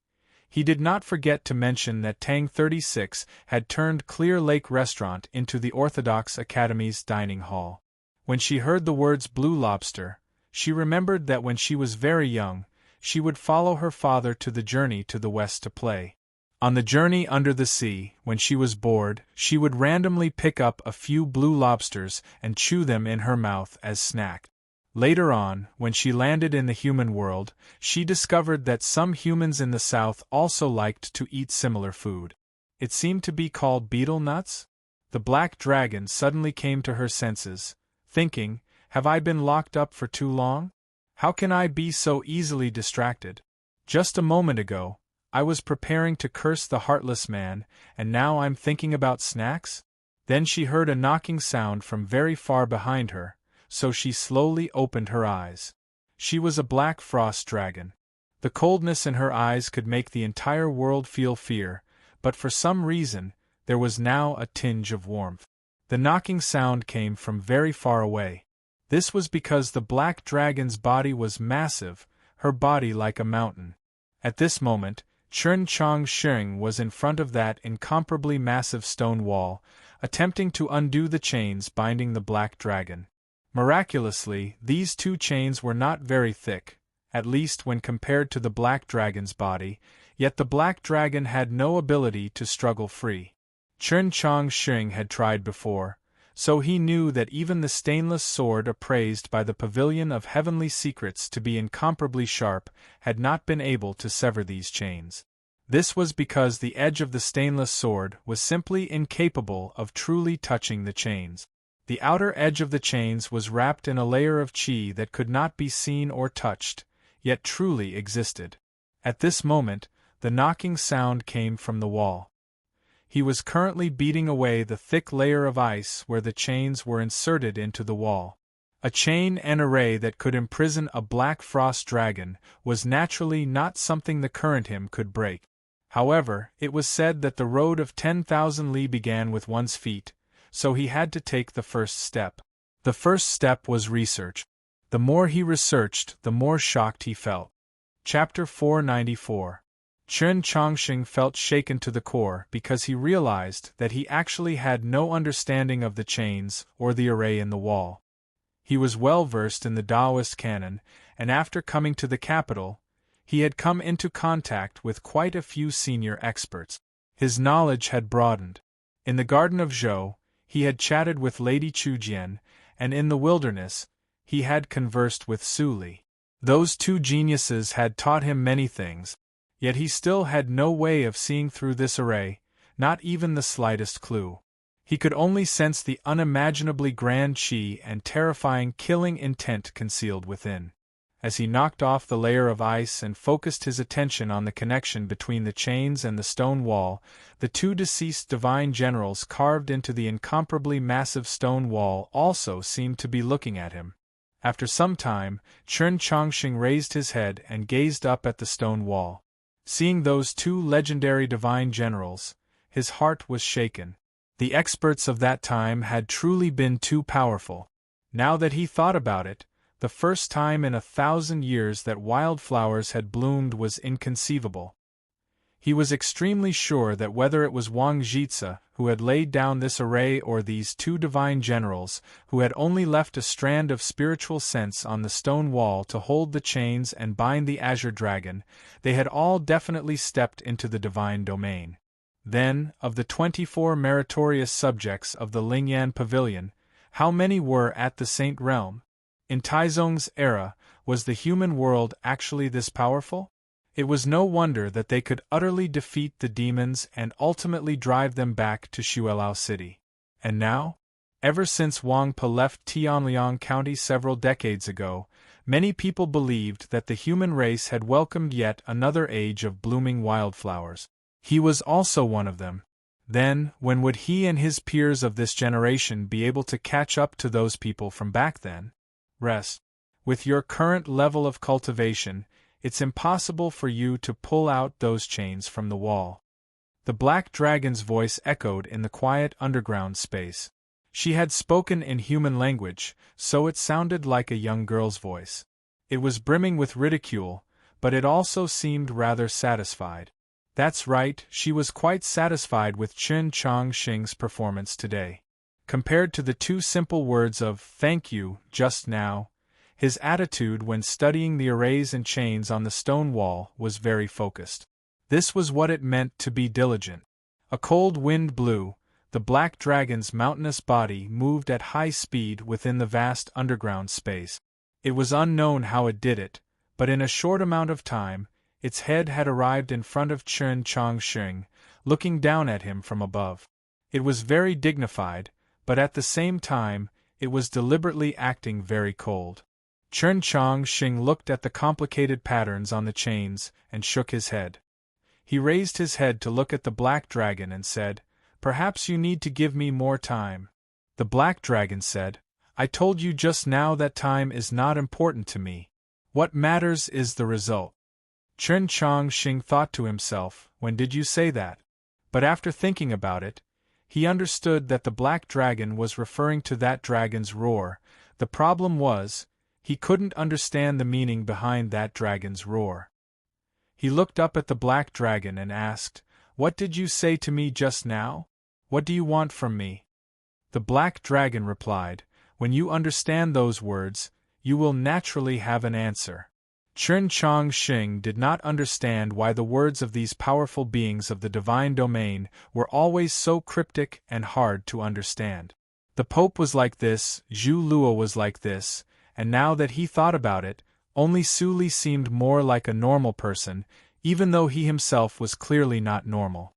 he did not forget to mention that Tang 36 had turned Clear Lake Restaurant into the Orthodox Academy's dining hall. When she heard the words Blue Lobster, she remembered that when she was very young, she would follow her father to the journey to the west to play. On the journey under the sea, when she was bored, she would randomly pick up a few blue lobsters and chew them in her mouth as snack. Later on, when she landed in the human world, she discovered that some humans in the south also liked to eat similar food. It seemed to be called beetle nuts. The black dragon suddenly came to her senses, thinking, have I been locked up for too long? How can I be so easily distracted? Just a moment ago, I was preparing to curse the heartless man, and now I'm thinking about snacks? Then she heard a knocking sound from very far behind her, so she slowly opened her eyes. She was a black frost dragon. The coldness in her eyes could make the entire world feel fear, but for some reason, there was now a tinge of warmth. The knocking sound came from very far away. This was because the black dragon's body was massive, her body like a mountain. At this moment, Chen Chongqing was in front of that incomparably massive stone wall, attempting to undo the chains binding the black dragon. Miraculously, these two chains were not very thick, at least when compared to the black dragon's body. Yet the black dragon had no ability to struggle free. Chun Chong Shing had tried before, so he knew that even the stainless sword appraised by the Pavilion of Heavenly Secrets to be incomparably sharp had not been able to sever these chains. This was because the edge of the stainless sword was simply incapable of truly touching the chains. The outer edge of the chains was wrapped in a layer of qi that could not be seen or touched, yet truly existed. At this moment, the knocking sound came from the wall. He was currently beating away the thick layer of ice where the chains were inserted into the wall. A chain and array that could imprison a black frost dragon was naturally not something the current him could break. However, it was said that the road of 10,000 li began with one's feet, so he had to take the first step. The first step was research. The more he researched, the more shocked he felt. Chapter 494. Chun Chongqing felt shaken to the core because he realized that he actually had no understanding of the chains or the array in the wall. He was well versed in the Taoist canon, and after coming to the capital, he had come into contact with quite a few senior experts. His knowledge had broadened. In the garden of Zhou, he had chatted with Lady Chujian, and in the wilderness, he had conversed with Su Li. Those two geniuses had taught him many things, yet he still had no way of seeing through this array, not even the slightest clue. He could only sense the unimaginably grand qi and terrifying killing intent concealed within. As he knocked off the layer of ice and focused his attention on the connection between the chains and the stone wall, the two deceased divine generals carved into the incomparably massive stone wall also seemed to be looking at him. After some time, Chun Chongqing raised his head and gazed up at the stone wall. Seeing those two legendary divine generals, his heart was shaken. The experts of that time had truly been too powerful. Now that he thought about it, the first time in 1,000 years that wildflowers had bloomed was inconceivable. He was extremely sure that whether it was Wang Jitze who had laid down this array or these two divine generals who had only left a strand of spiritual sense on the stone wall to hold the chains and bind the azure dragon, they had all definitely stepped into the divine domain. Then, of the 24 meritorious subjects of the Lingyan Pavilion, how many were at the Saint Realm? In Taizong's era, was the human world actually this powerful? It was no wonder that they could utterly defeat the demons and ultimately drive them back to Xuelao City. And now? Ever since Wang Pe left Tianliang County several decades ago, many people believed that the human race had welcomed yet another age of blooming wildflowers. He was also one of them. Then, when would he and his peers of this generation be able to catch up to those people from back then? Rest. With your current level of cultivation, it's impossible for you to pull out those chains from the wall. The black dragon's voice echoed in the quiet underground space. She had spoken in human language, so it sounded like a young girl's voice. It was brimming with ridicule, but it also seemed rather satisfied. That's right, she was quite satisfied with Chun Chongqing's performance today. Compared to the two simple words of "thank you" just now, his attitude when studying the arrays and chains on the stone wall was very focused. This was what it meant to be diligent. A cold wind blew, the black dragon's mountainous body moved at high speed within the vast underground space. It was unknown how it did it, but in a short amount of time, its head had arrived in front of Chun Chongqing, looking down at him from above. It was very dignified, but at the same time, it was deliberately acting very cold. Chun Chongqing looked at the complicated patterns on the chains and shook his head. He raised his head to look at the black dragon and said, "Perhaps you need to give me more time." The black dragon said, "I told you just now that time is not important to me. What matters is the result." Chun Chongqing thought to himself, "When did you say that?" But after thinking about it, he understood that the black dragon was referring to that dragon's roar. The problem was, he couldn't understand the meaning behind that dragon's roar. He looked up at the black dragon and asked, "What did you say to me just now? What do you want from me?" The black dragon replied, "When you understand those words, you will naturally have an answer." Chen Chong-shing did not understand why the words of these powerful beings of the divine domain were always so cryptic and hard to understand. The Pope was like this, Zhu Luo was like this, and now that he thought about it, only Su Li seemed more like a normal person, even though he himself was clearly not normal.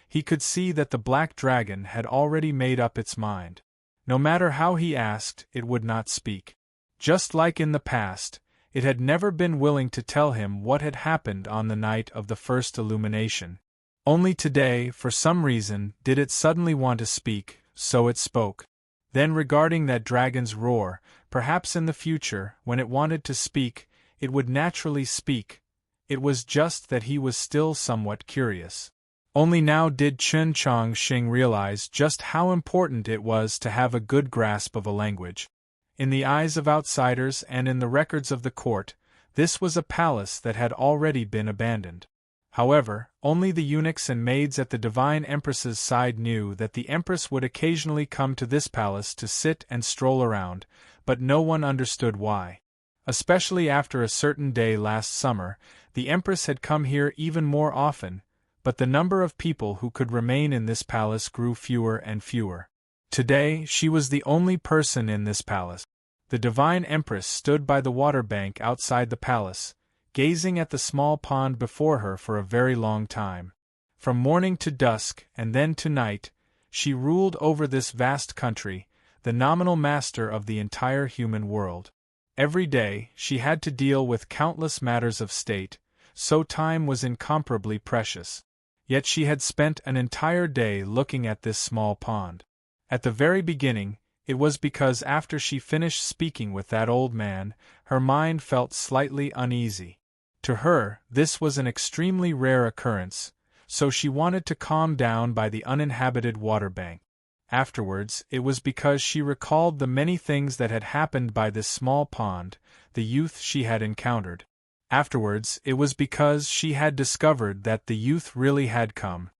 He could see that the Black Dragon had already made up its mind. No matter how he asked, it would not speak. Just like in the past, it had never been willing to tell him what had happened on the night of the first illumination. Only today, for some reason, did it suddenly want to speak, so it spoke. Then regarding that dragon's roar, perhaps in the future, when it wanted to speak, it would naturally speak. It was just that he was still somewhat curious. Only now did Chen Chong-shing realize just how important it was to have a good grasp of a language. In the eyes of outsiders and in the records of the court, this was a palace that had already been abandoned. However, only the eunuchs and maids at the divine empress's side knew that the empress would occasionally come to this palace to sit and stroll around, but no one understood why. Especially after a certain day last summer, the empress had come here even more often, but the number of people who could remain in this palace grew fewer and fewer. Today, she was the only person in this palace. The divine empress stood by the water bank outside the palace, gazing at the small pond before her for a very long time. From morning to dusk and then to night, she ruled over this vast country, the nominal master of the entire human world. Every day, she had to deal with countless matters of state, so time was incomparably precious. Yet she had spent an entire day looking at this small pond. At the very beginning, it was because after she finished speaking with that old man, her mind felt slightly uneasy. To her, this was an extremely rare occurrence, so she wanted to calm down by the uninhabited water bank. Afterwards, it was because she recalled the many things that had happened by this small pond, the youth she had encountered. Afterwards, it was because she had discovered that the youth really had come.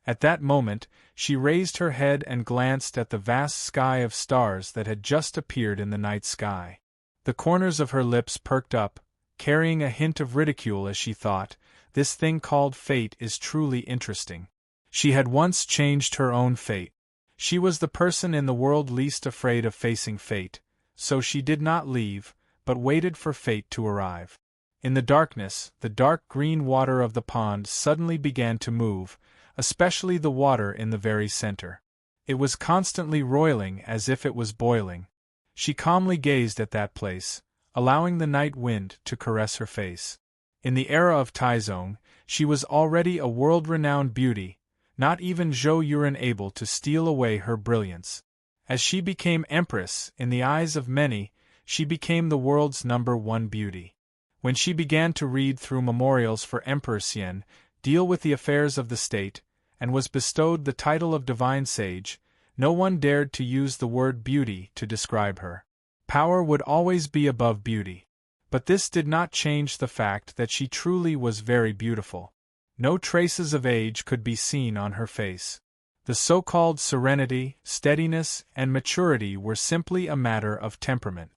At that moment, she raised her head and glanced at the vast sky of stars that had just appeared in the night sky. The corners of her lips perked up, carrying a hint of ridicule as she thought, this thing called fate is truly interesting. She had once changed her own fate. She was the person in the world least afraid of facing fate, so she did not leave, but waited for fate to arrive. In the darkness, the dark green water of the pond suddenly began to move, especially the water in the very center. It was constantly roiling as if it was boiling. She calmly gazed at that place, allowing the night wind to caress her face. In the era of Taizong, she was already a world-renowned beauty, not even Zhou Yuan able to steal away her brilliance. As she became empress, in the eyes of many, she became the world's #1 beauty. When she began to read through memorials for Emperor Xian, deal with the affairs of the state, and was bestowed the title of divine sage, no one dared to use the word beauty to describe her. Power would always be above beauty. But this did not change the fact that she truly was very beautiful. No traces of age could be seen on her face. The so-called serenity, steadiness, and maturity were simply a matter of temperament.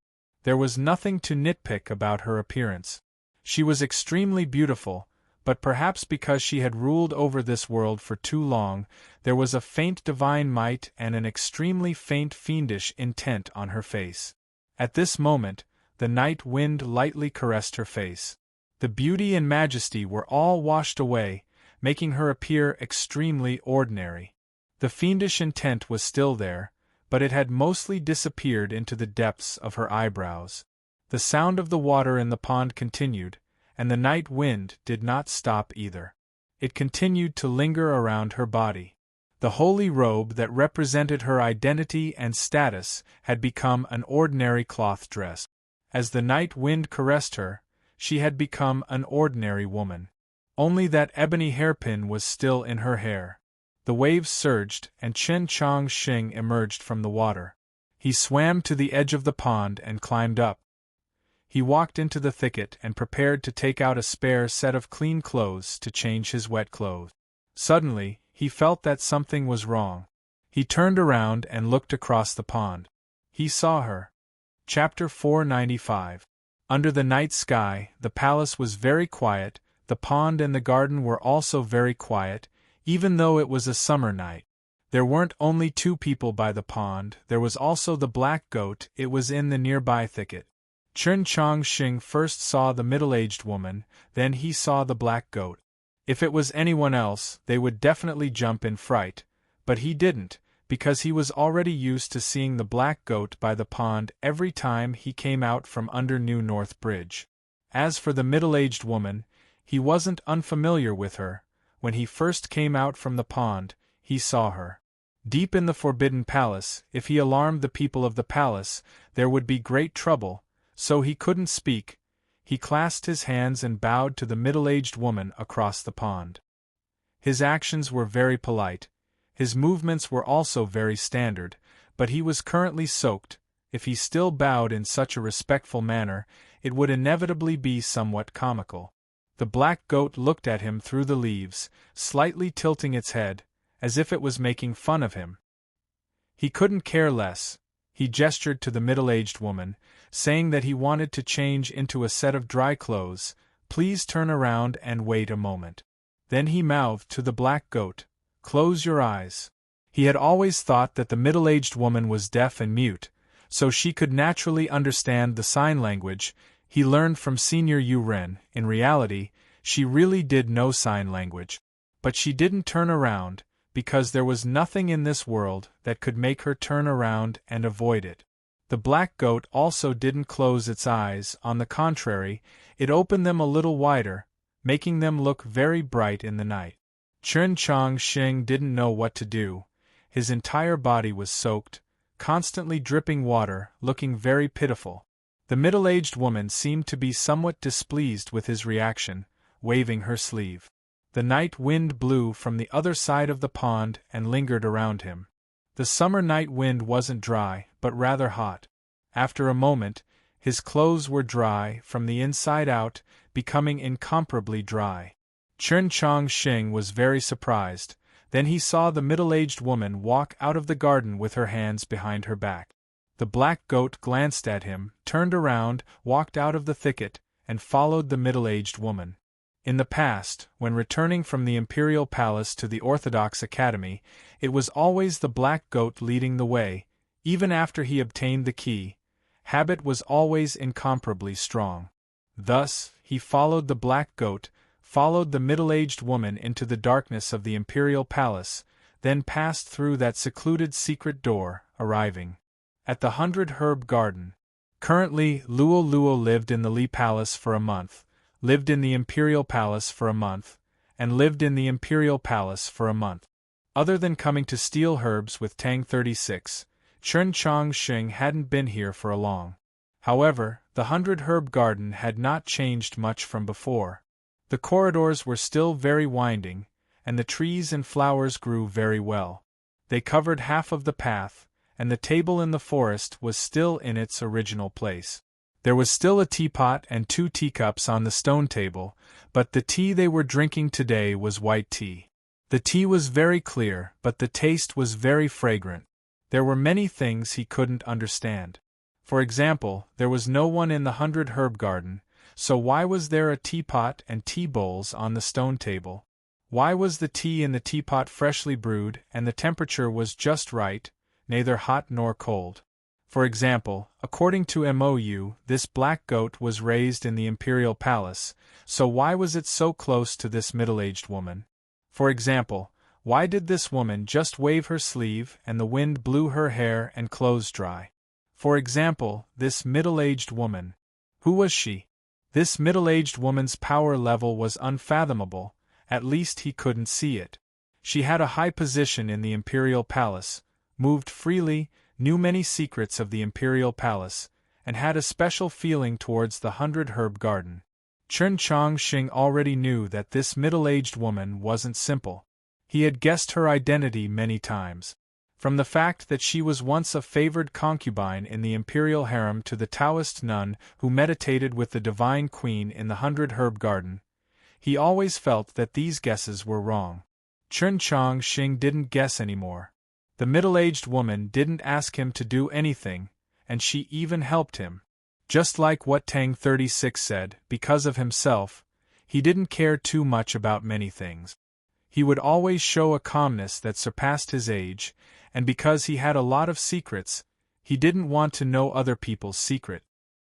There was nothing to nitpick about her appearance. She was extremely beautiful, but perhaps because she had ruled over this world for too long, there was a faint divine might and an extremely faint fiendish intent on her face. At this moment, the night wind lightly caressed her face. The beauty and majesty were all washed away, making her appear extremely ordinary. The fiendish intent was still there, but it had mostly disappeared into the depths of her eyebrows. The sound of the water in the pond continued, and the night wind did not stop either. It continued to linger around her body. The holy robe that represented her identity and status had become an ordinary cloth dress. As the night wind caressed her, she had become an ordinary woman. Only that ebony hairpin was still in her hair. The waves surged, and Chen Chong-shing emerged from the water. He swam to the edge of the pond and climbed up. He walked into the thicket and prepared to take out a spare set of clean clothes to change his wet clothes. Suddenly, he felt that something was wrong. He turned around and looked across the pond. He saw her. Chapter 495. Under the night sky, the palace was very quiet, the pond and the garden were also very quiet, even though it was a summer night. There weren't only two people by the pond, there was also the black goat, it was in the nearby thicket. Chen Chongqing first saw the middle-aged woman, then he saw the black goat. If it was anyone else, they would definitely jump in fright, but he didn't, because he was already used to seeing the black goat by the pond every time he came out from under New North Bridge. As for the middle-aged woman, he wasn't unfamiliar with her. When he first came out from the pond, he saw her. Deep in the Forbidden Palace, if he alarmed the people of the palace, there would be great trouble, so he couldn't speak. He clasped his hands and bowed to the middle-aged woman across the pond. His actions were very polite. His movements were also very standard, but he was currently soaked. If he still bowed in such a respectful manner, it would inevitably be somewhat comical. The black goat looked at him through the leaves, slightly tilting its head, as if it was making fun of him. He couldn't care less. He gestured to the middle-aged woman, saying that he wanted to change into a set of dry clothes. Please turn around and wait a moment. Then he mouthed to the black goat, close your eyes. He had always thought that the middle-aged woman was deaf and mute, so she could naturally understand the sign language he learned from Senior Yu Ren. In reality, she really did know sign language. But she didn't turn around, because there was nothing in this world that could make her turn around and avoid it. The black goat also didn't close its eyes, on the contrary, it opened them a little wider, making them look very bright in the night. Chen Chongqing didn't know what to do. His entire body was soaked, constantly dripping water, looking very pitiful. The middle-aged woman seemed to be somewhat displeased with his reaction, waving her sleeve. The night wind blew from the other side of the pond and lingered around him. The summer night wind wasn't dry, but rather hot. After a moment, his clothes were dry from the inside out, becoming incomparably dry. Chen Chongqing was very surprised. Then he saw the middle-aged woman walk out of the garden with her hands behind her back. The black goat glanced at him, turned around, walked out of the thicket, and followed the middle-aged woman. In the past, when returning from the Imperial Palace to the Orthodox Academy, it was always the black goat leading the way, even after he obtained the key. Habit was always incomparably strong. Thus, he followed the black goat, followed the middle-aged woman into the darkness of the Imperial Palace, then passed through that secluded secret door, arriving at the 100-herb garden. Currently, Luo Luo lived in the Li Palace for a month, lived in the Imperial Palace for a month, and lived in the Imperial Palace for a month. Other than coming to steal herbs with Tang 36, Chen Chongqing hadn't been here for a long. However, the 100-herb garden had not changed much from before. The corridors were still very winding, and the trees and flowers grew very well. They covered half of the path, and the table in the forest was still in its original place. There was still a teapot and 2 teacups on the stone table, but the tea they were drinking today was white tea. The tea was very clear, but the taste was very fragrant. There were many things he couldn't understand. For example, there was no one in the 100-herb garden, so why was there a teapot and tea bowls on the stone table? Why was the tea in the teapot freshly brewed and the temperature was just right, neither hot nor cold? For example, according to MOU, this black goat was raised in the Imperial Palace, so why was it so close to this middle-aged woman? For example, why did this woman just wave her sleeve and the wind blew her hair and clothes dry? For example, this middle-aged woman. Who was she? This middle-aged woman's power level was unfathomable, at least he couldn't see it. She had a high position in the Imperial Palace, moved freely, knew many secrets of the Imperial Palace, and had a special feeling towards the 100-herb garden. Chen Chongqing already knew that this middle-aged woman wasn't simple. He had guessed her identity many times. From the fact that she was once a favored concubine in the imperial harem to the Taoist nun who meditated with the divine queen in the 100-herb garden, he always felt that these guesses were wrong. Chen Chongqing didn't guess anymore. The middle-aged woman didn't ask him to do anything, and she even helped him. Just like what Tang 36 said, because of himself, he didn't care too much about many things. He would always show a calmness that surpassed his age, and because he had a lot of secrets, he didn't want to know other people's secret.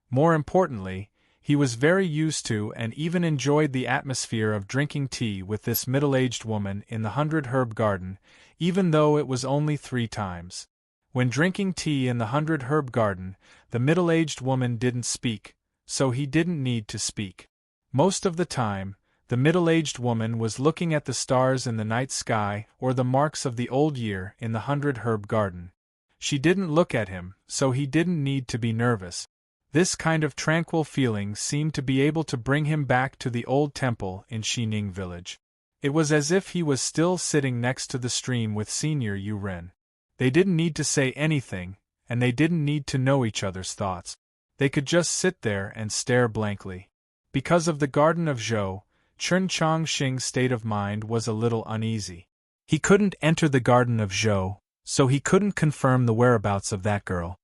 More importantly, he was very used to and even enjoyed the atmosphere of drinking tea with this middle-aged woman in the 100-herb garden, even though it was only 3 times. When drinking tea in the 100-herb garden, the middle-aged woman didn't speak, so he didn't need to speak. Most of the time, the middle-aged woman was looking at the stars in the night sky or the marks of the old year in the 100-herb garden. She didn't look at him, so he didn't need to be nervous. This kind of tranquil feeling seemed to be able to bring him back to the old temple in Xining village. It was as if he was still sitting next to the stream with Senior Yu Ren. They didn't need to say anything, and they didn't need to know each other's thoughts. They could just sit there and stare blankly. Because of the Garden of Zhou, Chen Chongqing's state of mind was a little uneasy. He couldn't enter the Garden of Zhou, so he couldn't confirm the whereabouts of that girl.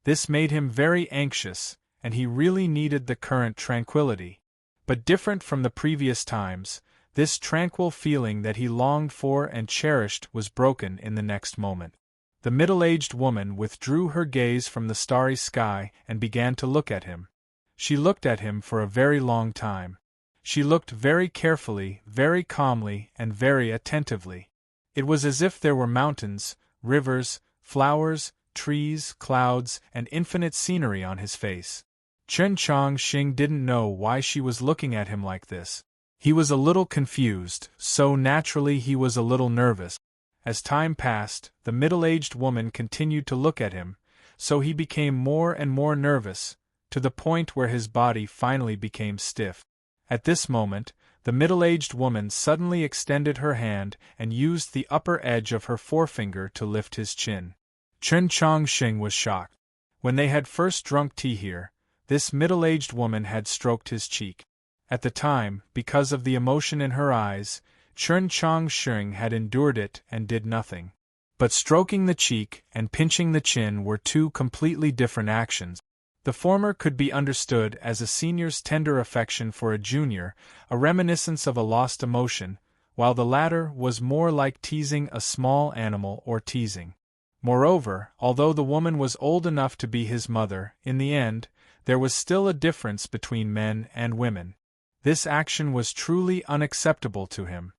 This made him very anxious, and he really needed the current tranquility. But different from the previous times, this tranquil feeling that he longed for and cherished was broken in the next moment. The middle-aged woman withdrew her gaze from the starry sky and began to look at him. She looked at him for a very long time. She looked very carefully, very calmly, and very attentively. It was as if there were mountains, rivers, flowers, trees, clouds, and infinite scenery on his face. Chen Chongqing didn't know why she was looking at him like this. He was a little confused, so naturally he was a little nervous. As time passed, the middle-aged woman continued to look at him, so he became more and more nervous, to the point where his body finally became stiff. At this moment, the middle-aged woman suddenly extended her hand and used the upper edge of her forefinger to lift his chin. Chen Chongqing was shocked. When they had first drunk tea here, this middle-aged woman had stroked his cheek. At the time, because of the emotion in her eyes, Chen Chongqing had endured it and did nothing. But stroking the cheek and pinching the chin were 2 completely different actions. The former could be understood as a senior's tender affection for a junior, a reminiscence of a lost emotion, while the latter was more like teasing a small animal or teasing. Moreover, although the woman was old enough to be his mother, in the end, there was still a difference between men and women. This action was truly unacceptable to him.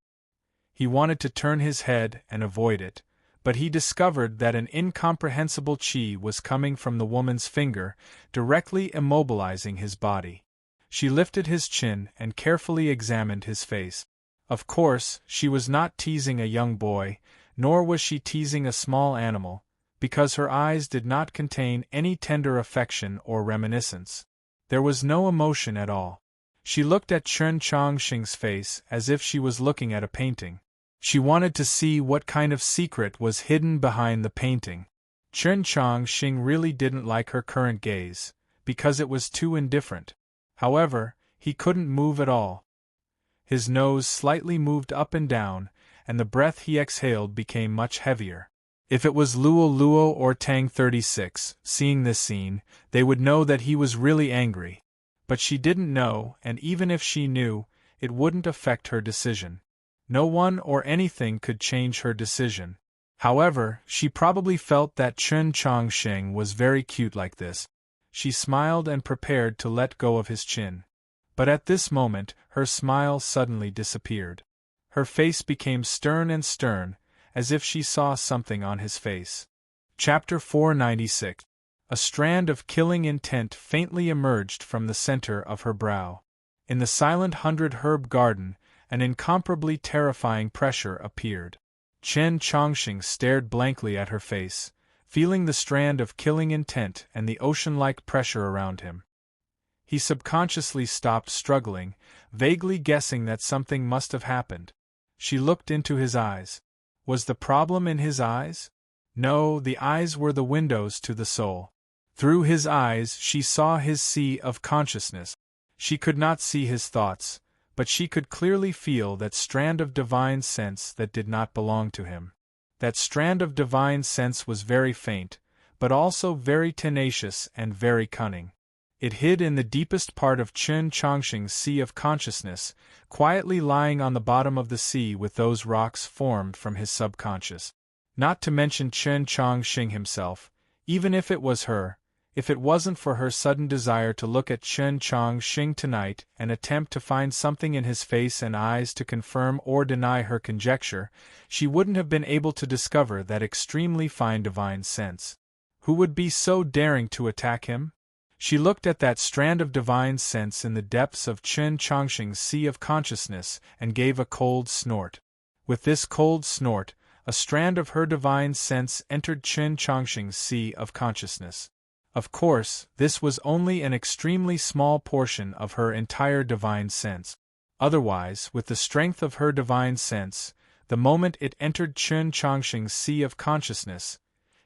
He wanted to turn his head and avoid it, but he discovered that an incomprehensible qi was coming from the woman's finger, directly immobilizing his body. She lifted his chin and carefully examined his face. Of course, she was not teasing a young boy, nor was she teasing a small animal, because her eyes did not contain any tender affection or reminiscence. There was no emotion at all. She looked at Chen Chongqing's face as if she was looking at a painting. She wanted to see what kind of secret was hidden behind the painting. Chen Chongqing really didn't like her current gaze, because it was too indifferent. However, he couldn't move at all. His nose slightly moved up and down, and the breath he exhaled became much heavier. If it was Luo or Tang 36, seeing this scene, they would know that he was really angry. But she didn't know, and even if she knew, it wouldn't affect her decision. No one or anything could change her decision. However, she probably felt that Chen Chongqing was very cute like this. She smiled and prepared to let go of his chin. But at this moment, her smile suddenly disappeared. Her face became stern, as if she saw something on his face. Chapter 496. A strand of killing intent faintly emerged from the center of her brow. In the silent 100-herb garden, an incomparably terrifying pressure appeared. Chen Chongqing stared blankly at her face, feeling the strand of killing intent and the ocean-like pressure around him. He subconsciously stopped struggling, vaguely guessing that something must have happened. She looked into his eyes. Was the problem in his eyes? No, the eyes were the windows to the soul. Through his eyes she saw his sea of consciousness. She could not see his thoughts, but she could clearly feel that strand of divine sense that did not belong to him. That strand of divine sense was very faint, but also very tenacious and very cunning. It hid in the deepest part of Chen Chongqing's sea of consciousness, quietly lying on the bottom of the sea with those rocks formed from his subconscious. Not to mention Chen Chongqing himself, even if it was her, if it wasn't for her sudden desire to look at Chen Chongqing tonight and attempt to find something in his face and eyes to confirm or deny her conjecture, she wouldn't have been able to discover that extremely fine divine sense. Who would be so daring to attack him? She looked at that strand of divine sense in the depths of Chen Chongqing's sea of consciousness and gave a cold snort. With this cold snort, a strand of her divine sense entered Chen Chongqing's sea of consciousness. Of course, this was only an extremely small portion of her entire divine sense. Otherwise, with the strength of her divine sense, the moment it entered Chen Chongqing's sea of consciousness,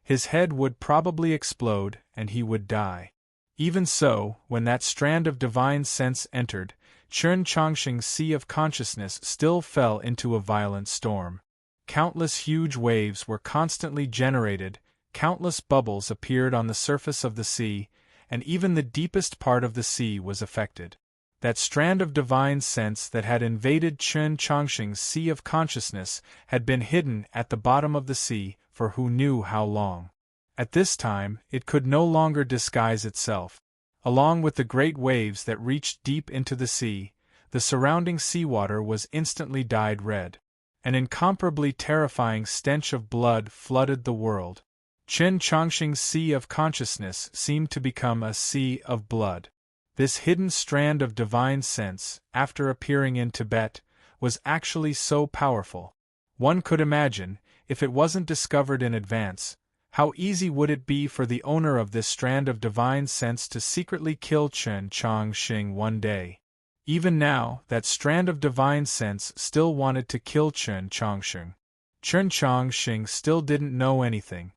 his head would probably explode and he would die. Even so, when that strand of divine sense entered, Chen Chongqing's sea of consciousness still fell into a violent storm. Countless huge waves were constantly generated, countless bubbles appeared on the surface of the sea, and even the deepest part of the sea was affected. That strand of divine sense that had invaded Chen Chongqing's sea of consciousness had been hidden at the bottom of the sea for who knew how long. At this time, it could no longer disguise itself. Along with the great waves that reached deep into the sea, the surrounding seawater was instantly dyed red. An incomparably terrifying stench of blood flooded the world. Chen Chongqing's sea of consciousness seemed to become a sea of blood. This hidden strand of divine sense, after appearing in Tibet, was actually so powerful. One could imagine, if it wasn't discovered in advance, how easy would it be for the owner of this strand of divine sense to secretly kill Chen Chongqing one day. Even now, that strand of divine sense still wanted to kill Chen Chongqing. Chen Chongqing still didn't know anything.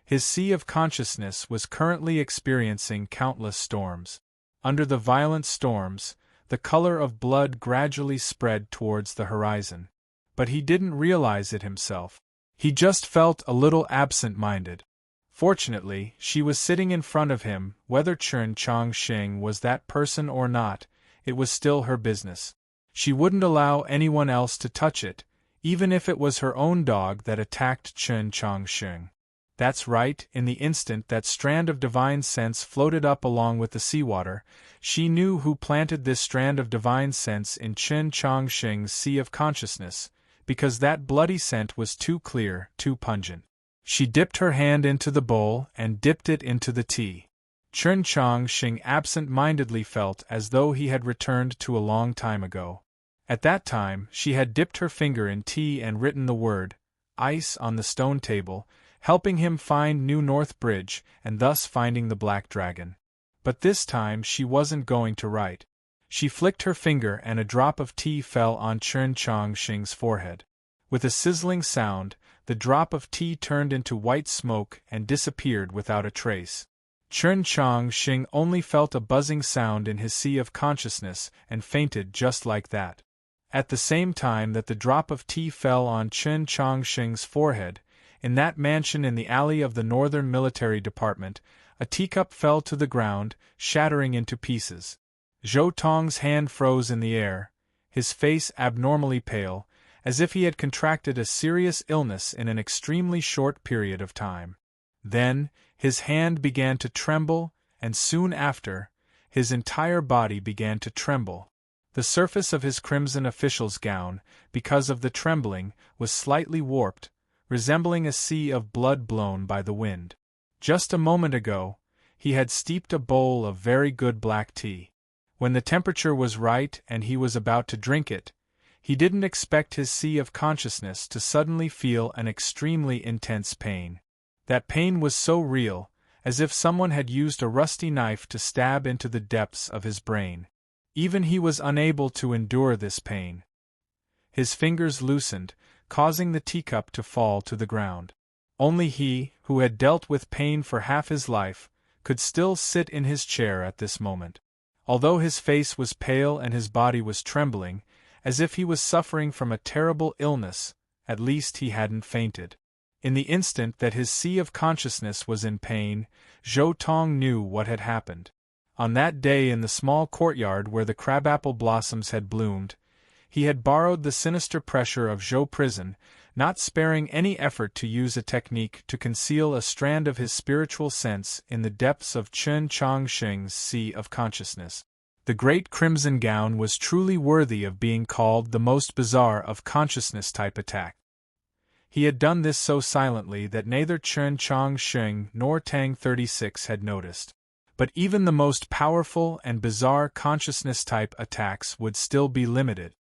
His sea of consciousness was currently experiencing countless storms. Under the violent storms, the color of blood gradually spread towards the horizon. But he didn't realize it himself. He just felt a little absent-minded. Fortunately, she was sitting in front of him. Whether Chen Chongqing was that person or not, it was still her business. She wouldn't allow anyone else to touch it, even if it was her own dog that attacked Chen Chongqing. That's right, in the instant that strand of divine sense floated up along with the seawater, she knew who planted this strand of divine sense in Chen Chongqing's sea of consciousness, because that bloody scent was too clear, too pungent. She dipped her hand into the bowl and dipped it into the tea. Chen Chongqing absent-mindedly felt as though he had returned to a long time ago. At that time, she had dipped her finger in tea and written the word ice on the stone table, helping him find New North Bridge and thus finding the Black Dragon. But this time she wasn't going to write. She flicked her finger and a drop of tea fell on Chen Chongqing's forehead. With a sizzling sound, the drop of tea turned into white smoke and disappeared without a trace. Chen Chongqing only felt a buzzing sound in his sea of consciousness and fainted just like that. At the same time that the drop of tea fell on Chen Chongqing's forehead, in that mansion in the alley of the Northern Military Department, a teacup fell to the ground, shattering into pieces. Zhou Tong's hand froze in the air, his face abnormally pale, as if he had contracted a serious illness in an extremely short period of time. Then, his hand began to tremble, and soon after, his entire body began to tremble. The surface of his crimson official's gown, because of the trembling, was slightly warped, resembling a sea of blood blown by the wind. Just a moment ago, he had steeped a bowl of very good black tea. When the temperature was right and he was about to drink it, he didn't expect his sea of consciousness to suddenly feel an extremely intense pain. That pain was so real, as if someone had used a rusty knife to stab into the depths of his brain. Even he was unable to endure this pain. His fingers loosened, causing the teacup to fall to the ground. Only he, who had dealt with pain for half his life, could still sit in his chair at this moment. Although his face was pale and his body was trembling, as if he was suffering from a terrible illness, at least he hadn't fainted. In the instant that his sea of consciousness was in pain, Zhou Tong knew what had happened. On that day in the small courtyard where the crabapple blossoms had bloomed, he had borrowed the sinister pressure of Zhou prison, not sparing any effort to use a technique to conceal a strand of his spiritual sense in the depths of Chen Chongsheng's sea of consciousness. The great crimson gown was truly worthy of being called the most bizarre of consciousness-type attack. He had done this so silently that neither Chen Chongsheng nor Tang 36 had noticed. But even the most powerful and bizarre consciousness-type attacks would still be limited.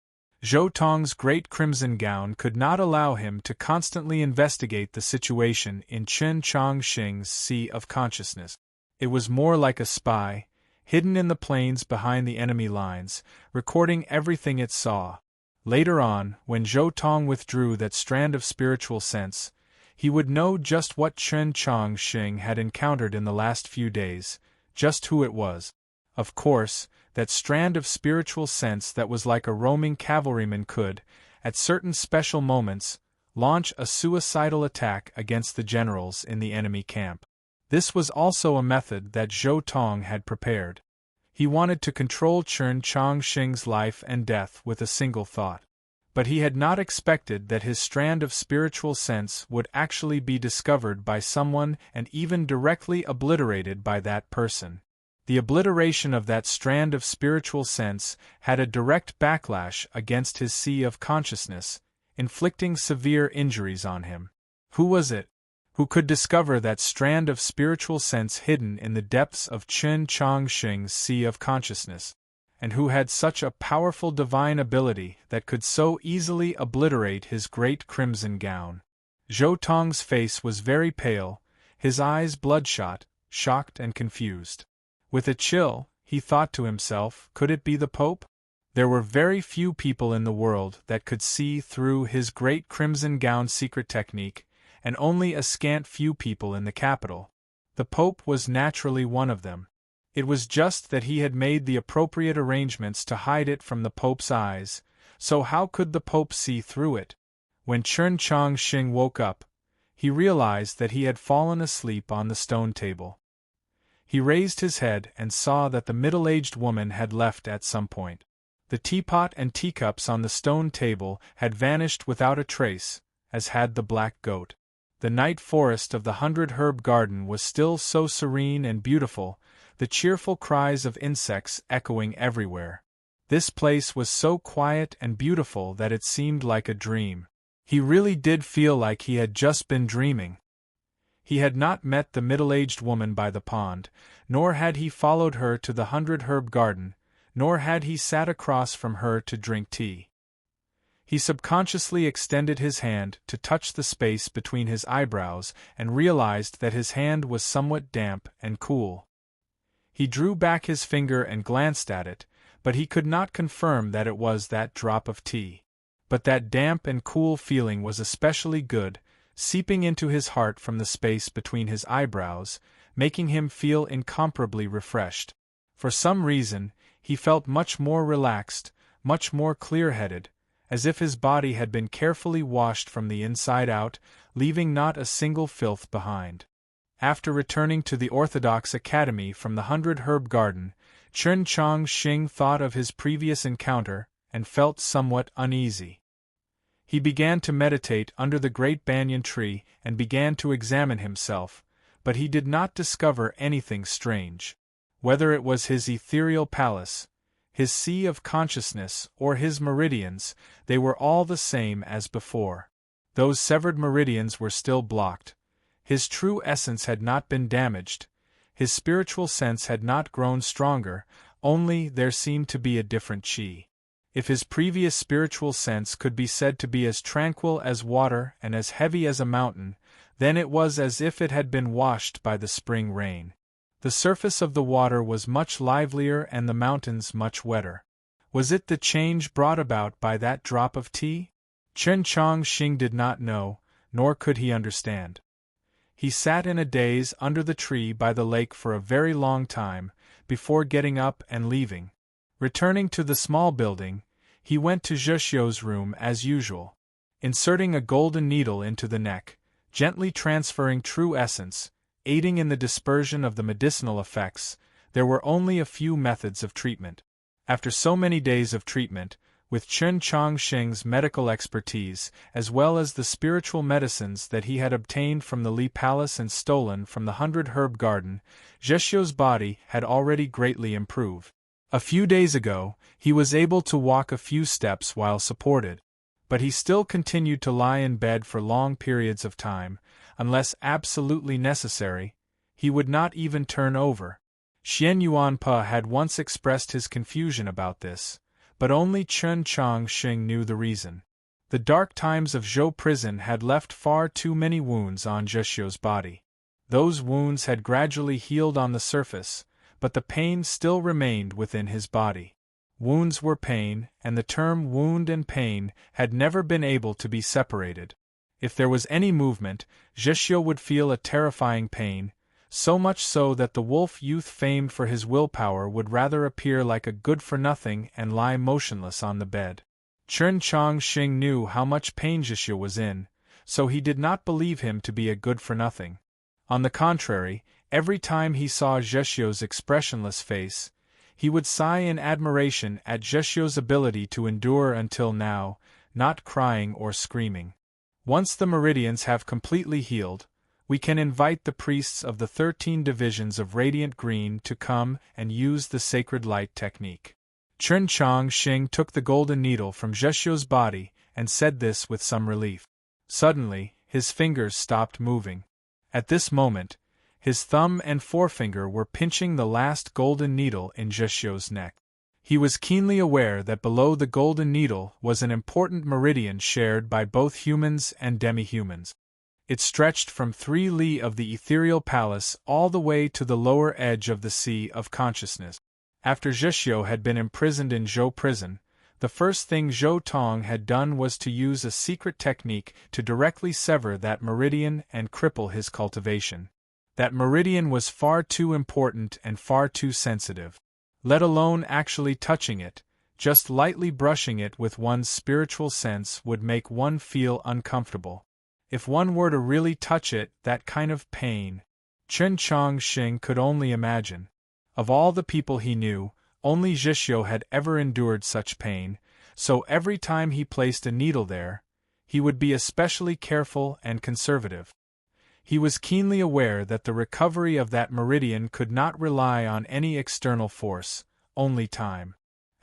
Zhou Tong's great crimson gown could not allow him to constantly investigate the situation in Chen Chongsheng's sea of consciousness. It was more like a spy, hidden in the plains behind the enemy lines, recording everything it saw. Later on, when Zhou Tong withdrew that strand of spiritual sense, he would know just what Chen Chongsheng had encountered in the last few days, just who it was. Of course, that strand of spiritual sense that was like a roaming cavalryman could, at certain special moments, launch a suicidal attack against the generals in the enemy camp. This was also a method that Zhou Tong had prepared. He wanted to control Chen Chongsheng's life and death with a single thought. But he had not expected that his strand of spiritual sense would actually be discovered by someone and even directly obliterated by that person. The obliteration of that strand of spiritual sense had a direct backlash against his sea of consciousness, inflicting severe injuries on him. Who was it who could discover that strand of spiritual sense hidden in the depths of Chen Chongsheng's sea of consciousness, and who had such a powerful divine ability that could so easily obliterate his great crimson gown? Zhou Tong's face was very pale, his eyes bloodshot, shocked and confused. With a chill, he thought to himself, could it be the Pope? There were very few people in the world that could see through his great crimson gown secret technique, and only a scant few people in the capital. The Pope was naturally one of them. It was just that he had made the appropriate arrangements to hide it from the Pope's eyes, so how could the Pope see through it? When Chen Chongsheng woke up, he realized that he had fallen asleep on the stone table. He raised his head and saw that the middle-aged woman had left at some point. The teapot and teacups on the stone table had vanished without a trace, as had the black goat. The night forest of the 100-herb garden was still so serene and beautiful, the cheerful cries of insects echoing everywhere. This place was so quiet and beautiful that it seemed like a dream. He really did feel like he had just been dreaming. He had not met the middle-aged woman by the pond, nor had he followed her to the 100-herb garden, nor had he sat across from her to drink tea. He subconsciously extended his hand to touch the space between his eyebrows and realized that his hand was somewhat damp and cool. He drew back his finger and glanced at it, but he could not confirm that it was that drop of tea. But that damp and cool feeling was especially good, seeping into his heart from the space between his eyebrows, making him feel incomparably refreshed. For some reason, he felt much more relaxed, much more clear-headed, as if his body had been carefully washed from the inside out, leaving not a single filth behind. After returning to the Orthodox Academy from the 100-herb garden, Chen Chongsheng thought of his previous encounter and felt somewhat uneasy. He began to meditate under the great banyan tree and began to examine himself, but he did not discover anything strange. Whether it was his ethereal palace, his sea of consciousness, or his meridians, they were all the same as before. Those severed meridians were still blocked. His true essence had not been damaged. His spiritual sense had not grown stronger, only there seemed to be a different chi. If his previous spiritual sense could be said to be as tranquil as water and as heavy as a mountain, then it was as if it had been washed by the spring rain. The surface of the water was much livelier and the mountains much wetter. Was it the change brought about by that drop of tea? Chen Chongsheng did not know, nor could he understand. He sat in a daze under the tree by the lake for a very long time, before getting up and leaving. Returning to the small building, he went to Zheshio's room as usual. Inserting a golden needle into the neck, gently transferring true essence, aiding in the dispersion of the medicinal effects, There were only a few methods of treatment. After so many days of treatment, with Chen Chongqing's medical expertise, as well as the spiritual medicines that he had obtained from the Li Palace and stolen from the 100 Herb Garden, Zheshio's body had already greatly improved. A few days ago, he was able to walk a few steps while supported. But he still continued to lie in bed for long periods of time, unless absolutely necessary. He would not even turn over. Xian Yuanpe had once expressed his confusion about this, but only Chen Chongqing knew the reason. The dark times of Zhou prison had left far too many wounds on Zheshio's body. Those wounds had gradually healed on the surface, but the pain still remained within his body. Wounds were pain, and the term wound and pain had never been able to be separated. If there was any movement, Zheshio would feel a terrifying pain, so much so that the wolf youth famed for his willpower would rather appear like a good-for-nothing and lie motionless on the bed. Chen Chongqing knew how much pain Zheshio was in, so he did not believe him to be a good-for-nothing. On the contrary, every time he saw Zheshio's expressionless face, he would sigh in admiration at Zheshio's ability to endure until now, not crying or screaming. Once the meridians have completely healed, we can invite the priests of the 13 divisions of Radiant Green to come and use the sacred light technique. Chen Chongqing took the golden needle from Zheshio's body and said this with some relief. Suddenly, his fingers stopped moving. At this moment, his thumb and forefinger were pinching the last golden needle in Zheshio's neck. He was keenly aware that below the golden needle was an important meridian shared by both humans and demi-humans. It stretched from 3 li of the ethereal palace all the way to the lower edge of the sea of consciousness. After Zheshio had been imprisoned in Zhou prison, the first thing Zhou Tong had done was to use a secret technique to directly sever that meridian and cripple his cultivation. That meridian was far too important and far too sensitive. Let alone actually touching it, just lightly brushing it with one's spiritual sense would make one feel uncomfortable. If one were to really touch it, that kind of pain, Chen Chongqing could only imagine. Of all the people he knew, only Zheshio had ever endured such pain, so every time he placed a needle there, he would be especially careful and conservative. He was keenly aware that the recovery of that meridian could not rely on any external force, only time.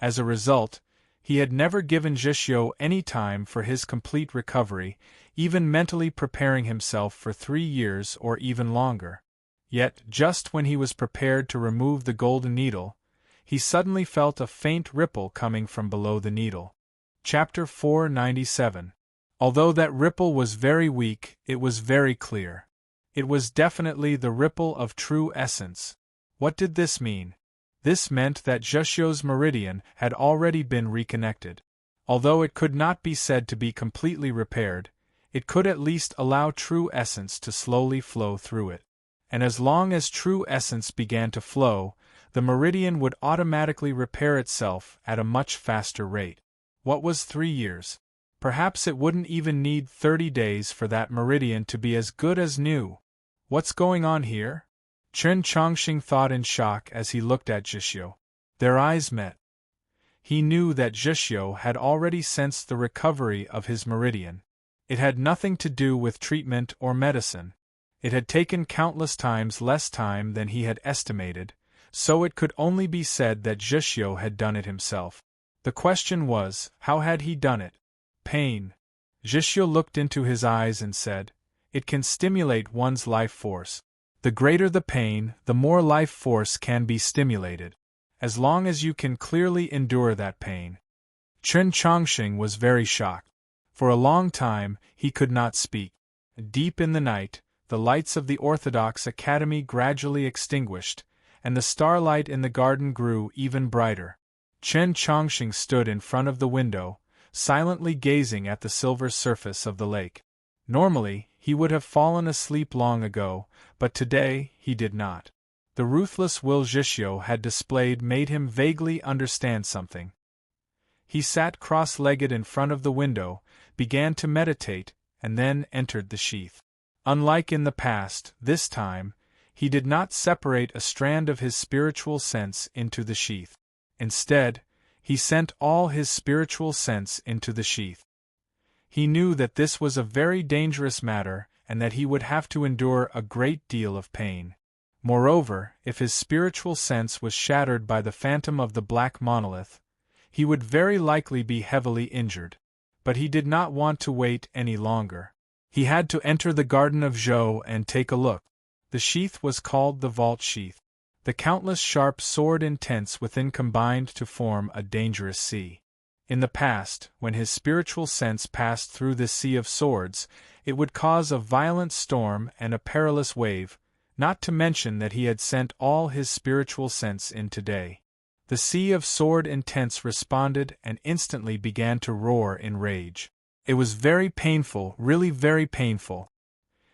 As a result, he had never given Zheshio any time for his complete recovery, even mentally preparing himself for 3 years or even longer. Yet, just when he was prepared to remove the golden needle, he suddenly felt a faint ripple coming from below the needle. Chapter 497. Although that ripple was very weak, it was very clear. It was definitely the ripple of true essence. What did this mean? This meant that Zheshio's meridian had already been reconnected. Although it could not be said to be completely repaired, it could at least allow true essence to slowly flow through it. And as long as true essence began to flow, the meridian would automatically repair itself at a much faster rate. What was 3 years? Perhaps it wouldn't even need 30 days for that meridian to be as good as new. What's going on here? Chen Chongqing thought in shock as he looked at Zheshio. Their eyes met. He knew that Zheshio had already sensed the recovery of his meridian. It had nothing to do with treatment or medicine. It had taken countless times less time than he had estimated, so it could only be said that Zheshio had done it himself. The question was, how had he done it? Pain. Zheshio looked into his eyes and said, "It can stimulate one's life force. The greater the pain, the more life force can be stimulated. As long as you can clearly endure that pain." Chen Chongqing was very shocked. For a long time, he could not speak. Deep in the night, the lights of the Orthodox Academy gradually extinguished, and the starlight in the garden grew even brighter. Chen Chongqing stood in front of the window, silently gazing at the silver surface of the lake. Normally, he would have fallen asleep long ago, but today he did not. The ruthless will Zheshio had displayed made him vaguely understand something. He sat cross-legged in front of the window, began to meditate, and then entered the sheath. Unlike in the past, this time, He did not separate a strand of his spiritual sense into the sheath. Instead, he sent all his spiritual sense into the sheath. He knew that this was a very dangerous matter and that he would have to endure a great deal of pain. Moreover, if his spiritual sense was shattered by the phantom of the black monolith, he would very likely be heavily injured. But he did not want to wait any longer. He had to enter the garden of Zhou and take a look. The sheath was called the vault sheath. The countless sharp sword intents within combined to form a dangerous sea. In the past, when his spiritual sense passed through this sea of swords, it would cause a violent storm and a perilous wave, not to mention that he had sent all his spiritual sense in today. The sea of sword intents responded and instantly began to roar in rage. It was very painful, really very painful.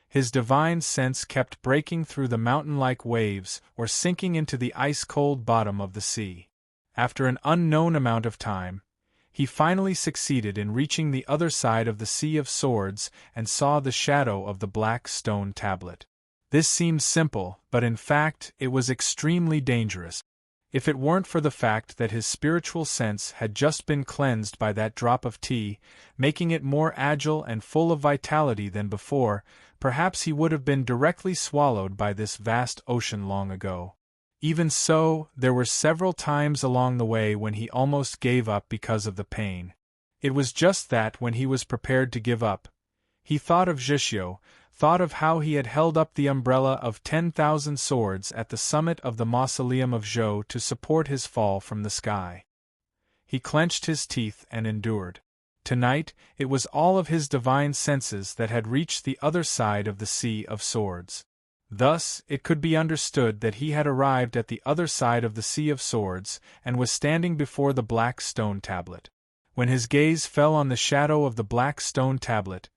His divine sense kept breaking through the mountain-like waves or sinking into the ice-cold bottom of the sea. After an unknown amount of time, he finally succeeded in reaching the other side of the sea of swords and saw the shadow of the black stone tablet. This seemed simple, but in fact it was extremely dangerous. If it weren't for the fact that his spiritual sense had just been cleansed by that drop of tea, making it more agile and full of vitality than before, perhaps he would have been directly swallowed by this vast ocean long ago. Even so, there were several times along the way when he almost gave up because of the pain. It was just that when he was prepared to give up, he thought of Zhixiu, thought of how he had held up the umbrella of 10,000 swords at the summit of the mausoleum of Zhou to support his fall from the sky. He clenched his teeth and endured. Tonight, it was all of his divine senses that had reached the other side of the sea of swords. Thus, it could be understood that he had arrived at the other side of the sea of swords and was standing before the black stone tablet. When his gaze fell on the shadow of the black stone tablet,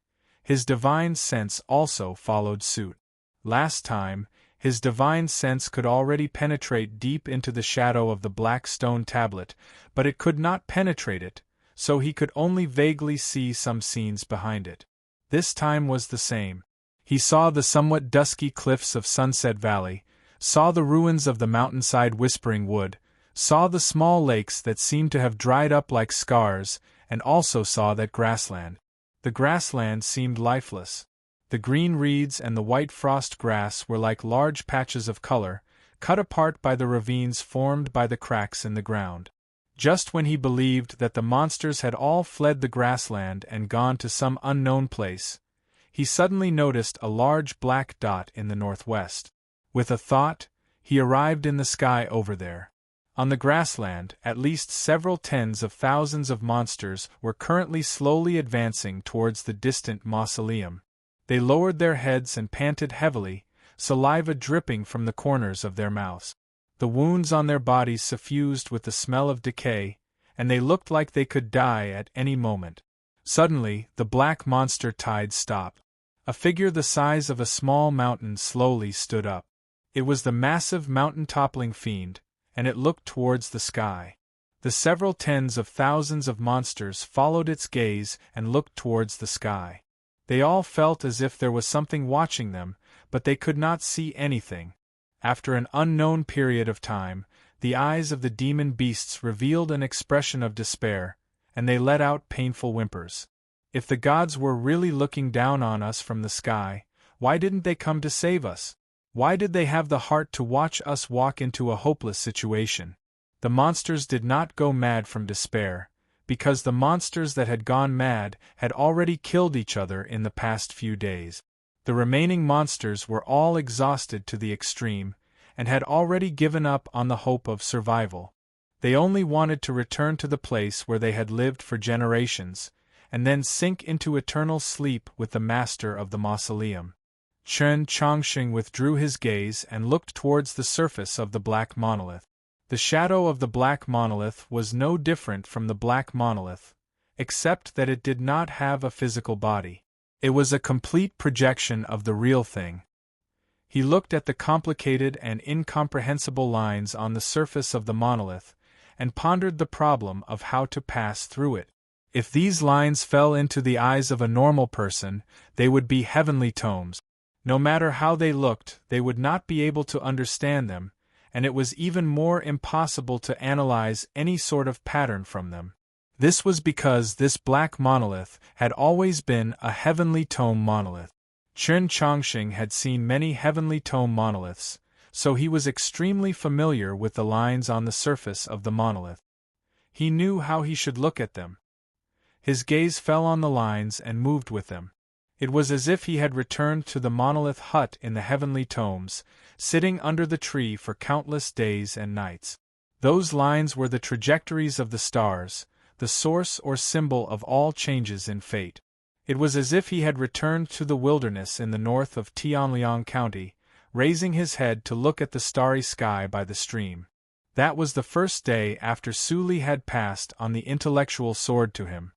his divine sense also followed suit. Last time, his divine sense could already penetrate deep into the shadow of the black stone tablet, but it could not penetrate it, so he could only vaguely see some scenes behind it. This time was the same. He saw the somewhat dusky cliffs of Sunset Valley, saw the ruins of the mountainside Whispering Wood, saw the small lakes that seemed to have dried up like scars, and also saw that grassland. The grassland seemed lifeless. The green reeds and the white frost grass were like large patches of color, cut apart by the ravines formed by the cracks in the ground. Just when he believed that the monsters had all fled the grassland and gone to some unknown place, he suddenly noticed a large black dot in the northwest. With a thought, he arrived in the sky over there. On the grassland, at least several tens of thousands of monsters were currently slowly advancing towards the distant mausoleum. They lowered their heads and panted heavily, saliva dripping from the corners of their mouths. The wounds on their bodies suffused with the smell of decay, and they looked like they could die at any moment. Suddenly, the black monster tide stopped. A figure the size of a small mountain slowly stood up. It was the massive mountain-toppling fiend, and it looked towards the sky. The several tens of thousands of monsters followed its gaze and looked towards the sky. They all felt as if there was something watching them, but they could not see anything. After an unknown period of time, the eyes of the demon beasts revealed an expression of despair, and they let out painful whimpers. If the gods were really looking down on us from the sky, why didn't they come to save us? Why did they have the heart to watch us walk into a hopeless situation? The monsters did not go mad from despair, because the monsters that had gone mad had already killed each other in the past few days. The remaining monsters were all exhausted to the extreme, and had already given up on the hope of survival. They only wanted to return to the place where they had lived for generations, and then sink into eternal sleep with the master of the mausoleum. Chen Chongqing withdrew his gaze and looked towards the surface of the black monolith. The shadow of the black monolith was no different from the black monolith, except that it did not have a physical body. It was a complete projection of the real thing. He looked at the complicated and incomprehensible lines on the surface of the monolith, and pondered the problem of how to pass through it. If these lines fell into the eyes of a normal person, they would be heavenly tomes. No matter how they looked, they would not be able to understand them, and it was even more impossible to analyze any sort of pattern from them. This was because this black monolith had always been a heavenly tome monolith. Chen Chongqing had seen many heavenly tome monoliths, so he was extremely familiar with the lines on the surface of the monolith. He knew how he should look at them. His gaze fell on the lines and moved with them. It was as if he had returned to the monolith hut in the heavenly tomes, sitting under the tree for countless days and nights. Those lines were the trajectories of the stars, the source or symbol of all changes in fate. It was as if he had returned to the wilderness in the north of Tianliang County, raising his head to look at the starry sky by the stream. That was the first day after Su Li had passed on the intellectual sword to him.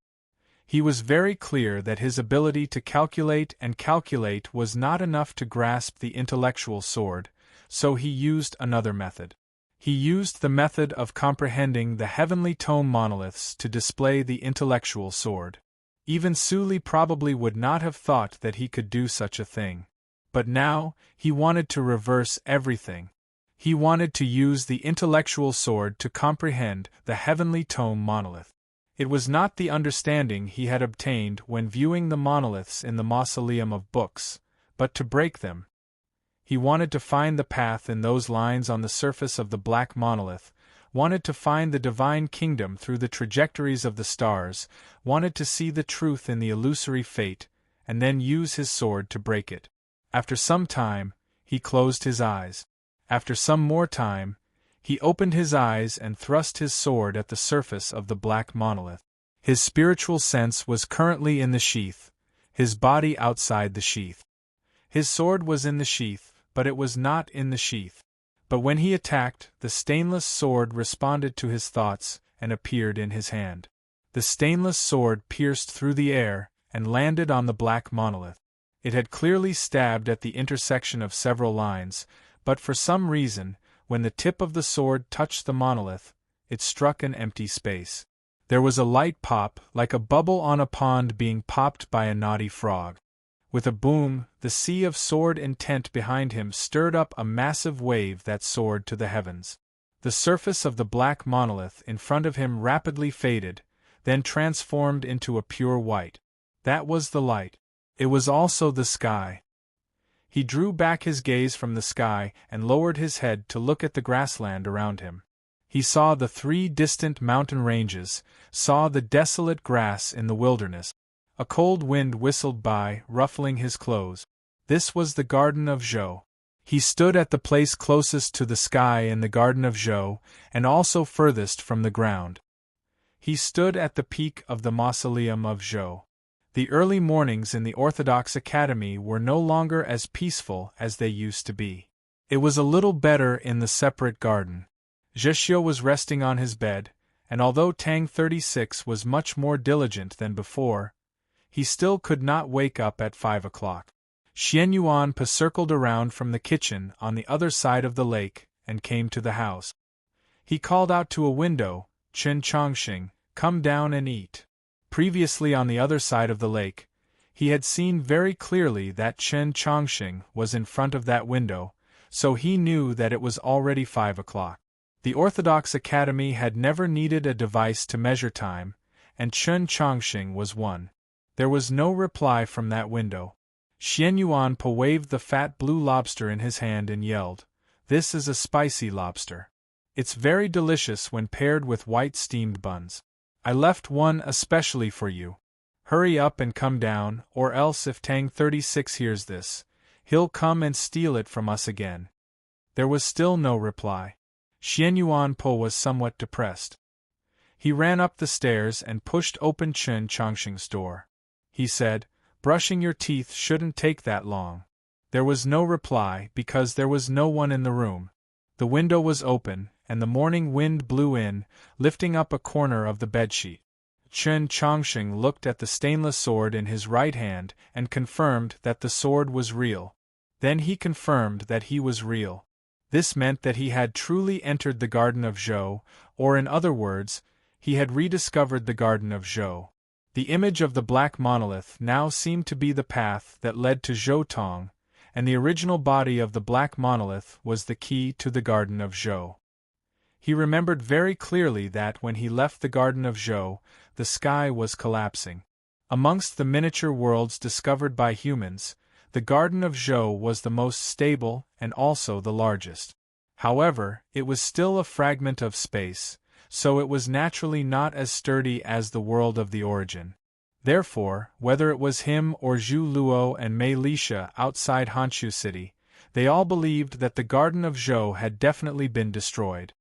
He was very clear that his ability to calculate was not enough to grasp the intellectual sword, so he used another method. He used the method of comprehending the heavenly tome monoliths to display the intellectual sword. Even Su Li probably would not have thought that he could do such a thing. But now, he wanted to reverse everything. He wanted to use the intellectual sword to comprehend the heavenly tome monolith. It was not the understanding he had obtained when viewing the monoliths in the mausoleum of books, but to break them. He wanted to find the path in those lines on the surface of the black monolith, wanted to find the divine kingdom through the trajectories of the stars, wanted to see the truth in the illusory fate, and then use his sword to break it. After some time, he closed his eyes. After some more time, he opened his eyes and thrust his sword at the surface of the black monolith. His spiritual sense was currently in the sheath, his body outside the sheath. His sword was in the sheath, but it was not in the sheath. But when he attacked, the stainless sword responded to his thoughts and appeared in his hand. The stainless sword pierced through the air and landed on the black monolith. It had clearly stabbed at the intersection of several lines, but for some reason, when the tip of the sword touched the monolith, it struck an empty space. There was a light pop, like a bubble on a pond being popped by a naughty frog. With a boom, the sea of sword intent behind him stirred up a massive wave that soared to the heavens. The surface of the black monolith in front of him rapidly faded, then transformed into a pure white. That was the light. It was also the sky. He drew back his gaze from the sky and lowered his head to look at the grassland around him. He saw the 3 distant mountain ranges, saw the desolate grass in the wilderness. A cold wind whistled by, ruffling his clothes. This was the Garden of Zhou. He stood at the place closest to the sky in the Garden of Zhou, and also furthest from the ground. He stood at the peak of the mausoleum of Zhou. The early mornings in the Orthodox Academy were no longer as peaceful as they used to be. It was a little better in the separate garden. Zheshio was resting on his bed, and although Tang 36 was much more diligent than before, he still could not wake up at 5 o'clock. Xian Yuanpa circled around from the kitchen on the other side of the lake and came to the house. He called out to a window, "Chen Chongqing, come down and eat." Previously on the other side of the lake, he had seen very clearly that Chen Chongqing was in front of that window, so he knew that it was already 5 o'clock. The Orthodox Academy had never needed a device to measure time, and Chen Chongqing was one. There was no reply from that window. Xian Yuanpa waved the fat blue lobster in his hand and yelled, "This is a spicy lobster. It's very delicious when paired with white steamed buns. I left one especially for you. Hurry up and come down, or else if Tang 36 hears this, he'll come and steal it from us again." There was still no reply. Xian Yuanpa was somewhat depressed. He ran up the stairs and pushed open Chen Chongqing's door. He said, "Brushing your teeth shouldn't take that long." There was no reply because there was no one in the room. The window was open, and the morning wind blew in, lifting up a corner of the bedsheet. Chen Chongqing looked at the stainless sword in his right hand and confirmed that the sword was real. Then he confirmed that he was real. This meant that he had truly entered the Garden of Zhou, or in other words, he had rediscovered the Garden of Zhou. The image of the black monolith now seemed to be the path that led to Zhoutong, and the original body of the black monolith was the key to the Garden of Zhou. He remembered very clearly that when he left the Garden of Zhou, the sky was collapsing. Amongst the miniature worlds discovered by humans, the Garden of Zhou was the most stable and also the largest. However, it was still a fragment of space, so it was naturally not as sturdy as the world of the origin. Therefore, whether it was him or Zhu Luo and Mei Lisha outside Honshu City, they all believed that the Garden of Zhou had definitely been destroyed.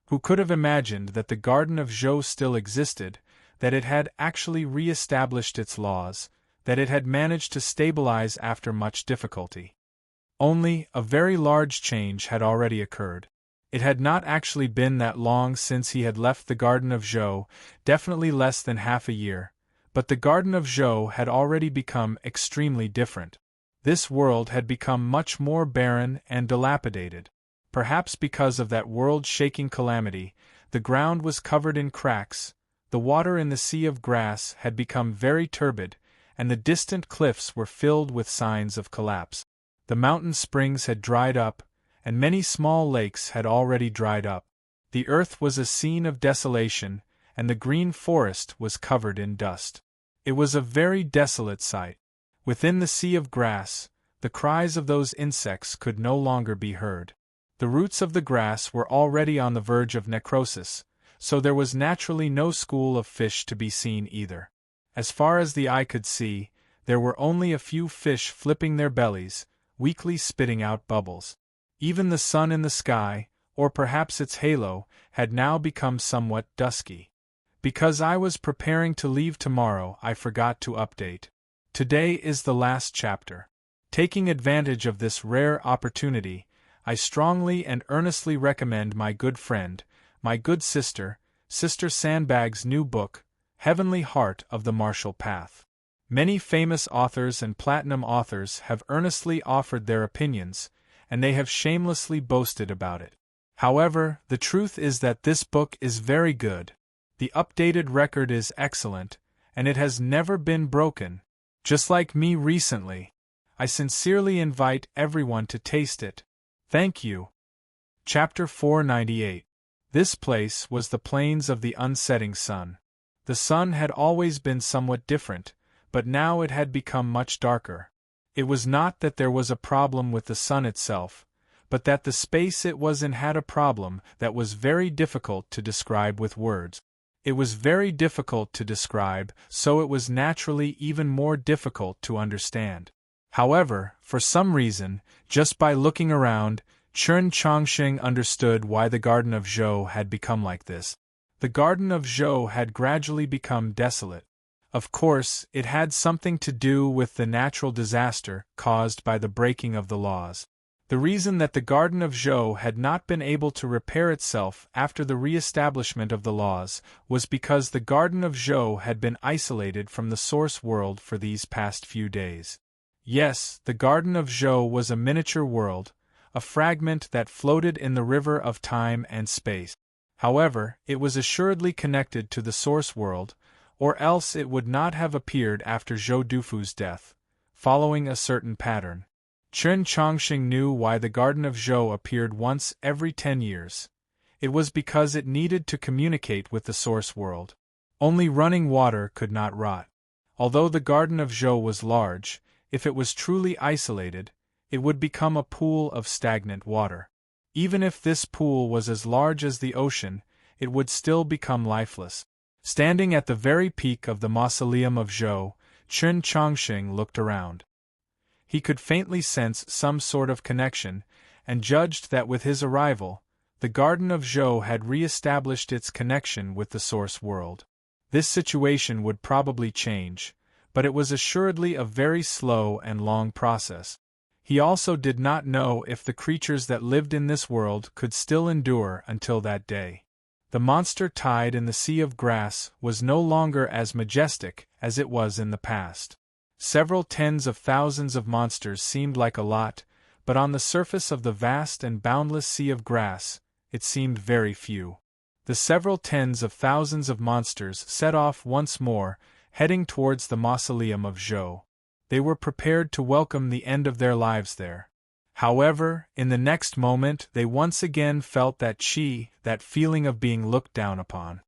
Who could have imagined that the Garden of Zhou still existed, that it had actually re-established its laws, that it had managed to stabilize after much difficulty? Only, a very large change had already occurred. It had not actually been that long since he had left the Garden of Zhou, definitely less than half a year, but the Garden of Zhou had already become extremely different. This world had become much more barren and dilapidated. Perhaps because of that world-shaking calamity, the ground was covered in cracks, the water in the sea of grass had become very turbid, and the distant cliffs were filled with signs of collapse. The mountain springs had dried up, and many small lakes had already dried up. The earth was a scene of desolation, and the green forest was covered in dust. It was a very desolate sight. Within the sea of grass, the cries of those insects could no longer be heard. The roots of the grass were already on the verge of necrosis, so there was naturally no school of fish to be seen either. As far as the eye could see, there were only a few fish flipping their bellies, weakly spitting out bubbles. Even the sun in the sky, or perhaps its halo, had now become somewhat dusky. Because I was preparing to leave tomorrow, I forgot to update. Today is the last chapter. Taking advantage of this rare opportunity, I strongly and earnestly recommend my good friend, my good sister, Sister Sandbag's new book, Heavenly Heart of the Martial Path. Many famous authors and platinum authors have earnestly offered their opinions, and they have shamelessly boasted about it. However, the truth is that this book is very good. The updated record is excellent, and it has never been broken, just like me recently. I sincerely invite everyone to taste it. Thank you. Chapter 498. This place was the plains of the unsetting sun. The sun had always been somewhat different, but now it had become much darker. It was not that there was a problem with the sun itself, but that the space it was in had a problem that was very difficult to describe with words. It was very difficult to describe, so it was naturally even more difficult to understand. However, for some reason, just by looking around, Chen Chongqing understood why the Garden of Zhou had become like this. The Garden of Zhou had gradually become desolate. Of course, it had something to do with the natural disaster caused by the breaking of the laws. The reason that the Garden of Zhou had not been able to repair itself after the re-establishment of the laws was because the Garden of Zhou had been isolated from the source world for these past few days. Yes, the Garden of Zhou was a miniature world, a fragment that floated in the river of time and space. However, it was assuredly connected to the source world, or else it would not have appeared after Zhou Dufu's death, following a certain pattern. Chen Chongqing knew why the Garden of Zhou appeared once every 10 years. It was because it needed to communicate with the source world. Only running water could not rot. Although the Garden of Zhou was large, if it was truly isolated, it would become a pool of stagnant water. Even if this pool was as large as the ocean, it would still become lifeless. Standing at the very peak of the mausoleum of Zhou, Chen Chongqing looked around. He could faintly sense some sort of connection, and judged that with his arrival, the Garden of Zhou had re-established its connection with the source world. This situation would probably change, but it was assuredly a very slow and long process. He also did not know if the creatures that lived in this world could still endure until that day. The monster tide in the sea of grass was no longer as majestic as it was in the past. Several tens of thousands of monsters seemed like a lot, but on the surface of the vast and boundless sea of grass, it seemed very few. The several tens of thousands of monsters set off once more, heading towards the mausoleum of Zhou. They were prepared to welcome the end of their lives there. However, in the next moment they once again felt that feeling of being looked down upon.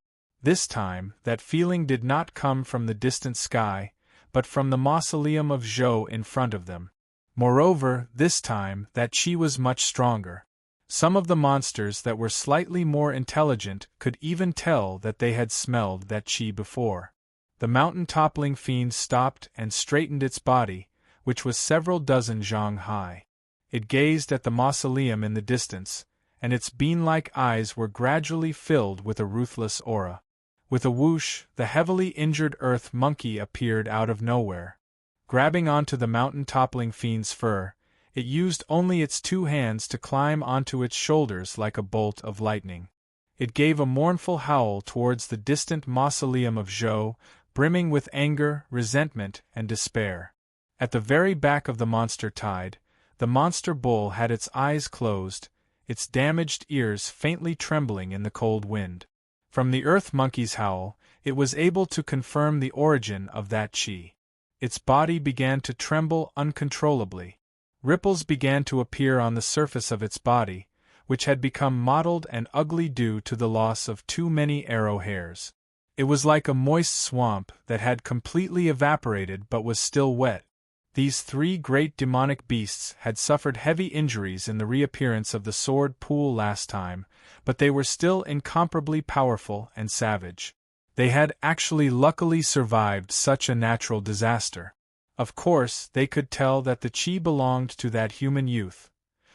This time, that feeling did not come from the distant sky, but from the mausoleum of Zhou in front of them. Moreover, this time, that chi was much stronger. Some of the monsters that were slightly more intelligent could even tell that they had smelled that chi before. The mountain-toppling fiend stopped and straightened its body, which was several dozen zhang high. It gazed at the mausoleum in the distance, and its bean-like eyes were gradually filled with a ruthless aura. With a whoosh, the heavily injured earth monkey appeared out of nowhere. Grabbing onto the mountain-toppling fiend's fur, it used only its 2 hands to climb onto its shoulders like a bolt of lightning. It gave a mournful howl towards the distant mausoleum of Zhou, brimming with anger, resentment, and despair. At the very back of the monster tide, the monster bull had its eyes closed, its damaged ears faintly trembling in the cold wind. From the earth monkey's howl, it was able to confirm the origin of that chi. Its body began to tremble uncontrollably. Ripples began to appear on the surface of its body, which had become mottled and ugly due to the loss of too many arrow hairs. It was like a moist swamp that had completely evaporated but was still wet. These 3 great demonic beasts had suffered heavy injuries in the reappearance of the sword pool last time, but they were still incomparably powerful and savage. They had actually luckily survived such a natural disaster. Of course, they could tell that the chi belonged to that human youth,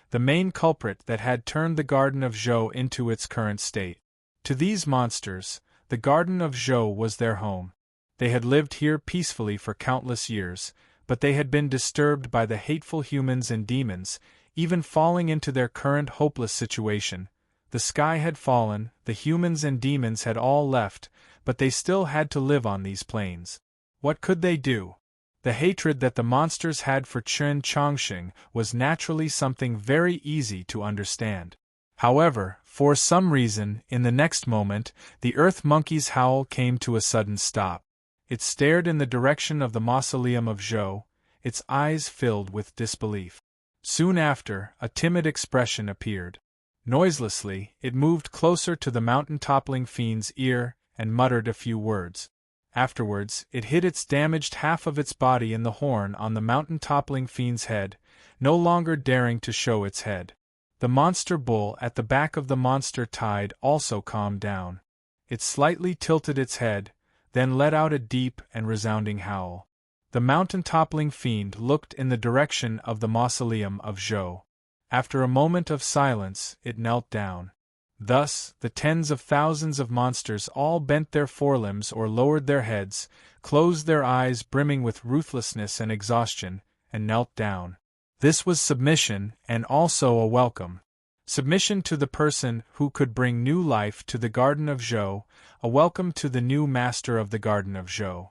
the main culprit that had turned the Garden of Zhou into its current state. To these monsters, the Garden of Zhou was their home. They had lived here peacefully for countless years, but they had been disturbed by the hateful humans and demons, even falling into their current hopeless situation. The sky had fallen, the humans and demons had all left, but they still had to live on these plains. What could they do? The hatred that the monsters had for Chen Chongqing was naturally something very easy to understand. However, for some reason, in the next moment, the earth monkey's howl came to a sudden stop. It stared in the direction of the mausoleum of Zhou, its eyes filled with disbelief. Soon after, a timid expression appeared. Noiselessly, it moved closer to the mountain-toppling fiend's ear and muttered a few words. Afterwards, it hid its damaged half of its body in the horn on the mountain-toppling fiend's head, no longer daring to show its head. The monster bull at the back of the monster tide also calmed down. It slightly tilted its head, then let out a deep and resounding howl. The mountain-toppling fiend looked in the direction of the mausoleum of Zhou. After a moment of silence, it knelt down. Thus, the tens of thousands of monsters all bent their forelimbs or lowered their heads, closed their eyes brimming with ruthlessness and exhaustion, and knelt down. This was submission, and also a welcome. Submission to the person who could bring new life to the Garden of Zhou, a welcome to the new master of the Garden of Zhou.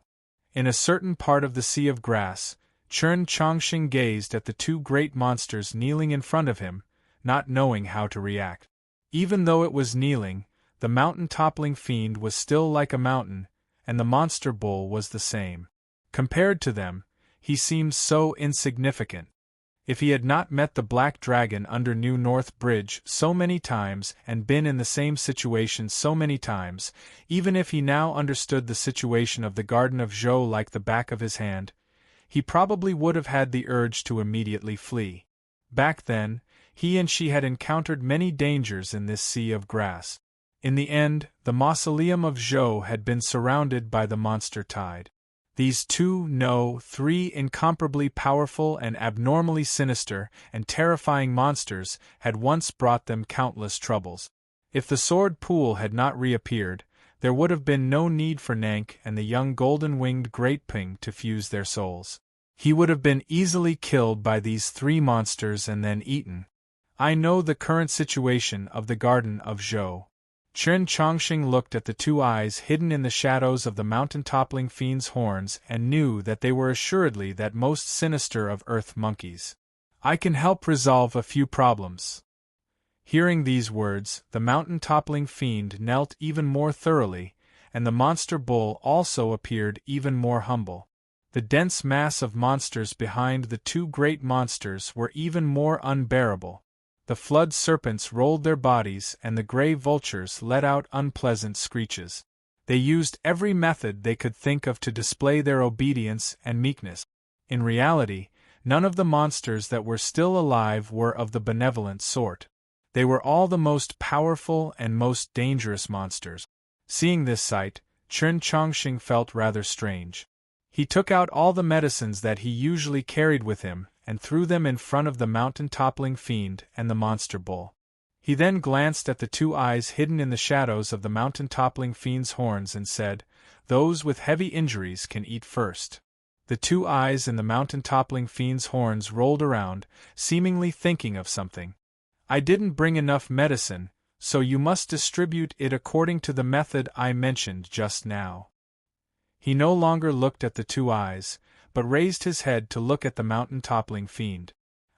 In a certain part of the Sea of Grass, Chen Chongqing gazed at the 2 great monsters kneeling in front of him, not knowing how to react. Even though it was kneeling, the mountain-toppling fiend was still like a mountain, and the monster bull was the same. Compared to them, he seemed so insignificant. If he had not met the Black Dragon under New North Bridge so many times and been in the same situation so many times, even if he now understood the situation of the Garden of Zhou like the back of his hand, he probably would have had the urge to immediately flee. Back then, he and she had encountered many dangers in this sea of grass. In the end, the mausoleum of Zhou had been surrounded by the monster tide. These 3 incomparably powerful and abnormally sinister and terrifying monsters had once brought them countless troubles. If the sword pool had not reappeared, there would have been no need for Nank and the young golden-winged Great Ping to fuse their souls. He would have been easily killed by these 3 monsters and then eaten. I know the current situation of the Garden of Zhou. Chen Chongqing looked at the 2 eyes hidden in the shadows of the mountain-toppling fiend's horns and knew that they were assuredly that most sinister of earth monkeys. I can help resolve a few problems. Hearing these words, the mountain-toppling fiend knelt even more thoroughly, and the monster bull also appeared even more humble. The dense mass of monsters behind the two great monsters were even more unbearable. The flood serpents rolled their bodies and the gray vultures let out unpleasant screeches. They used every method they could think of to display their obedience and meekness. In reality, none of the monsters that were still alive were of the benevolent sort. They were all the most powerful and most dangerous monsters. Seeing this sight, Chen Chongqing felt rather strange. He took out all the medicines that he usually carried with him and threw them in front of the mountain-toppling fiend and the monster bull. He then glanced at the two eyes hidden in the shadows of the mountain-toppling fiend's horns and said, "Those with heavy injuries can eat first." The two eyes in the mountain-toppling fiend's horns rolled around, seemingly thinking of something. "I didn't bring enough medicine, so you must distribute it according to the method I mentioned just now." He no longer looked at the two eyes, but raised his head to look at the mountain-toppling fiend.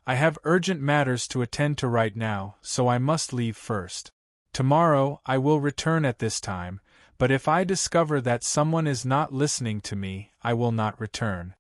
"I have urgent matters to attend to right now, so I must leave first. Tomorrow I will return at this time, but if I discover that someone is not listening to me, I will not return."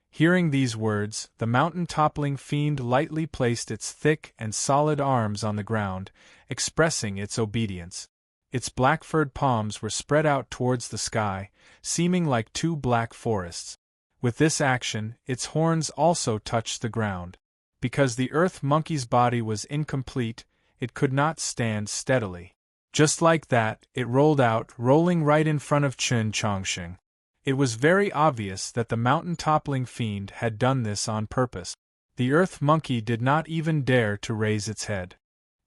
Hearing these words, the mountain-toppling fiend lightly placed its thick and solid arms on the ground, expressing its obedience. Its black-furred palms were spread out towards the sky, seeming like two black forests. With this action, its horns also touched the ground. Because the earth monkey's body was incomplete, it could not stand steadily. Just like that, it rolled out, rolling right in front of Chen Chongqing. It was very obvious that the mountain-toppling fiend had done this on purpose. The earth monkey did not even dare to raise its head.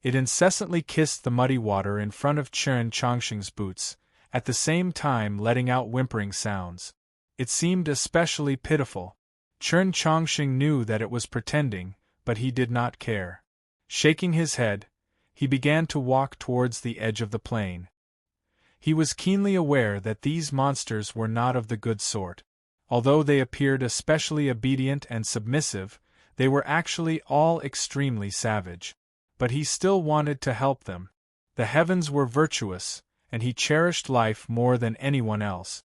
It incessantly kissed the muddy water in front of Chen Chongqing's boots, at the same time letting out whimpering sounds. It seemed especially pitiful. Chen Chongqing knew that it was pretending, but he did not care. Shaking his head, he began to walk towards the edge of the plain. He was keenly aware that these monsters were not of the good sort. Although they appeared especially obedient and submissive, they were actually all extremely savage. But he still wanted to help them. The heavens were virtuous, and he cherished life more than anyone else.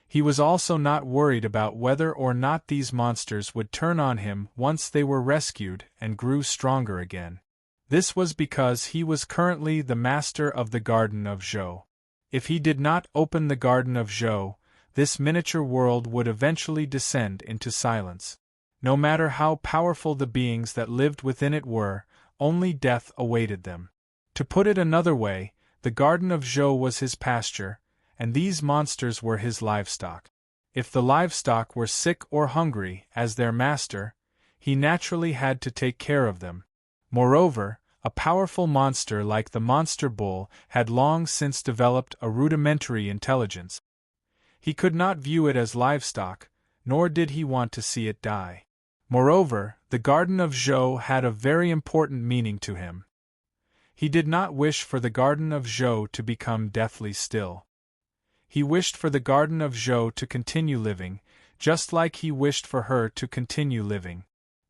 He was also not worried about whether or not these monsters would turn on him once they were rescued and grew stronger again. This was because he was currently the master of the Garden of Zhou. If he did not open the Garden of Zhou, this miniature world would eventually descend into silence. No matter how powerful the beings that lived within it were, only death awaited them. To put it another way, the Garden of Zhou was his pasture, and these monsters were his livestock. If the livestock were sick or hungry, as their master, he naturally had to take care of them. Moreover, a powerful monster like the monster bull had long since developed a rudimentary intelligence. He could not view it as livestock, nor did he want to see it die. Moreover, the Garden of Zhou had a very important meaning to him. He did not wish for the Garden of Zhou to become deathly still. He wished for the Garden of Zhou to continue living, just like he wished for her to continue living.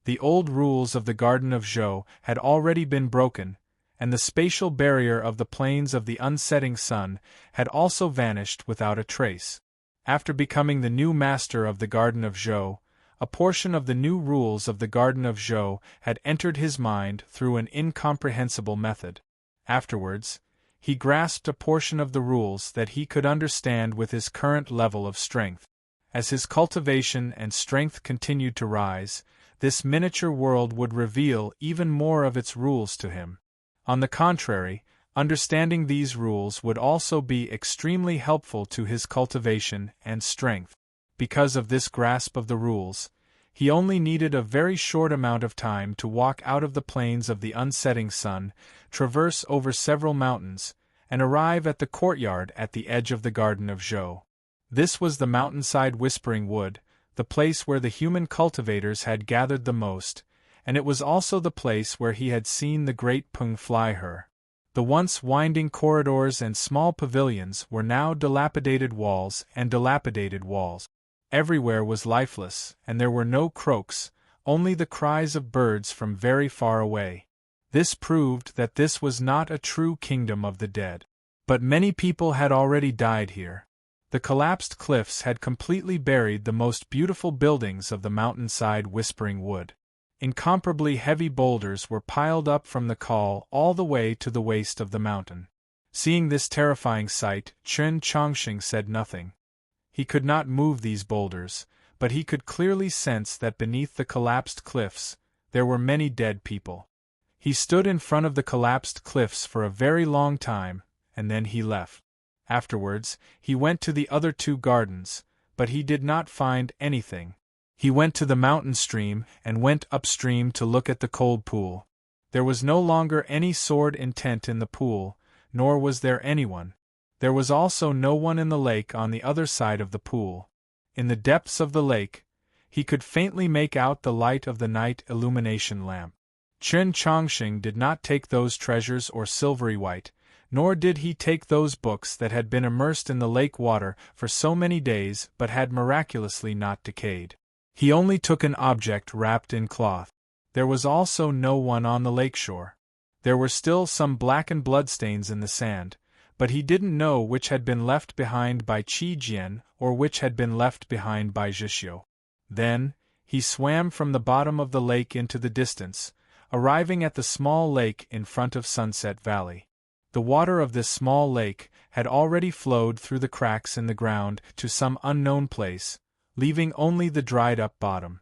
The old rules of the Garden of Zhou had already been broken, and the spatial barrier of the plains of the unsetting sun had also vanished without a trace. After becoming the new master of the Garden of Zhou, a portion of the new rules of the Garden of Zhou had entered his mind through an incomprehensible method. Afterwards, he grasped a portion of the rules that he could understand with his current level of strength. As his cultivation and strength continued to rise, this miniature world would reveal even more of its rules to him. On the contrary, understanding these rules would also be extremely helpful to his cultivation and strength. Because of this grasp of the rules, he only needed a very short amount of time to walk out of the plains of the unsetting sun, traverse over several mountains, and arrive at the courtyard at the edge of the Garden of Zhou. This was the mountainside Whispering Wood, the place where the human cultivators had gathered the most, and it was also the place where he had seen the great Peng fly her. The once winding corridors and small pavilions were now dilapidated walls and dilapidated walls. Everywhere was lifeless, and there were no croaks, only the cries of birds from very far away. This proved that this was not a true kingdom of the dead. But many people had already died here. The collapsed cliffs had completely buried the most beautiful buildings of the mountainside Whispering Wood. Incomparably heavy boulders were piled up from the col all the way to the waist of the mountain. Seeing this terrifying sight, Chen Chongqing said nothing. He could not move these boulders, but he could clearly sense that beneath the collapsed cliffs, there were many dead people. He stood in front of the collapsed cliffs for a very long time, and then he left. Afterwards, he went to the other two gardens, but he did not find anything. He went to the mountain stream and went upstream to look at the cold pool. There was no longer any sword intent in the pool, nor was there anyone. There was also no one in the lake on the other side of the pool. In the depths of the lake, he could faintly make out the light of the night illumination lamp. Chen Chongqing did not take those treasures or silvery white, nor did he take those books that had been immersed in the lake water for so many days but had miraculously not decayed. He only took an object wrapped in cloth. There was also no one on the lakeshore. There were still some blackened bloodstains in the sand, but he didn't know which had been left behind by Qi Jian or which had been left behind by Zhixiu. Then, he swam from the bottom of the lake into the distance, arriving at the small lake in front of Sunset Valley. The water of this small lake had already flowed through the cracks in the ground to some unknown place, leaving only the dried-up bottom.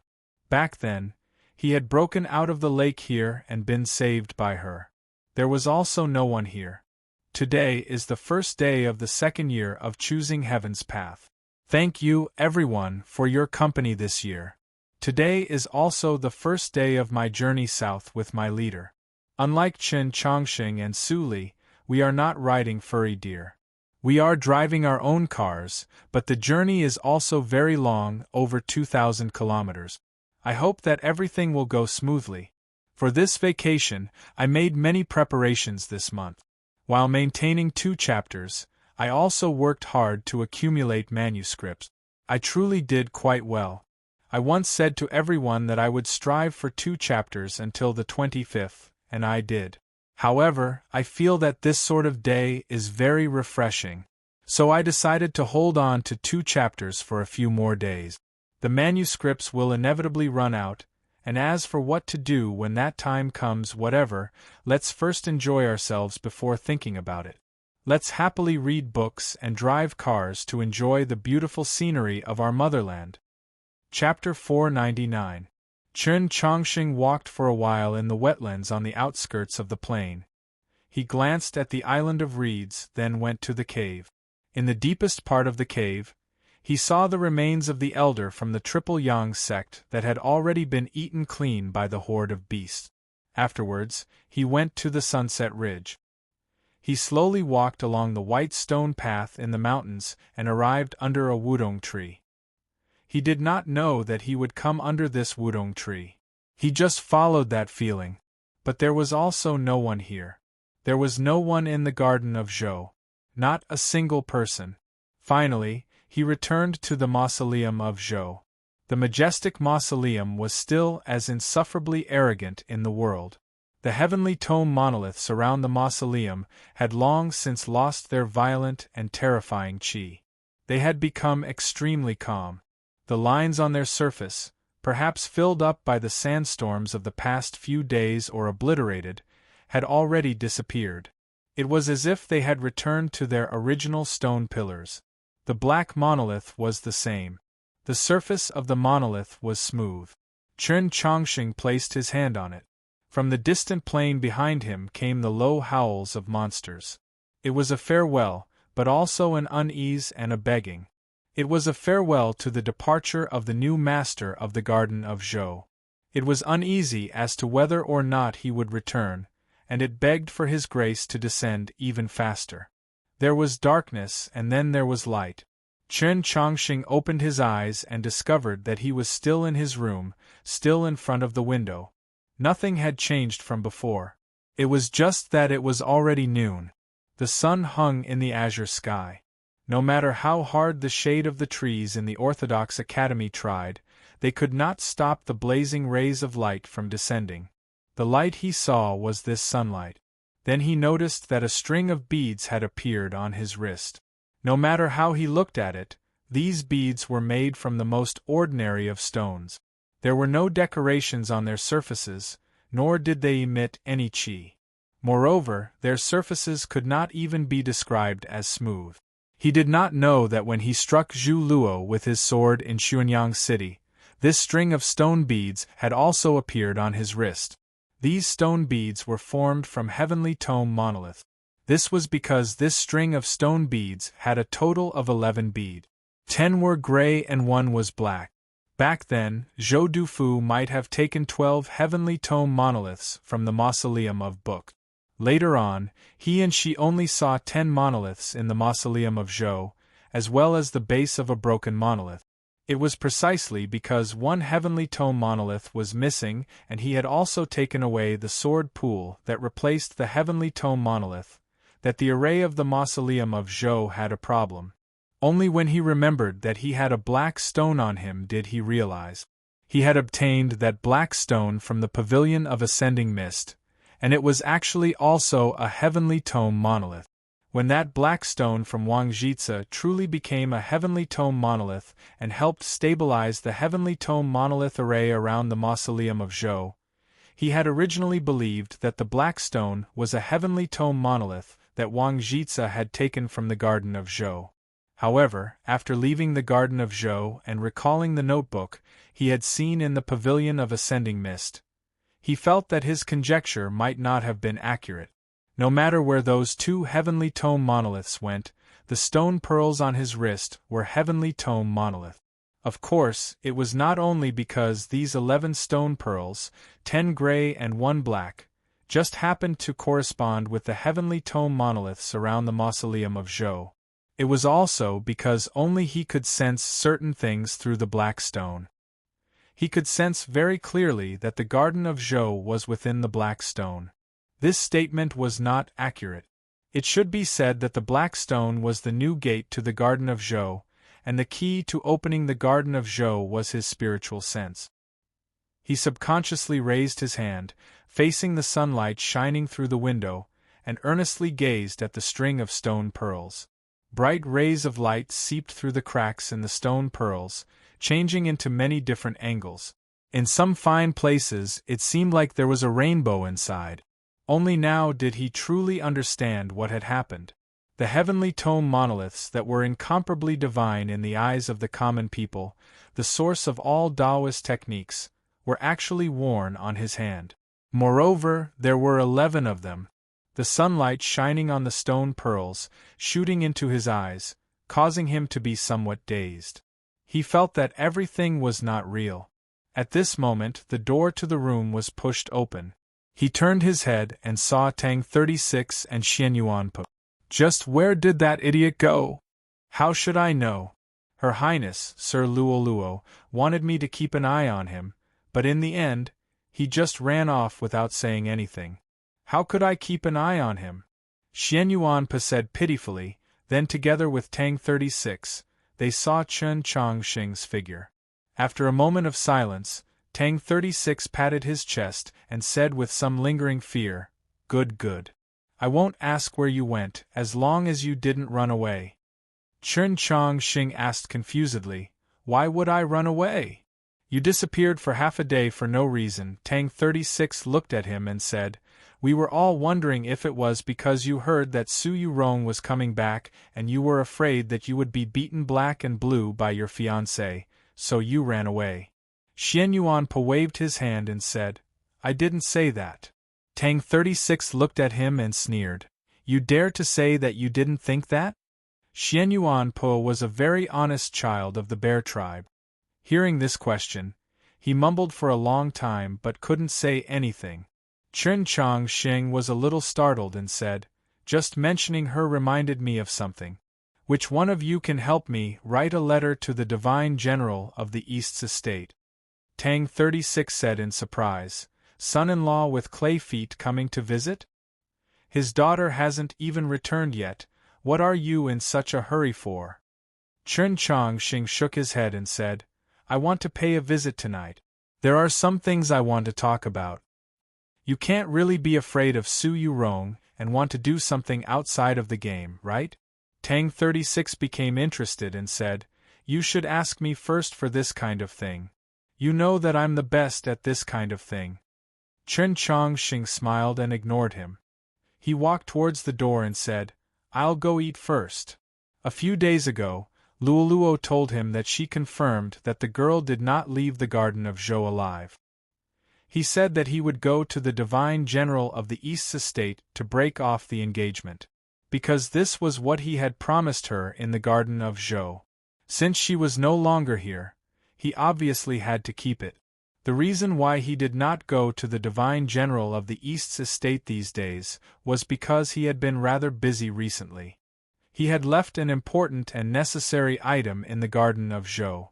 Back then, he had broken out of the lake here and been saved by her. There was also no one here. Today is the first day of the second year of choosing heaven's path. Thank you, everyone, for your company this year. Today is also the first day of my journey south with my leader. Unlike Chen Chongqing and Su Li, we are not riding furry deer. We are driving our own cars, but the journey is also very long, over 2,000 kilometers. I hope that everything will go smoothly. For this vacation, I made many preparations this month. While maintaining 2 chapters, I also worked hard to accumulate manuscripts. I truly did quite well. I once said to everyone that I would strive for 2 chapters until the 25th, and I did. However, I feel that this sort of day is very refreshing. So I decided to hold on to 2 chapters for a few more days. The manuscripts will inevitably run out, and as for what to do when that time comes, whatever, let's first enjoy ourselves before thinking about it. Let's happily read books and drive cars to enjoy the beautiful scenery of our motherland. Chapter 499. Chen Chongqing walked for a while in the wetlands on the outskirts of the plain. He glanced at the island of reeds, then went to the cave. In the deepest part of the cave, he saw the remains of the elder from the Triple Yang sect that had already been eaten clean by the horde of beasts. Afterwards, he went to the sunset ridge. He slowly walked along the white stone path in the mountains and arrived under a wudong tree. He did not know that he would come under this wudong tree. He just followed that feeling. But there was also no one here. There was no one in the garden of Zhou. Not a single person. Finally, he returned to the mausoleum of Zhou. The majestic mausoleum was still as insufferably arrogant in the world. The heavenly tome monoliths around the mausoleum had long since lost their violent and terrifying qi. They had become extremely calm. The lines on their surface, perhaps filled up by the sandstorms of the past few days or obliterated, had already disappeared. It was as if they had returned to their original stone pillars. The black monolith was the same. The surface of the monolith was smooth. Chen Chongqing placed his hand on it. From the distant plain behind him came the low howls of monsters. It was a farewell, but also an unease and a begging. It was a farewell to the departure of the new master of the Garden of Zhou. It was uneasy as to whether or not he would return, and it begged for his grace to descend even faster. There was darkness and then there was light. Chen Chongqing opened his eyes and discovered that he was still in his room, still in front of the window. Nothing had changed from before. It was just that it was already noon. The sun hung in the azure sky. No matter how hard the shade of the trees in the Orthodox Academy tried, they could not stop the blazing rays of light from descending. The light he saw was this sunlight. Then he noticed that a string of beads had appeared on his wrist. No matter how he looked at it, these beads were made from the most ordinary of stones. There were no decorations on their surfaces, nor did they emit any qi. Moreover, their surfaces could not even be described as smooth. He did not know that when he struck Zhu Luo with his sword in Xuanyang City, this string of stone beads had also appeared on his wrist. These stone beads were formed from heavenly tome monolith. This was because this string of stone beads had a total of 11 beads. 10 were gray and 1 was black. Back then, Zhou Dufu might have taken 12 heavenly tome monoliths from the mausoleum of Book. Later on, he and she only saw 10 monoliths in the mausoleum of Zhou, as well as the base of a broken monolith. It was precisely because one heavenly tome monolith was missing and he had also taken away the sword pool that replaced the heavenly tome monolith, that the array of the mausoleum of Zhou had a problem. Only when he remembered that he had a black stone on him did he realize. He had obtained that black stone from the pavilion of ascending mist, and it was actually also a heavenly tome monolith. When that black stone from Wang Jitsa truly became a heavenly tome monolith and helped stabilize the heavenly tome monolith array around the mausoleum of Zhou, he had originally believed that the black stone was a heavenly tome monolith that Wang Jitsa had taken from the garden of Zhou. However, after leaving the garden of Zhou and recalling the notebook he had seen in the pavilion of ascending mist, he felt that his conjecture might not have been accurate. No matter where those 2 heavenly tome monoliths went, the stone pearls on his wrist were heavenly tome monolith. Of course, it was not only because these 11 stone pearls, 10 gray and 1 black, just happened to correspond with the heavenly tome monoliths around the mausoleum of Zhou. It was also because only he could sense certain things through the black stone. He could sense very clearly that the garden of Zhou was within the black stone. This statement was not accurate. It should be said that the black stone was the new gate to the garden of Zhou, and the key to opening the garden of Zhou was his spiritual sense. He subconsciously raised his hand, facing the sunlight shining through the window, and earnestly gazed at the string of stone pearls. Bright rays of light seeped through the cracks in the stone pearls, changing into many different angles. In some fine places it seemed like there was a rainbow inside. Only now did he truly understand what had happened. The heavenly tome monoliths that were incomparably divine in the eyes of the common people, the source of all Taoist techniques, were actually worn on his hand. Moreover, there were 11 of them. The sunlight shining on the stone pearls, shooting into his eyes, causing him to be somewhat dazed. He felt that everything was not real. At this moment the door to the room was pushed open. He turned his head and saw Tang 36 and Xian Yuanpo. Just where did that idiot go? How should I know? Her Highness, Sir Luoluo, wanted me to keep an eye on him, but in the end, he just ran off without saying anything. How could I keep an eye on him? Xian Yuanpa said pitifully, then together with Tang 36, they saw Chen Chongqing's figure. After a moment of silence, Tang 36 patted his chest and said with some lingering fear, "Good, good. I won't ask where you went, as long as you didn't run away." Chen Chongqing asked confusedly, "Why would I run away? You disappeared for half a day for no reason." Tang 36 looked at him and said, "We were all wondering if it was because you heard that Su Yurong was coming back and you were afraid that you would be beaten black and blue by your fiancé, so you ran away." Xian Yuanpa waved his hand and said, "I didn't say that." Tang 36 looked at him and sneered. "You dare to say that you didn't think that?" Xian Yuanpa was a very honest child of the bear tribe. Hearing this question, he mumbled for a long time but couldn't say anything. Chen Chongqing was a little startled and said, "Just mentioning her reminded me of something. Which one of you can help me write a letter to the Divine General of the East's estate?" Tang 36 said in surprise, "Son-in-law with clay feet coming to visit? His daughter hasn't even returned yet, what are you in such a hurry for?" Chen Chongqing shook his head and said, "I want to pay a visit tonight. There are some things I want to talk about. You can't really be afraid of Su Yurong and want to do something outside of the game, right?" Tang 36 became interested and said, "You should ask me first for this kind of thing. You know that I'm the best at this kind of thing." Chen Chongqing smiled and ignored him. He walked towards the door and said, "I'll go eat first." A few days ago, Luoluo told him that she confirmed that the girl did not leave the Garden of Zhou alive. He said that he would go to the Divine General of the East's estate to break off the engagement, because this was what he had promised her in the Garden of Zhou. Since she was no longer here, he obviously had to keep it. The reason why he did not go to the Divine General of the East's estate these days was because he had been rather busy recently. He had left an important and necessary item in the Garden of Zhou.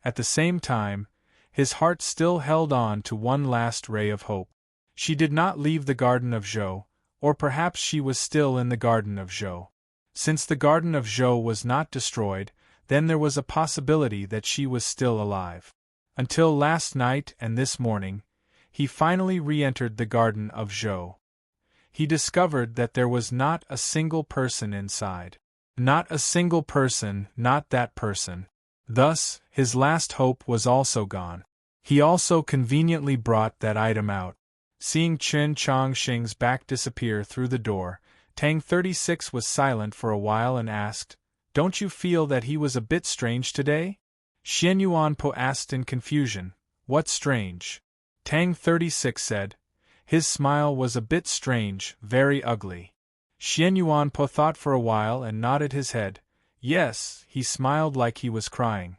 At the same time, his heart still held on to one last ray of hope. She did not leave the Garden of Zhou, or perhaps she was still in the Garden of Zhou. Since the Garden of Zhou was not destroyed, then there was a possibility that she was still alive. Until last night and this morning, he finally re-entered the Garden of Zhou. He discovered that there was not a single person inside. Not a single person, not that person. Thus, his last hope was also gone. He also conveniently brought that item out. Seeing Chen Chongqing's back disappear through the door, Tang 36 was silent for a while and asked, "Don't you feel that he was a bit strange today?" Xian Yuanpo asked in confusion, "What strange?" Tang 36 said, "His smile was a bit strange, very ugly." Xian Yuanpo thought for a while and nodded his head. Yes, he smiled like he was crying.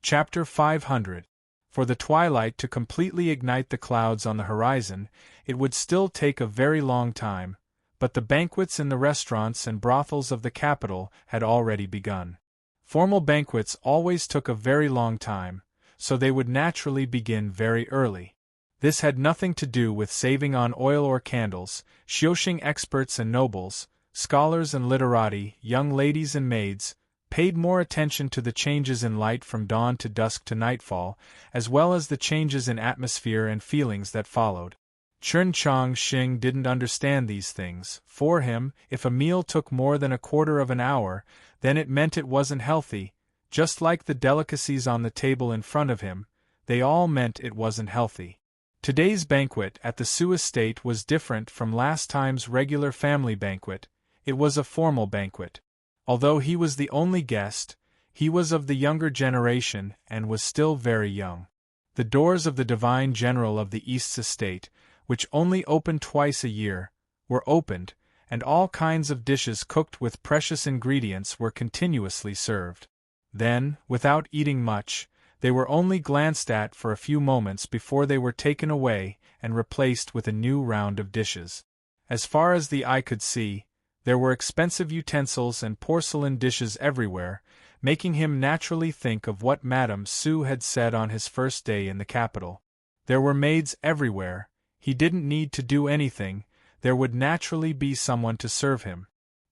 Chapter 500. For the twilight to completely ignite the clouds on the horizon, it would still take a very long time, but the banquets in the restaurants and brothels of the capital had already begun. Formal banquets always took a very long time, so they would naturally begin very early. This had nothing to do with saving on oil or candles. Xiuxing experts and nobles, scholars and literati, young ladies and maids, paid more attention to the changes in light from dawn to dusk to nightfall, as well as the changes in atmosphere and feelings that followed. Chen Chongqing didn't understand these things. For him, if a meal took more than a quarter of an hour, then it meant it wasn't healthy. Just like the delicacies on the table in front of him, they all meant it wasn't healthy. Today's banquet at the Su estate was different from last time's regular family banquet. It was a formal banquet. Although he was the only guest, he was of the younger generation and was still very young. The doors of the Divine General of the East's estate, which only opened twice a year, were opened, and all kinds of dishes cooked with precious ingredients were continuously served. Then, without eating much, they were only glanced at for a few moments before they were taken away and replaced with a new round of dishes. As far as the eye could see, there were expensive utensils and porcelain dishes everywhere, making him naturally think of what Madame Su had said on his first day in the capital. There were maids everywhere. He didn't need to do anything, there would naturally be someone to serve him.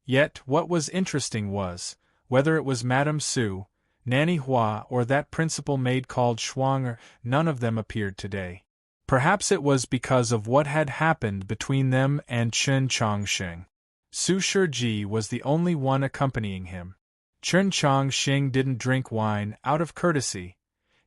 Yet what was interesting was, whether it was Madame Su, Nanny Hua or that principal maid called Shuang, none of them appeared today. Perhaps it was because of what had happened between them and Chen Chongqing. Su Shiji was the only one accompanying him. Chen Chongqing didn't drink wine out of courtesy.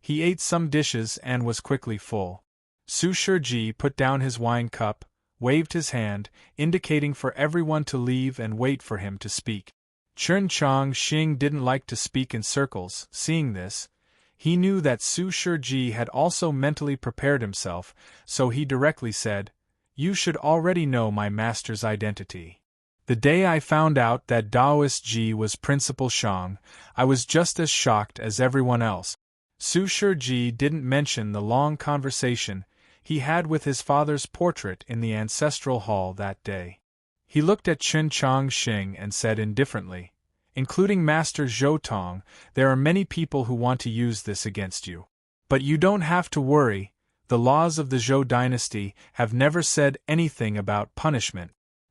He ate some dishes and was quickly full. Su Shiji put down his wine cup, waved his hand, indicating for everyone to leave and wait for him to speak. Chen Chongqing didn't like to speak in circles. Seeing this, he knew that Su Shiji had also mentally prepared himself, so he directly said, "You should already know my master's identity. The day I found out that Daoist Ji was Principal Shang, I was just as shocked as everyone else." Su Shiji didn't mention the long conversation he had with his father's portrait in the ancestral hall that day. He looked at Chen Chongqing and said indifferently, "Including Master Zhou Tong, there are many people who want to use this against you. But you don't have to worry, the laws of the Zhou dynasty have never said anything about punishment.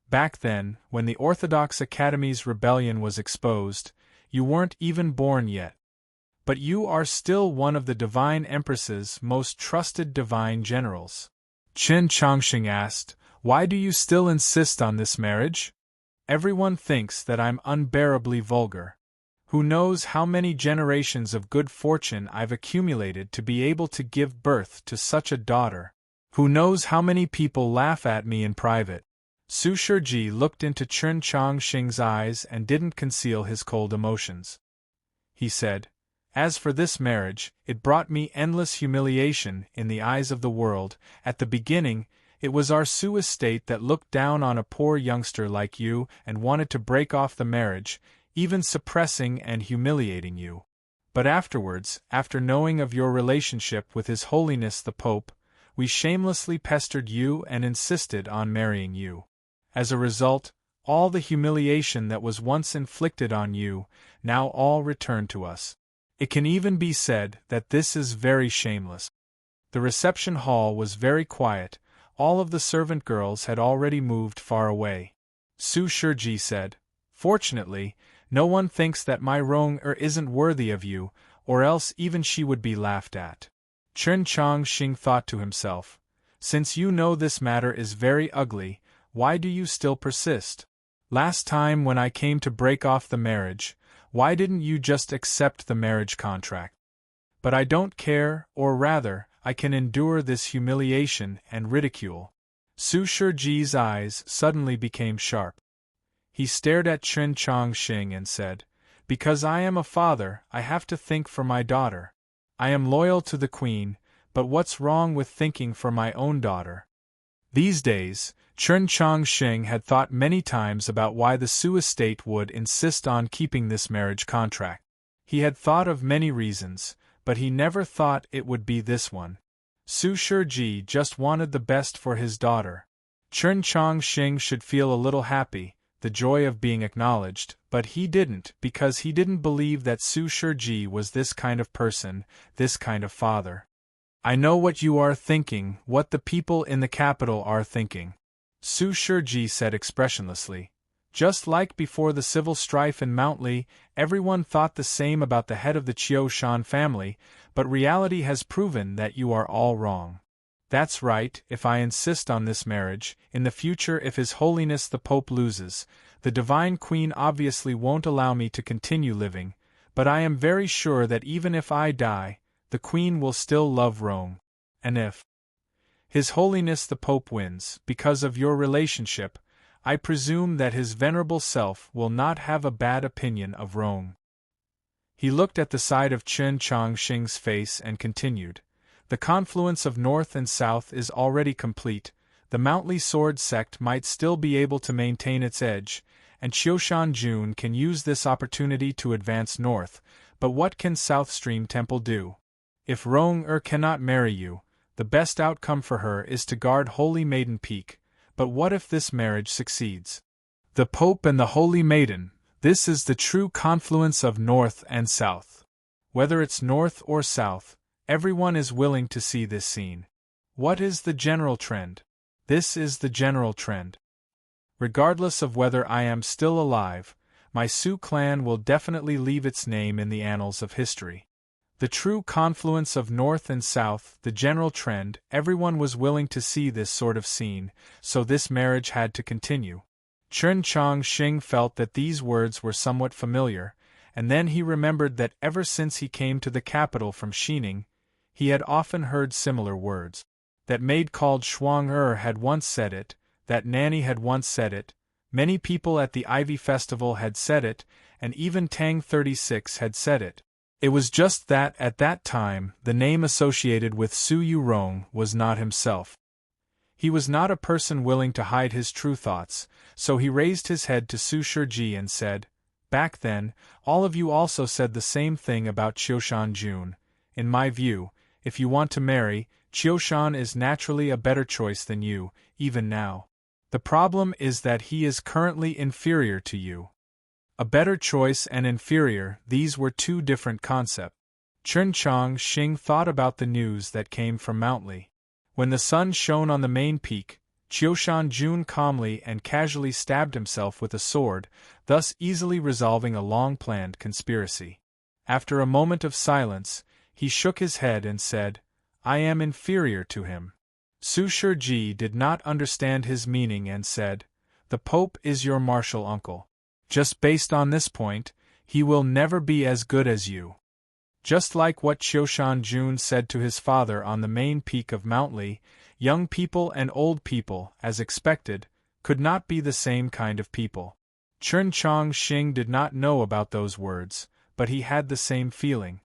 Back then, when the Orthodox Academy's rebellion was exposed, you weren't even born yet. But you are still one of the Divine Empress's most trusted divine generals." Chen Chongqing asked, "Why do you still insist on this marriage?" Everyone thinks that I'm unbearably vulgar. Who knows how many generations of good fortune I've accumulated to be able to give birth to such a daughter? Who knows how many people laugh at me in private? Su Shiji looked into Chen Chongqing's eyes and didn't conceal his cold emotions. He said, "As for this marriage, it brought me endless humiliation in the eyes of the world. At the beginning, it was our Su estate that looked down on a poor youngster like you and wanted to break off the marriage, even suppressing and humiliating you. But afterwards, after knowing of your relationship with His Holiness the Pope, we shamelessly pestered you and insisted on marrying you. As a result, all the humiliation that was once inflicted on you, now all returned to us. It can even be said that this is very shameless." The reception hall was very quiet. All of the servant girls had already moved far away. Su Shiji said, "Fortunately, no one thinks that my Rong-er isn't worthy of you, or else even she would be laughed at." Chen Chongqing thought to himself, "Since you know this matter is very ugly, why do you still persist? Last time when I came to break off the marriage, why didn't you just accept the marriage contract? But I don't care, or rather, I can endure this humiliation and ridicule." Su Shiji's eyes suddenly became sharp. He stared at Chen Chongqing and said, "Because I am a father, I have to think for my daughter. I am loyal to the queen, but what's wrong with thinking for my own daughter?" These days, Chen Chongqing had thought many times about why the Su estate would insist on keeping this marriage contract. He had thought of many reasons, but he never thought it would be this one. Su Shiji just wanted the best for his daughter. Chen Chongqing should feel a little happy, the joy of being acknowledged, but he didn't because he didn't believe that Su Shiji was this kind of person, this kind of father. "I know what you are thinking, what the people in the capital are thinking," Su Shiji said expressionlessly. "Just like before the civil strife in Mount Li, everyone thought the same about the head of the Qiu Shan family, but reality has proven that you are all wrong. That's right, if I insist on this marriage, in the future if His Holiness the Pope loses, the Divine Queen obviously won't allow me to continue living, but I am very sure that even if I die, the Queen will still love Rome. And if His Holiness the Pope wins, because of your relationship, I presume that his venerable self will not have a bad opinion of Rome." He looked at the side of Chen Chongqing's face and continued, "The confluence of North and South is already complete, the Mountly Sword sect might still be able to maintain its edge, and Qiushan Jun can use this opportunity to advance north, but what can South Stream Temple do? If Rong-er cannot marry you, the best outcome for her is to guard Holy Maiden Peak, but what if this marriage succeeds? The Pope and the Holy Maiden, this is the true confluence of North and South. Whether it's North or South, everyone is willing to see this scene. What is the general trend? This is the general trend. Regardless of whether I am still alive, my Su clan will definitely leave its name in the annals of history. The true confluence of North and South, the general trend, everyone was willing to see this sort of scene, so this marriage had to continue." Chen Chongqing felt that these words were somewhat familiar, and then he remembered that ever since he came to the capital from Xining, he had often heard similar words. That maid called Shuang-er had once said it, that nanny had once said it, many people at the Ivy Festival had said it, and even Tang 36 had said it. It was just that at that time the name associated with Su Yurong was not himself. He was not a person willing to hide his true thoughts, so he raised his head to Su Shiji and said, "Back then, all of you also said the same thing about Qiushan Jun. In my view, if you want to marry, Qiushan is naturally a better choice than you, even now. The problem is that he is currently inferior to you." A better choice and inferior, these were two different concepts. Chen Chongqing thought about the news that came from Mount Li. When the sun shone on the main peak, Qiushan Jun calmly and casually stabbed himself with a sword, thus easily resolving a long-planned conspiracy. After a moment of silence, he shook his head and said, "I am inferior to him." Su Shiji did not understand his meaning and said, The Pope is your martial uncle. Just based on this point, he will never be as good as you. Just like what Qiushan Jun said to his father on the main peak of Mount Li, young people and old people, as expected, could not be the same kind of people. Chen Chongqing did not know about those words, but he had the same feeling.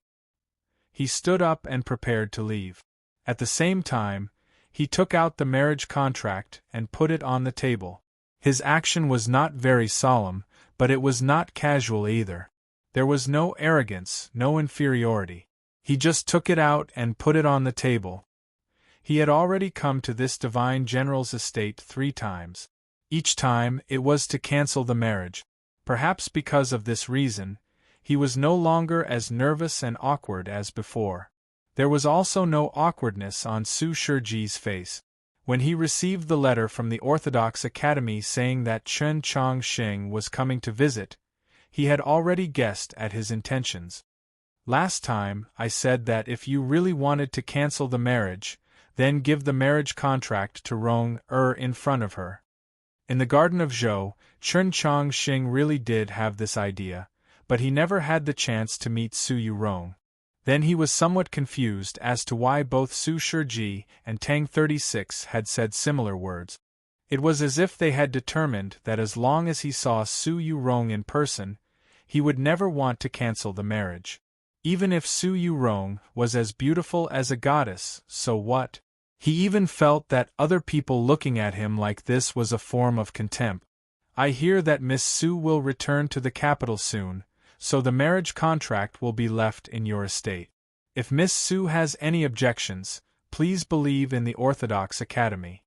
He stood up and prepared to leave. At the same time, he took out the marriage contract and put it on the table. His action was not very solemn, but it was not casual either. There was no arrogance, no inferiority. He just took it out and put it on the table. He had already come to this divine general's estate 3 times. Each time, it was to cancel the marriage. Perhaps because of this reason, he was no longer as nervous and awkward as before. There was also no awkwardness on Su Shiji's face. When he received the letter from the Orthodox Academy saying that Chen Chongqing was coming to visit, he had already guessed at his intentions. Last time, I said that if you really wanted to cancel the marriage, then give the marriage contract to Rong in front of her. In the Garden of Zhou, Chen Chongqing really did have this idea, but he never had the chance to meet Su Yurong. Then he was somewhat confused as to why both Su Shiji and Tang 36 had said similar words. It was as if they had determined that as long as he saw Su Yurong in person, he would never want to cancel the marriage. Even if Su Yurong was as beautiful as a goddess, so what? He even felt that other people looking at him like this was a form of contempt. I hear that Miss Su will return to the capital soon, so the marriage contract will be left in your estate. If Miss Su has any objections, please believe in the Orthodox Academy.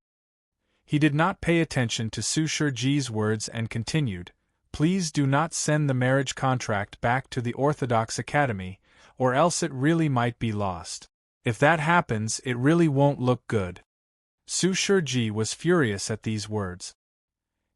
He did not pay attention to Su Shiji's words and continued, please do not send the marriage contract back to the Orthodox Academy, or else it really might be lost. If that happens, it really won't look good. Su Shiji was furious at these words.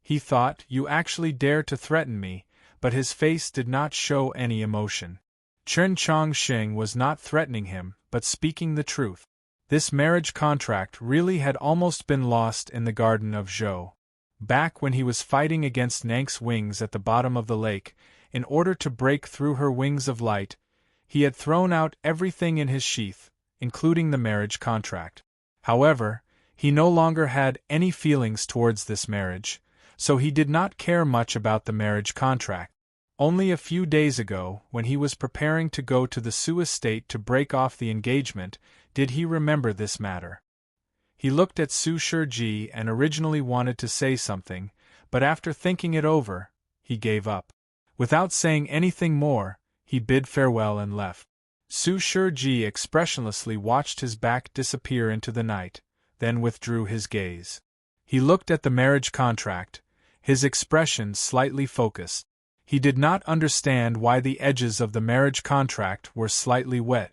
He thought, you actually dare to threaten me, but his face did not show any emotion. Chen Chongqing was not threatening him, but speaking the truth. This marriage contract really had almost been lost in the Garden of Zhou. Back when he was fighting against Nank's wings at the bottom of the lake, in order to break through her wings of light, he had thrown out everything in his sheath, including the marriage contract. However, he no longer had any feelings towards this marriage, so he did not care much about the marriage contract. Only a few days ago, when he was preparing to go to the Su estate to break off the engagement, did he remember this matter. He looked at Su Shiji and originally wanted to say something, but after thinking it over, he gave up. Without saying anything more, he bid farewell and left. Su Shiji expressionlessly watched his back disappear into the night, then withdrew his gaze. He looked at the marriage contract, his expression slightly focused. He did not understand why the edges of the marriage contract were slightly wet.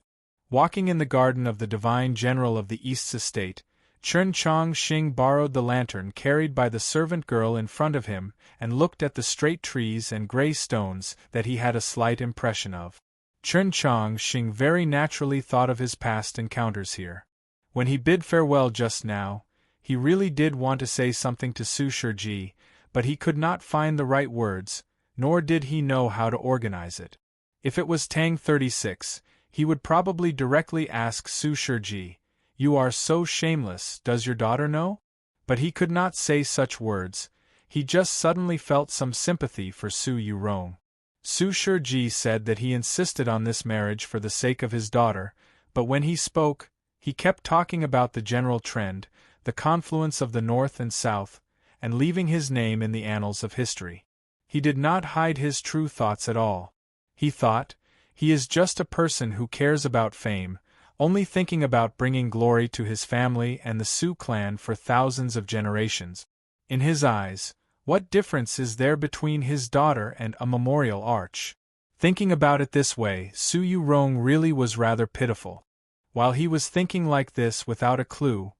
Walking in the garden of the divine general of the East's estate, Chen Chongqing borrowed the lantern carried by the servant girl in front of him and looked at the straight trees and gray stones that he had a slight impression of. Chen Chongqing very naturally thought of his past encounters here. When he bid farewell just now, he really did want to say something to Su Shiji, but he could not find the right words, nor did he know how to organize it. If it was Tang 36, he would probably directly ask Su Shiji, "You are so shameless, does your daughter know?" But he could not say such words, he just suddenly felt some sympathy for Su Yurong. Su Shiji said that he insisted on this marriage for the sake of his daughter, but when he spoke, he kept talking about the general trend, the confluence of the North and South, and leaving his name in the annals of history. He did not hide his true thoughts at all. He thought, he is just a person who cares about fame, only thinking about bringing glory to his family and the Su clan for thousands of generations. In his eyes, what difference is there between his daughter and a memorial arch? Thinking about it this way, Su Yurong really was rather pitiful. While he was thinking like this without a clue,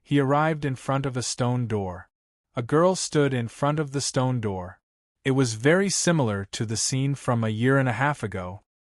he arrived in front of a stone door. A girl stood in front of the stone door. It was very similar to the scene from a year and a half ago,